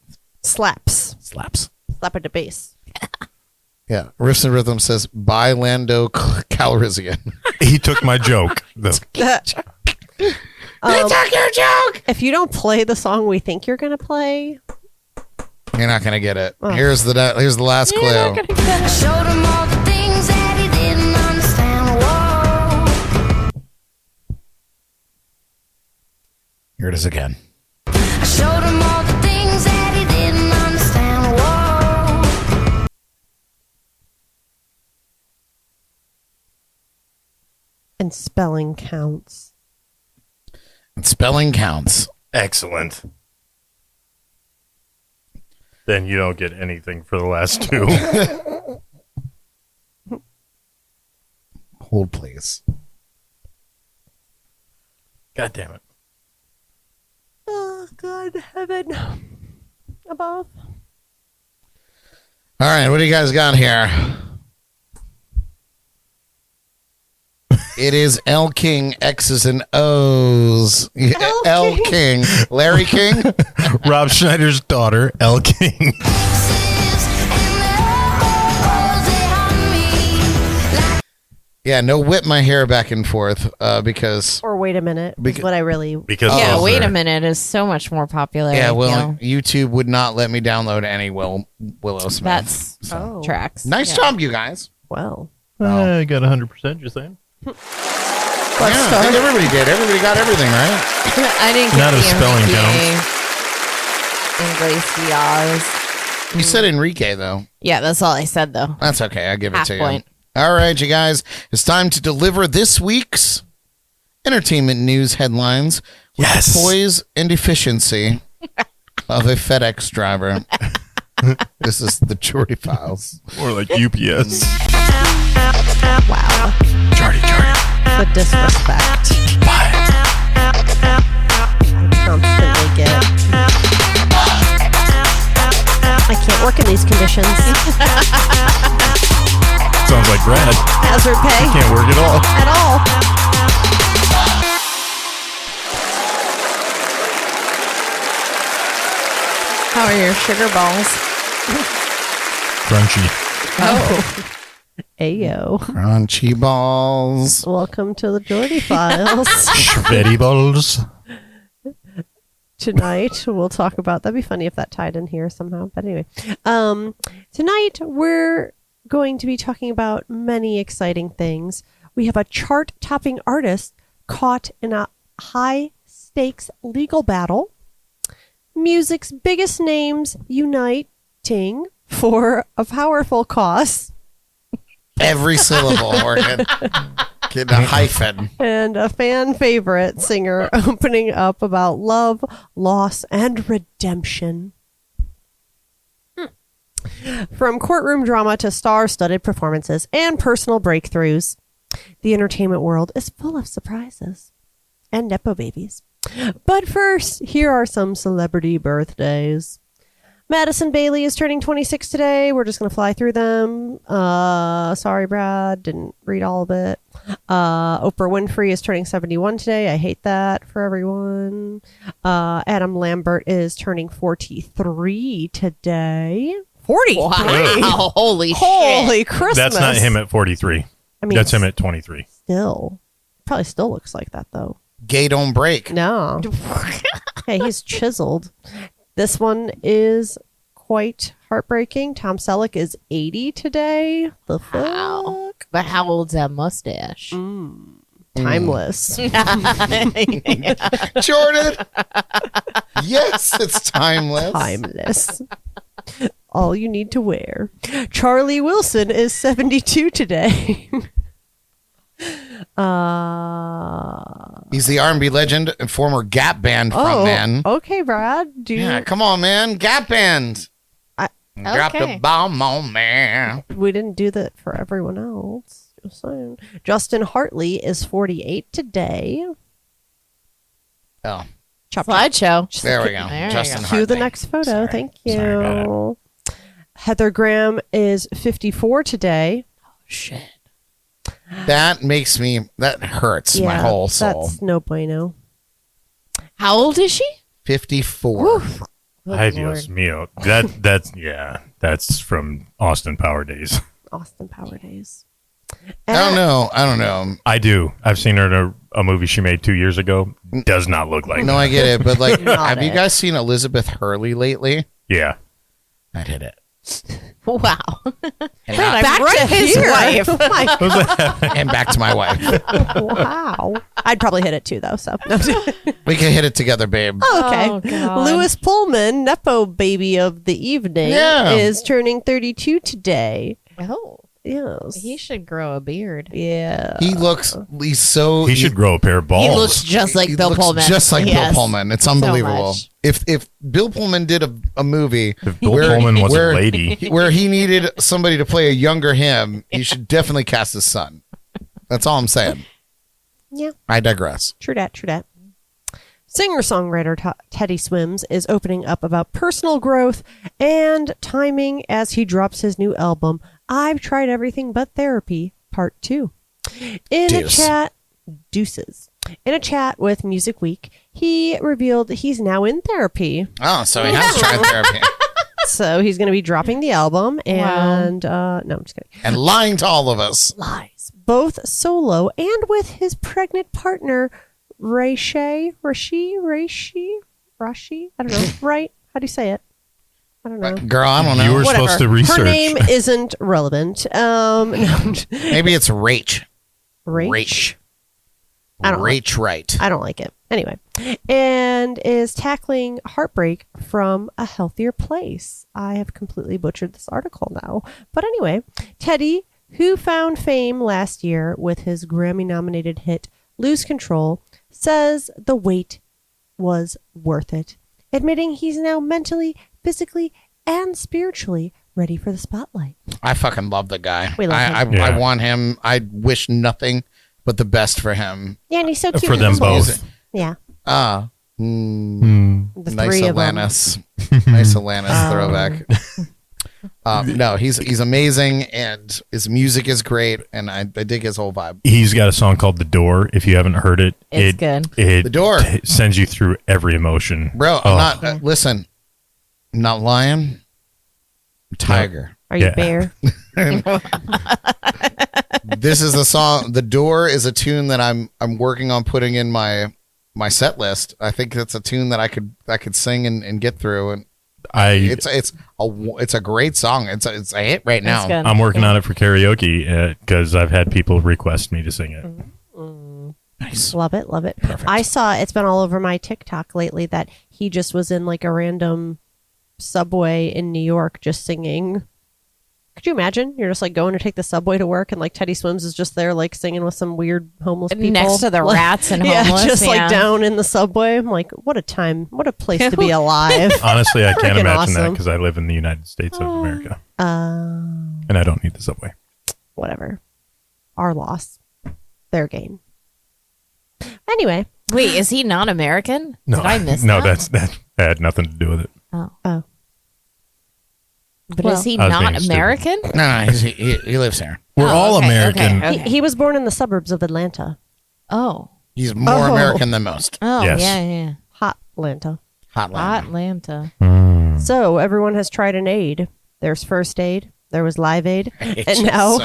Speaker 4: Slaps.
Speaker 1: slaps.
Speaker 4: Slap at the bass.
Speaker 1: Yeah, Riffs and Rhythm says by Lando Calrissian.
Speaker 2: He took my joke.
Speaker 1: They took your joke.
Speaker 4: If you don't play the song we think you're going to play,
Speaker 1: You're not gonna get it.
Speaker 4: Oh.
Speaker 1: Here's the last clue.
Speaker 8: Showed him all the things that he didn't understand. Whoa.
Speaker 1: Here it is again.
Speaker 8: I showed him all the things that he didn't understand. Whoa.
Speaker 4: and spelling counts.
Speaker 1: And spelling counts.
Speaker 2: Excellent. Then you don't get anything for the last two.
Speaker 1: Hold, please.
Speaker 2: God damn it.
Speaker 4: Oh, God, heaven above.
Speaker 1: All right, what do you guys got here? It is L King, X's and O's. L King. Larry King?
Speaker 2: Rob Schneider's daughter, Elle King.
Speaker 1: Yeah, no whip my hair back and forth because...
Speaker 4: Or wait a minute. Is what I really.
Speaker 2: Because
Speaker 3: Yeah,
Speaker 2: those
Speaker 3: wait
Speaker 2: are-
Speaker 3: a minute is so much more popular.
Speaker 1: Yeah,
Speaker 3: I
Speaker 1: well,
Speaker 3: feel.
Speaker 1: YouTube would not let me download any Willow Smith.
Speaker 3: That's
Speaker 4: Oh.
Speaker 3: tracks.
Speaker 1: Nice
Speaker 3: Yeah.
Speaker 1: job, you guys.
Speaker 4: Well.
Speaker 2: I got 100%, you're saying?
Speaker 1: Yeah, I think everybody did. Everybody got everything, right?
Speaker 3: I didn't get
Speaker 2: Not
Speaker 3: the
Speaker 2: a spelling
Speaker 3: Iglesias.
Speaker 1: You said Enrique, though.
Speaker 3: Yeah, that's all I said though.
Speaker 1: That's okay. I give it
Speaker 3: Half
Speaker 1: to
Speaker 3: point.
Speaker 1: you. All right, you guys. It's time to deliver this week's entertainment news headlines with
Speaker 2: Yes.
Speaker 1: the poise and efficiency of a FedEx driver. This is the Jordy Files.
Speaker 2: More like UPS.
Speaker 4: Wow.
Speaker 2: Jordy.
Speaker 4: The disrespect. I constantly get. I can't work in these conditions.
Speaker 2: Sounds like Brad.
Speaker 4: Hazard pay
Speaker 2: Can't work at all.
Speaker 4: at all.
Speaker 3: How are your sugar balls?
Speaker 2: Crunchy.
Speaker 4: Oh. Ayo.
Speaker 1: Crunchy balls.
Speaker 4: Welcome to the Jordy Files.
Speaker 2: Schvetty balls.
Speaker 4: Tonight we'll talk about, that'd be funny if that tied in here somehow, but anyway, tonight we're going to be talking about many exciting things. We have a chart topping artist caught in a high stakes legal battle, music's biggest names uniting for a powerful cause,
Speaker 1: Every syllable. We're getting a hyphen.
Speaker 4: and a fan favorite singer opening up about love, loss, and redemption. From courtroom drama to star-studded performances and personal breakthroughs, the entertainment world is full of surprises and Nepo babies. But first, here are some celebrity birthdays. Madison Bailey is turning 26 today. We're just going to fly through them. Sorry, Brad. Didn't read all of it. Oprah Winfrey is turning 71 today. I hate that for everyone. Adam Lambert is turning 43 today. 43?
Speaker 3: Wow. Holy shit.
Speaker 4: Holy Christmas.
Speaker 2: That's not him at 43.
Speaker 4: I mean,
Speaker 2: That's him at 23.
Speaker 4: Still. Probably still looks like that, though.
Speaker 1: Gay don't break.
Speaker 4: No. Hey, he's chiseled. This one is quite heartbreaking. Tom Selleck is 80 today. The
Speaker 3: Wow.
Speaker 4: fuck?
Speaker 3: But how old's that mustache?
Speaker 4: Timeless.
Speaker 1: Jordan. Yes, it's timeless.
Speaker 4: Timeless. All you need to wear. Charlie Wilson is 72 today.
Speaker 1: He's the R&B legend and former Gap Band frontman.
Speaker 4: Okay, Brad.
Speaker 1: Yeah, come on, man. Gap Band. Drop the
Speaker 3: Okay.
Speaker 1: bomb on me.
Speaker 4: We didn't do that for everyone else. Just saying. Justin Hartley is 48 today.
Speaker 1: Oh,
Speaker 4: Chop, chop.
Speaker 3: Slideshow.
Speaker 1: there we go.
Speaker 3: There you
Speaker 1: Justin
Speaker 3: go.
Speaker 4: Cue the
Speaker 1: Hartley.
Speaker 4: next photo.
Speaker 1: Sorry.
Speaker 4: Thank you.
Speaker 2: Sorry about
Speaker 4: Heather Graham is 54 today.
Speaker 3: Shit.
Speaker 1: That makes me, that hurts my whole soul.
Speaker 4: That's no bueno.
Speaker 3: How old is she?
Speaker 1: 54.
Speaker 3: Good
Speaker 2: Ay,
Speaker 3: Lord.
Speaker 2: Dios mío. That's from Austin Power days.
Speaker 4: Austin Power Days.
Speaker 1: I don't know.
Speaker 2: I do. I've seen her in a movie she made 2 years ago. Does not look like
Speaker 1: No,
Speaker 2: that.
Speaker 1: I get it. But like,
Speaker 4: Not
Speaker 1: have you
Speaker 4: it.
Speaker 1: guys seen Elizabeth Hurley lately?
Speaker 2: Yeah.
Speaker 1: I'd hit it.
Speaker 3: Wow.
Speaker 1: And,
Speaker 3: Back to his wife.
Speaker 4: Oh my
Speaker 1: and back to my wife.
Speaker 4: wow. I'd probably hit it too, though. So
Speaker 1: We can hit it together, babe.
Speaker 4: okay.
Speaker 3: Oh, God.
Speaker 4: Lewis Pullman, Nepo baby of the evening,
Speaker 1: Yeah.
Speaker 4: is turning 32 today.
Speaker 3: Oh,
Speaker 4: Yes.
Speaker 3: he should grow a beard.
Speaker 4: Yeah.
Speaker 1: He's so.
Speaker 2: He should grow a pair of balls.
Speaker 3: He looks just like
Speaker 1: he
Speaker 3: Bill
Speaker 1: looks
Speaker 3: Pullman.
Speaker 1: Just like
Speaker 3: Yes.
Speaker 1: Bill Pullman. It's unbelievable.
Speaker 3: much.
Speaker 1: If Bill Pullman did a movie
Speaker 2: If Bill Pullman was
Speaker 1: where-
Speaker 2: a lady.
Speaker 1: where he needed somebody to play a younger him, he should definitely cast his son. That's all I'm saying.
Speaker 4: Yeah.
Speaker 1: I digress.
Speaker 4: True dat, true dat. Singer-songwriter Teddy Swims is opening up about personal growth and timing as he drops his new album, I've Tried Everything But Therapy, Part 2. In a
Speaker 1: Deuce.
Speaker 4: chat, deuces. In a chat with Music Week, he revealed he's now in therapy.
Speaker 1: Oh, so he has tried therapy
Speaker 4: So he's going to be dropping the album and, no, I'm just kidding.
Speaker 1: and lying to all of us.
Speaker 4: Lies. Both solo and with his pregnant partner, Rashi? I don't know. Right? How do you say it? I don't know.
Speaker 1: Girl, I don't
Speaker 2: You
Speaker 1: know.
Speaker 2: were supposed to
Speaker 4: Her
Speaker 2: research.
Speaker 4: name isn't relevant. No,
Speaker 1: Maybe it's Rach.
Speaker 4: Rach? I don't
Speaker 1: Rach right.
Speaker 4: I don't like it. Anyway, and is tackling heartbreak from a healthier place. I have completely butchered this article now. But anyway, Teddy, who found fame last year with his Grammy-nominated hit Lose Control, says the wait was worth it, admitting he's now mentally, physically, and spiritually ready for the spotlight.
Speaker 1: I fucking love the guy.
Speaker 4: We love him.
Speaker 2: Yeah.
Speaker 1: I want him. I wish nothing but the best for him.
Speaker 4: Yeah, and he's so cute.
Speaker 2: For
Speaker 4: and
Speaker 2: them
Speaker 4: humble.
Speaker 2: both.
Speaker 4: Yeah.
Speaker 1: Ah,
Speaker 4: The
Speaker 1: nice
Speaker 4: three of them.
Speaker 1: Atlantis. Nice Atlantis throwback. No, he's amazing, and his music is great, and I dig his whole vibe.
Speaker 2: He's got a song called The Door. If you haven't heard it,
Speaker 3: It's good.
Speaker 2: It
Speaker 1: The Door.
Speaker 2: sends you through every emotion.
Speaker 1: Bro, I'm not. Listen, I'm not lying. I'm Tiger.
Speaker 4: Are you
Speaker 2: Yeah.
Speaker 4: bear?
Speaker 1: This is the song. The Door is a tune that I'm working on putting in my set list. I think that's a tune that I could sing and get through, and it's a great song. It's a hit right now.
Speaker 3: That's good.
Speaker 2: I'm working on it for karaoke because I've had people request me to sing it.
Speaker 1: Nice.
Speaker 4: Love it, love it. I saw it's been all over my TikTok lately that he just was in like a random subway in New York just singing Could you imagine? You're just like going to take the subway to work, and like Teddy Swims is just there, like singing with some weird homeless people
Speaker 3: Next to the
Speaker 4: Like,
Speaker 3: rats and
Speaker 4: yeah,
Speaker 3: homeless.
Speaker 4: just
Speaker 3: yeah.
Speaker 4: like down in the subway. I'm like, what a time, what a place to be alive.
Speaker 2: Honestly, I can't
Speaker 4: Freaking
Speaker 2: imagine that
Speaker 4: awesome.
Speaker 2: because I live in the United States of America and I don't need the subway.
Speaker 4: Whatever, our loss, their gain. Anyway,
Speaker 3: Wait, is he not American?
Speaker 2: No,
Speaker 3: Did I miss
Speaker 2: no,
Speaker 3: that?
Speaker 2: that had nothing to do with it.
Speaker 4: oh,
Speaker 3: But
Speaker 4: well,
Speaker 3: is he
Speaker 2: I was
Speaker 3: not
Speaker 2: being stupid.
Speaker 3: American?
Speaker 1: No, he lives here.
Speaker 2: We're all
Speaker 3: okay,
Speaker 2: American.
Speaker 3: okay.
Speaker 4: he was born in the suburbs of Atlanta,
Speaker 3: Oh.
Speaker 1: He's more
Speaker 4: Oh.
Speaker 1: American than most.
Speaker 3: Oh,
Speaker 2: Yes.
Speaker 3: yeah.
Speaker 4: hot Atlanta.
Speaker 1: Hotline.
Speaker 3: Atlanta.
Speaker 4: So everyone has tried an aid. There's first aid. There was live aid, and now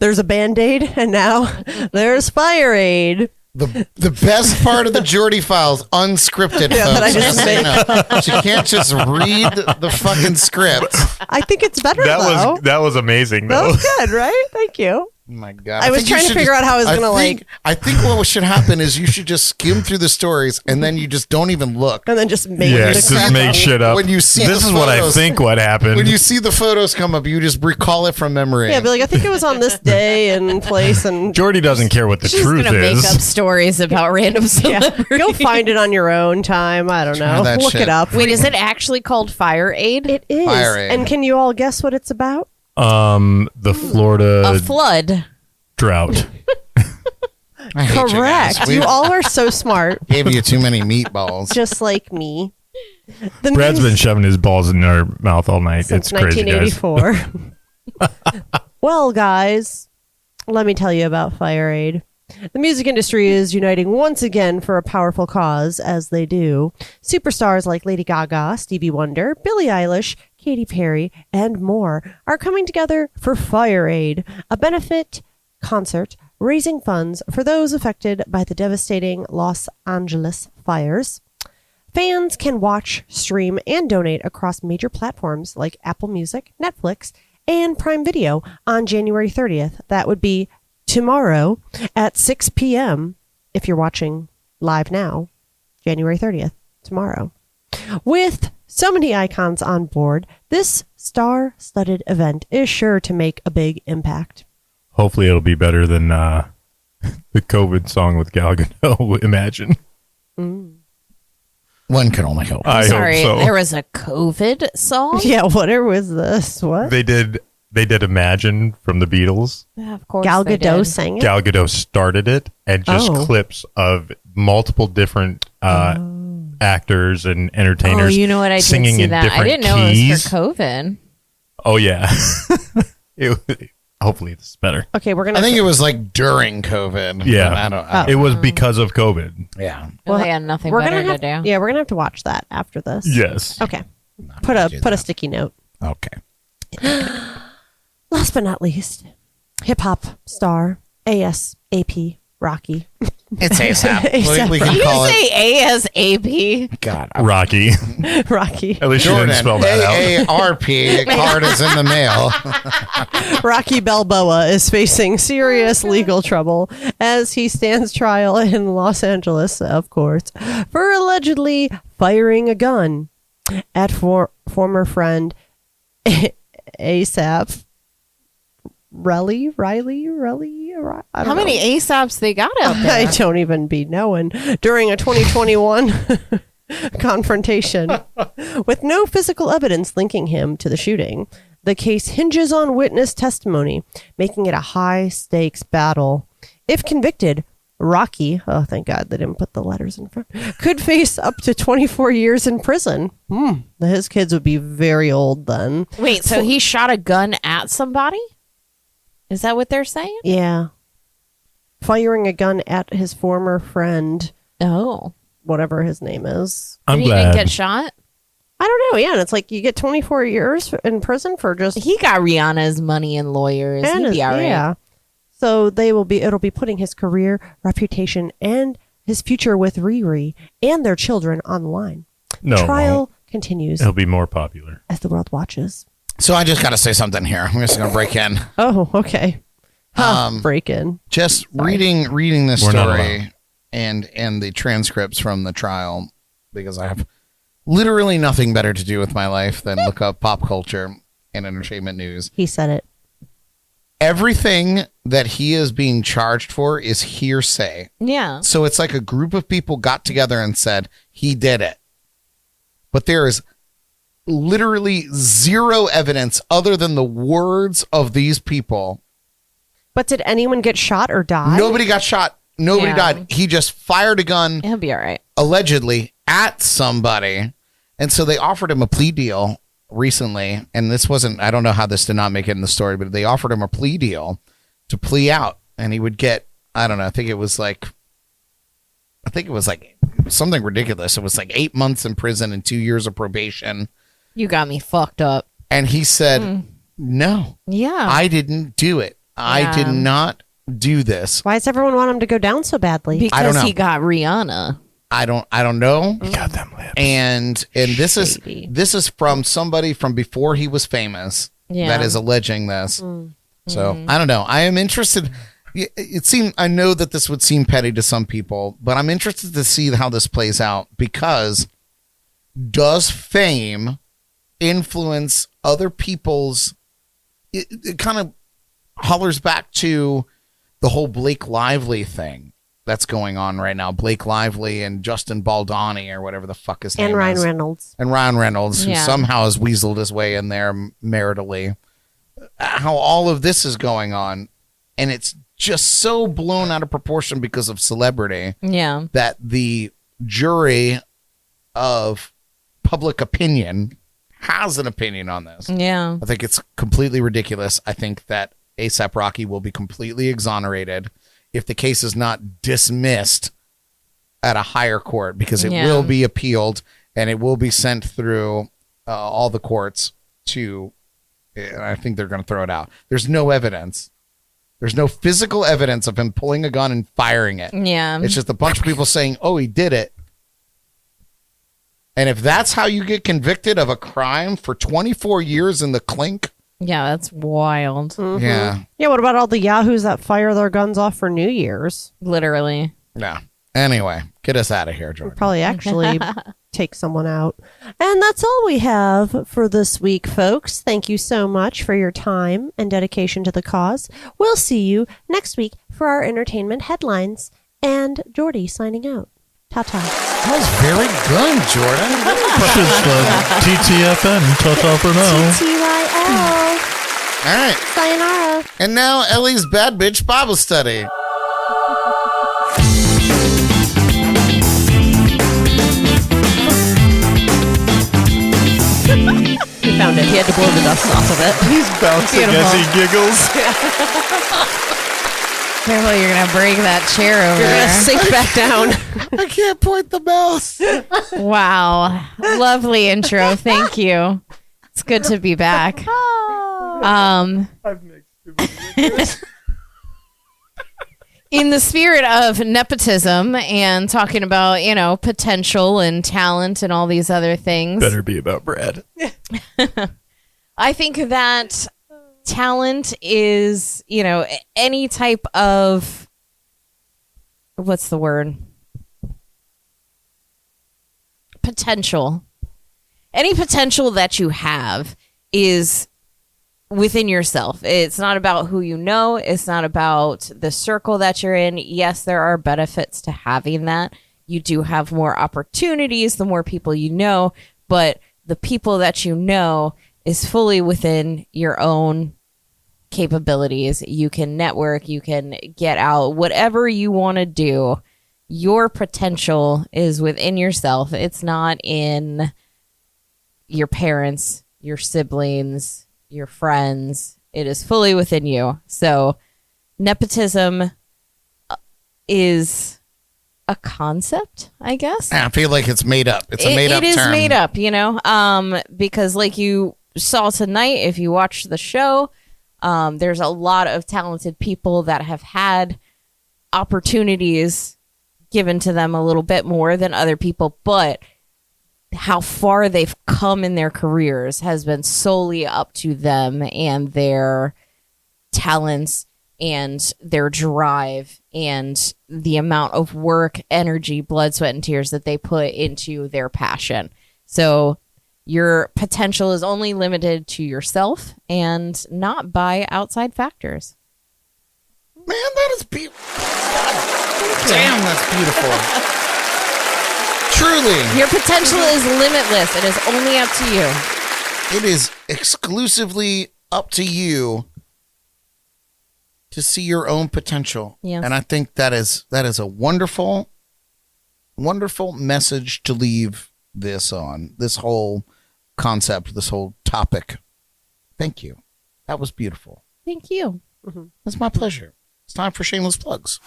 Speaker 4: there's a band aid, and now there's fire aid.
Speaker 1: The best part of the Geordie Files, unscripted,
Speaker 4: Yeah, that I
Speaker 1: folks.
Speaker 4: just
Speaker 1: So you know, she can't just read the fucking script.
Speaker 4: I think it's better
Speaker 2: That
Speaker 4: though.
Speaker 2: was amazing
Speaker 4: That
Speaker 2: though.
Speaker 4: was good, right? Thank you.
Speaker 1: Oh my God.
Speaker 4: I was
Speaker 1: think you
Speaker 4: trying to
Speaker 1: should
Speaker 4: figure out how I was gonna,
Speaker 1: think- I think what should happen is you should just skim through the stories and then you just don't even look.
Speaker 4: And then just make
Speaker 2: Yeah,
Speaker 4: the
Speaker 2: just
Speaker 4: crap
Speaker 2: make
Speaker 4: up.
Speaker 2: shit up.
Speaker 1: When you see
Speaker 2: this
Speaker 1: the
Speaker 2: is what I
Speaker 1: photos-
Speaker 2: think what happened.
Speaker 1: When you see the photos come up, you just recall it from memory.
Speaker 4: Yeah, be like, I think it was on this day and place, and
Speaker 2: Jordy doesn't care what the
Speaker 3: She's
Speaker 2: truth
Speaker 3: gonna make up
Speaker 2: is.
Speaker 3: stories about random
Speaker 4: yeah,
Speaker 3: celebrities.
Speaker 4: you'll find it on your own time. I don't know.
Speaker 1: that
Speaker 4: Look
Speaker 1: shit.
Speaker 4: it up.
Speaker 3: Wait, is it actually called Fire Aid?
Speaker 4: It is.
Speaker 1: Fire aid.
Speaker 4: And can you all guess what it's about?
Speaker 2: The Florida
Speaker 3: A flood.
Speaker 2: drought.
Speaker 1: I hate you guys.
Speaker 4: Correct.
Speaker 1: We
Speaker 4: You all are so smart,
Speaker 1: gave you too many meatballs.
Speaker 4: just like me. The
Speaker 2: Brad's
Speaker 4: news-
Speaker 2: been shoving his balls in our mouth all night.
Speaker 4: since
Speaker 2: It's crazy, guys.
Speaker 4: 1984. Well, guys, let me tell you about Fire Aid. The music industry is uniting once again for a powerful cause, as they do. Superstars like Lady Gaga, Stevie Wonder, Billie Eilish, Katy Perry, and more are coming together for Fire Aid, a benefit concert raising funds for those affected by the devastating Los Angeles fires. Fans can watch, stream, and donate across major platforms like Apple Music, Netflix, and Prime Video on January 30th. That would be tomorrow at 6 p.m. if you're watching live now, January 30th, tomorrow. With so many icons on board, this star-studded event is sure to make a big impact.
Speaker 2: Hopefully, it'll be better than the COVID song with Gal Gadot. Imagine.
Speaker 1: One can only hope.
Speaker 2: I
Speaker 3: Sorry,
Speaker 2: hope so.
Speaker 3: there was a COVID song?
Speaker 4: Yeah, whatever was this? What?
Speaker 2: They did Imagine from the Beatles.
Speaker 3: Yeah, of course.
Speaker 4: Gal
Speaker 3: they
Speaker 4: Gadot
Speaker 3: did.
Speaker 4: sang it?
Speaker 2: Gal Gadot started it, and just
Speaker 4: Oh.
Speaker 2: clips of multiple different actors and entertainers.
Speaker 3: Oh, you know what? I did
Speaker 2: singing
Speaker 3: see
Speaker 2: in
Speaker 3: that.
Speaker 2: different
Speaker 3: I didn't know it
Speaker 2: keys.
Speaker 3: was for COVID.
Speaker 2: Oh yeah. Hopefully this is better.
Speaker 4: Okay, we're going
Speaker 1: I
Speaker 4: to...
Speaker 1: think it was like during COVID.
Speaker 2: Yeah.
Speaker 1: I don't.
Speaker 2: It was because of COVID.
Speaker 1: Yeah.
Speaker 3: Well, they had nothing
Speaker 4: we're
Speaker 3: better
Speaker 4: gonna
Speaker 3: to
Speaker 4: have,
Speaker 3: do.
Speaker 4: Yeah, we're going to have to watch that after this.
Speaker 2: Yes.
Speaker 4: Okay.
Speaker 1: do
Speaker 4: Put a
Speaker 1: that.
Speaker 4: sticky note.
Speaker 1: Okay.
Speaker 4: Last but not least, hip hop star ASAP Rocky.
Speaker 1: It's ASAP.
Speaker 4: A$AP
Speaker 1: We
Speaker 3: Did
Speaker 1: can
Speaker 3: you
Speaker 1: call it.
Speaker 3: say ASAP?
Speaker 1: God.
Speaker 2: Rocky.
Speaker 4: Rocky.
Speaker 2: At least you
Speaker 1: Jordan.
Speaker 2: didn't spell that out.
Speaker 1: AARP. Card is in the mail.
Speaker 4: Rocky Balboa is facing serious legal trouble as he stands trial in Los Angeles, of course, for allegedly firing a gun at former friend ASAP Riley.
Speaker 3: How many ASAPs they got out
Speaker 4: I
Speaker 3: there?
Speaker 4: don't even be knowing. During a 2021 confrontation with no physical evidence linking him to the shooting, the case hinges on witness testimony, making it a high-stakes battle. If convicted, Rocky, oh, thank God they didn't put the letters in front, could face up to 24 years in prison. His kids would be very old then.
Speaker 3: Wait, so he shot a gun at somebody? Is that what they're saying?
Speaker 4: Yeah. Firing a gun at his former friend,
Speaker 3: Oh.
Speaker 4: whatever his name is.
Speaker 2: I'm
Speaker 3: He didn't
Speaker 2: glad.
Speaker 3: get shot?
Speaker 4: I don't know. Yeah, and it's like you get 24 years in prison for just
Speaker 3: He got Rihanna's money and lawyers. He'd
Speaker 4: his-
Speaker 3: be all right.
Speaker 4: yeah. So it'll be putting his career, reputation, and his future with Riri and their children on the line.
Speaker 2: No, it
Speaker 4: Trial
Speaker 2: won't.
Speaker 4: continues
Speaker 2: It'll be more popular.
Speaker 4: as the world watches.
Speaker 1: So I just got to say something here. I'm just going to break in.
Speaker 4: Oh, okay. Break in.
Speaker 1: Just reading this
Speaker 2: We're not
Speaker 1: story and the transcripts from the trial, because I have literally nothing better to do with my life than look up pop culture. in entertainment news.
Speaker 4: He said it.
Speaker 1: Everything that he is being charged for is hearsay.
Speaker 3: Yeah.
Speaker 1: So it's like a group of people got together and said, he did it. But there is literally zero evidence other than the words of these people.
Speaker 4: But did anyone get shot or die?
Speaker 1: Nobody got shot. Nobody
Speaker 3: Yeah.
Speaker 1: died. He just fired a gun,
Speaker 3: He'll be all right.
Speaker 1: allegedly, at somebody. And so they offered him a plea deal recently. And this wasn't, I don't know how this did not make it in the story, but they offered him a plea deal to plea out. And he would get, I don't know, I think it was like something ridiculous. It was like 8 months in prison and 2 years of probation.
Speaker 3: You got me fucked up.
Speaker 1: And he said, no,
Speaker 3: Yeah.
Speaker 1: I didn't do it. I
Speaker 3: Yeah.
Speaker 1: did not do this.
Speaker 4: Why does everyone want him to go down so badly?
Speaker 3: because
Speaker 1: I don't know.
Speaker 3: he got Rihanna.
Speaker 1: I don't know.
Speaker 2: Got them lips.
Speaker 1: And this
Speaker 3: Shady.
Speaker 1: is from somebody from before he was famous
Speaker 3: Yeah.
Speaker 1: that is alleging this. So I don't know. I am interested. I know that this would seem petty to some people, but I'm interested to see how this plays out, because does fame influence other people's? It kind of hollers back to the whole Blake Lively thing that's going on right now. Blake Lively and Justin Baldoni, or whatever the fuck his name
Speaker 4: And Ryan
Speaker 1: is.
Speaker 4: Reynolds.
Speaker 1: And Ryan Reynolds, who
Speaker 3: Yeah.
Speaker 1: somehow has weaseled his way in there maritally. How all of this is going on, and it's just so blown out of proportion because of celebrity
Speaker 3: Yeah.
Speaker 1: that the jury of public opinion has an opinion on this.
Speaker 3: Yeah.
Speaker 1: I think it's completely ridiculous. I think that A$AP Rocky will be completely exonerated if the case is not dismissed at a higher court, because it
Speaker 3: Yeah.
Speaker 1: will be appealed and it will be sent through all the courts to, and I think they're going to throw it out. There's no evidence. There's no physical evidence of him pulling a gun and firing it.
Speaker 3: Yeah.
Speaker 1: It's just a bunch of people saying, oh, he did it. And if that's how you get convicted of a crime for 24 years in the clink,
Speaker 3: Yeah, that's wild.
Speaker 1: yeah.
Speaker 4: Yeah, what about all the yahoos that fire their guns off for New Year's?
Speaker 3: Literally.
Speaker 1: Yeah. Anyway, get us out of here, Jordan.
Speaker 4: Probably actually take someone out. And that's all we have for this week, folks. Thank you so much for your time and dedication to the cause. We'll see you next week for our entertainment headlines. And Jordy signing out. Ta-ta.
Speaker 1: That was very good, Jordan.
Speaker 2: TTFN. Ta-ta for now.
Speaker 4: TYL.
Speaker 1: All right.
Speaker 4: Sayonara.
Speaker 1: And now Ellie's Bad Bitch Bible Study.
Speaker 4: He found it. He had to blow the dust off of it.
Speaker 2: He's bouncing as he giggles.
Speaker 3: Careful, you're going to break that chair over
Speaker 4: You're going to
Speaker 3: there.
Speaker 4: sink back down.
Speaker 1: I can't point the mouse.
Speaker 3: Wow. Lovely intro. Thank you. It's good to be back. In the spirit of nepotism and talking about, potential and talent and all these other things.
Speaker 2: Better be about Brad.
Speaker 3: I think that talent is, any type of, what's the word? Potential. Any potential that you have is within yourself. It's not about who you know. It's not about the circle that you're in. Yes, there are benefits to having that. You do have more opportunities the more people you know, but the people that you know is fully within your own capabilities. You can network, you can get out, whatever you want to do. Your potential is within yourself. It's not in your parents, your siblings, your friends. It is fully within you. So nepotism is a concept, I guess.
Speaker 1: I feel like it's made up. It's a made up term.
Speaker 3: It is made up, because like you saw tonight, if you watched the show, there's a lot of talented people that have had opportunities given to them a little bit more than other people, but how far they've come in their careers has been solely up to them and their talents and their drive and the amount of work, energy, blood, sweat, and tears that they put into their passion. So Your potential is only limited to yourself and not by outside factors.
Speaker 1: Man, that is beautiful. Damn, that's beautiful. Truly.
Speaker 3: Your potential is limitless. It is only up to you.
Speaker 1: It is exclusively up to you to see your own potential.
Speaker 3: Yes.
Speaker 1: And I think that is a wonderful, wonderful message to leave this on, this whole concept, this whole topic. Thank you. That was beautiful.
Speaker 3: Thank you.
Speaker 1: It's my pleasure. It's time for shameless plugs.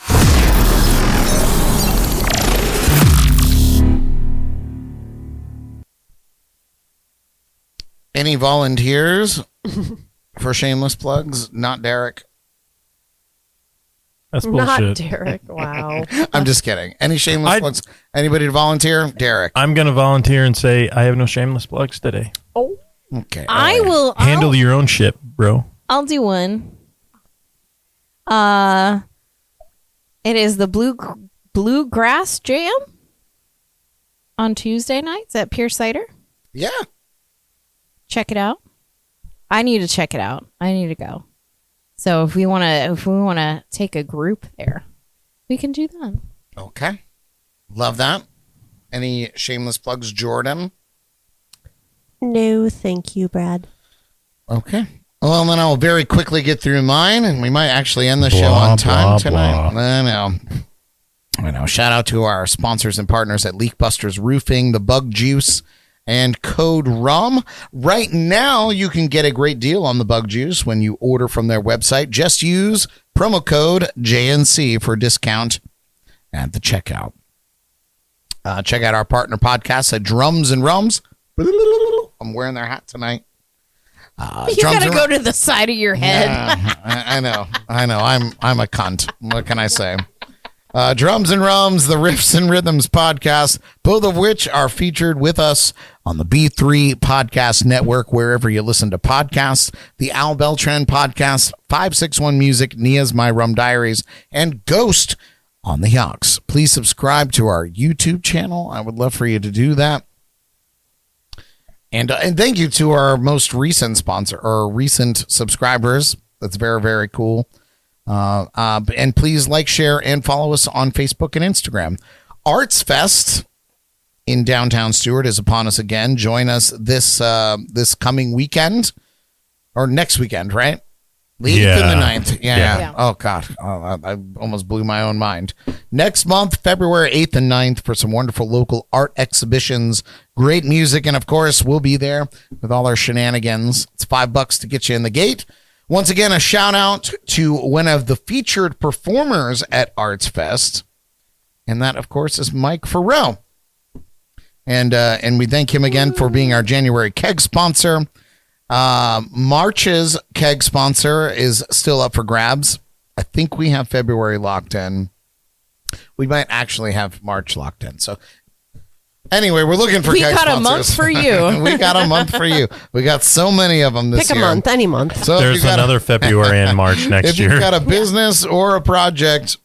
Speaker 1: Any volunteers for shameless plugs? Not Derek.
Speaker 2: That's
Speaker 4: Not
Speaker 2: bullshit.
Speaker 4: Derek. Wow.
Speaker 1: I'm just kidding. Any shameless plugs? Anybody to volunteer? Derek.
Speaker 2: I'm going to volunteer and say I have no shameless plugs today.
Speaker 1: Okay.
Speaker 3: I will
Speaker 2: Handle your own shit, bro.
Speaker 3: I'll do one. It is the Bluegrass Jam on Tuesday nights at Pierce Cider.
Speaker 1: Yeah.
Speaker 3: Check it out. I need to check it out. I need to go. So if we want to take a group there, we can do that.
Speaker 1: Okay. Love that. Any shameless plugs, Jordan?
Speaker 4: No, thank you, Brad.
Speaker 1: Okay. Well, then I'll very quickly get through mine, and we might actually end the show
Speaker 2: Blah,
Speaker 1: on time
Speaker 2: blah,
Speaker 1: tonight.
Speaker 2: blah.
Speaker 1: I know. Shout out to our sponsors and partners at Leakbusters Roofing, the Bug Juice, and Code RUM. Right now, you can get a great deal on the Bug Juice when you order from their website. Just use promo code JNC for a discount at the checkout. Check out our partner podcasts at Drums and Rums. I'm wearing their hat tonight.
Speaker 3: You gotta go to the side of your head.
Speaker 1: Yeah, I know. I'm a cunt. What can I say? Drums and Rums, the Riffs and Rhythms podcast, both of which are featured with us on the B3 Podcast Network, wherever you listen to podcasts, the Al Beltran podcast, 561 Music, Nia's My Rum Diaries, and Ghost on the Yoks. Please subscribe to our YouTube channel. I would love for you to do that. And thank you to our most recent sponsor, or recent subscribers. That's very, very cool. And please like, share, and follow us on Facebook and Instagram. Arts Fest in downtown Stewart is upon us again. Join us this coming weekend, or next weekend, right? The 8th and the 9th. Yeah. Oh, God. I almost blew my own mind. Next month, February 8th and 9th, for some wonderful local art exhibitions, great music, and, of course, we'll be there with all our shenanigans. It's $5 to get you in the gate. Once again, a shout-out to one of the featured performers at Arts Fest, and that, of course, is Mike Farrell. And we thank him again for being our January keg sponsor. March's keg sponsor is still up for grabs. I think we have February locked in. We might actually have March locked in. So anyway, we're looking for keg sponsors.
Speaker 3: We got a month for you.
Speaker 1: We got a month for you. We got so many of them this
Speaker 4: Pick
Speaker 1: year.
Speaker 4: a month, any month.
Speaker 1: So if
Speaker 2: There's
Speaker 1: you've got
Speaker 2: another February and March next
Speaker 1: if
Speaker 2: year.
Speaker 1: you've got a business or a project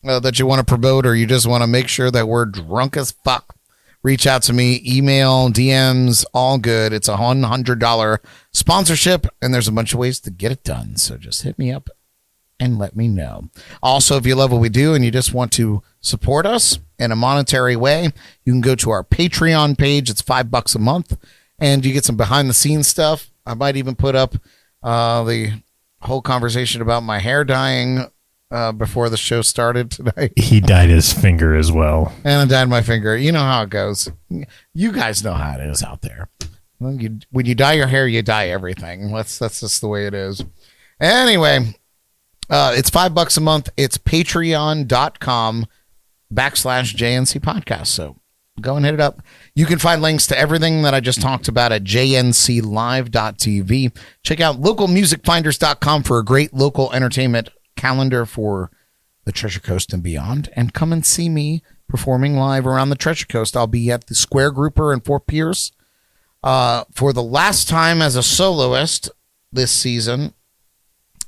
Speaker 1: that you want to promote, or you just want to make sure that we're drunk as fuck, reach out to me. Email, DMs, all good. It's a $100 sponsorship, and there's a bunch of ways to get it done. So just hit me up and let me know. Also, if you love what we do and you just want to support us in a monetary way, you can go to our Patreon page. It's $5 a month, and you get some behind-the-scenes stuff. I might even put up the whole conversation about my hair dyeing before the show started tonight.
Speaker 2: He dyed his finger as well.
Speaker 1: And I dyed my finger. You know how it goes. You guys know how it is out there. When you dye your hair, you dye everything. That's just the way it is. Anyway, it's $5 a month. It's patreon.com/JNC podcast. So go and hit it up. You can find links to everything that I just talked about at jnclive.tv. Check out localmusicfinders.com for a great local entertainment calendar for the Treasure Coast and beyond. And come and see me performing live around the Treasure Coast. I'll be at the Square Grouper in Fort Pierce for the last time as a soloist this season.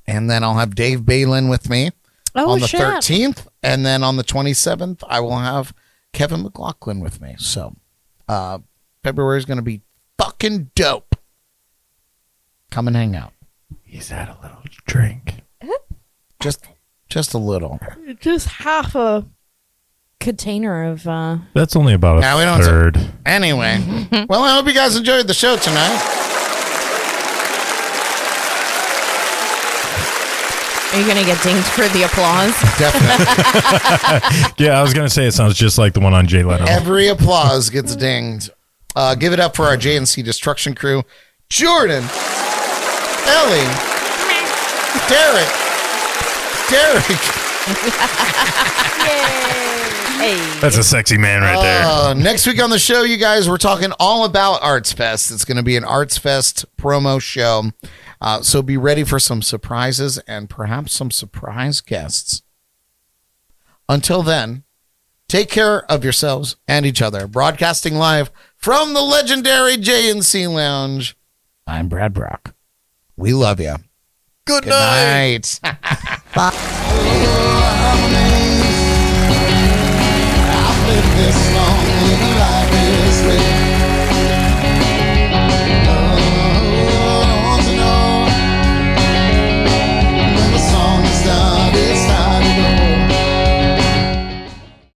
Speaker 1: And then I'll have Dave Balin with me on the 13th. And then on the 27th, I will have Kevin McLaughlin with me. So February is going to be fucking dope. Come and hang out.
Speaker 2: He's had a little drink.
Speaker 1: Just a little.
Speaker 3: Just half a container of.
Speaker 2: That's only about a
Speaker 1: Now we don't
Speaker 2: third.
Speaker 1: Anyway, well, I hope you guys enjoyed the show tonight.
Speaker 3: Are you gonna get dinged for the applause?
Speaker 1: Definitely.
Speaker 2: Yeah, I was going to say it sounds just like the one on Jay Leno.
Speaker 1: Every applause gets dinged. Give it up for our JNC Destruction crew. Jordan, Ellie, Derek.
Speaker 2: That's a sexy man right there.
Speaker 1: Next week on the show, you guys, we're talking all about Arts Fest. It's going to be an Arts Fest promo show. So be ready for some surprises and perhaps some surprise guests. Until then, take care of yourselves and each other. Broadcasting live from the legendary JNC Lounge. I'm Brad Brock. We love you. Good night. Bye.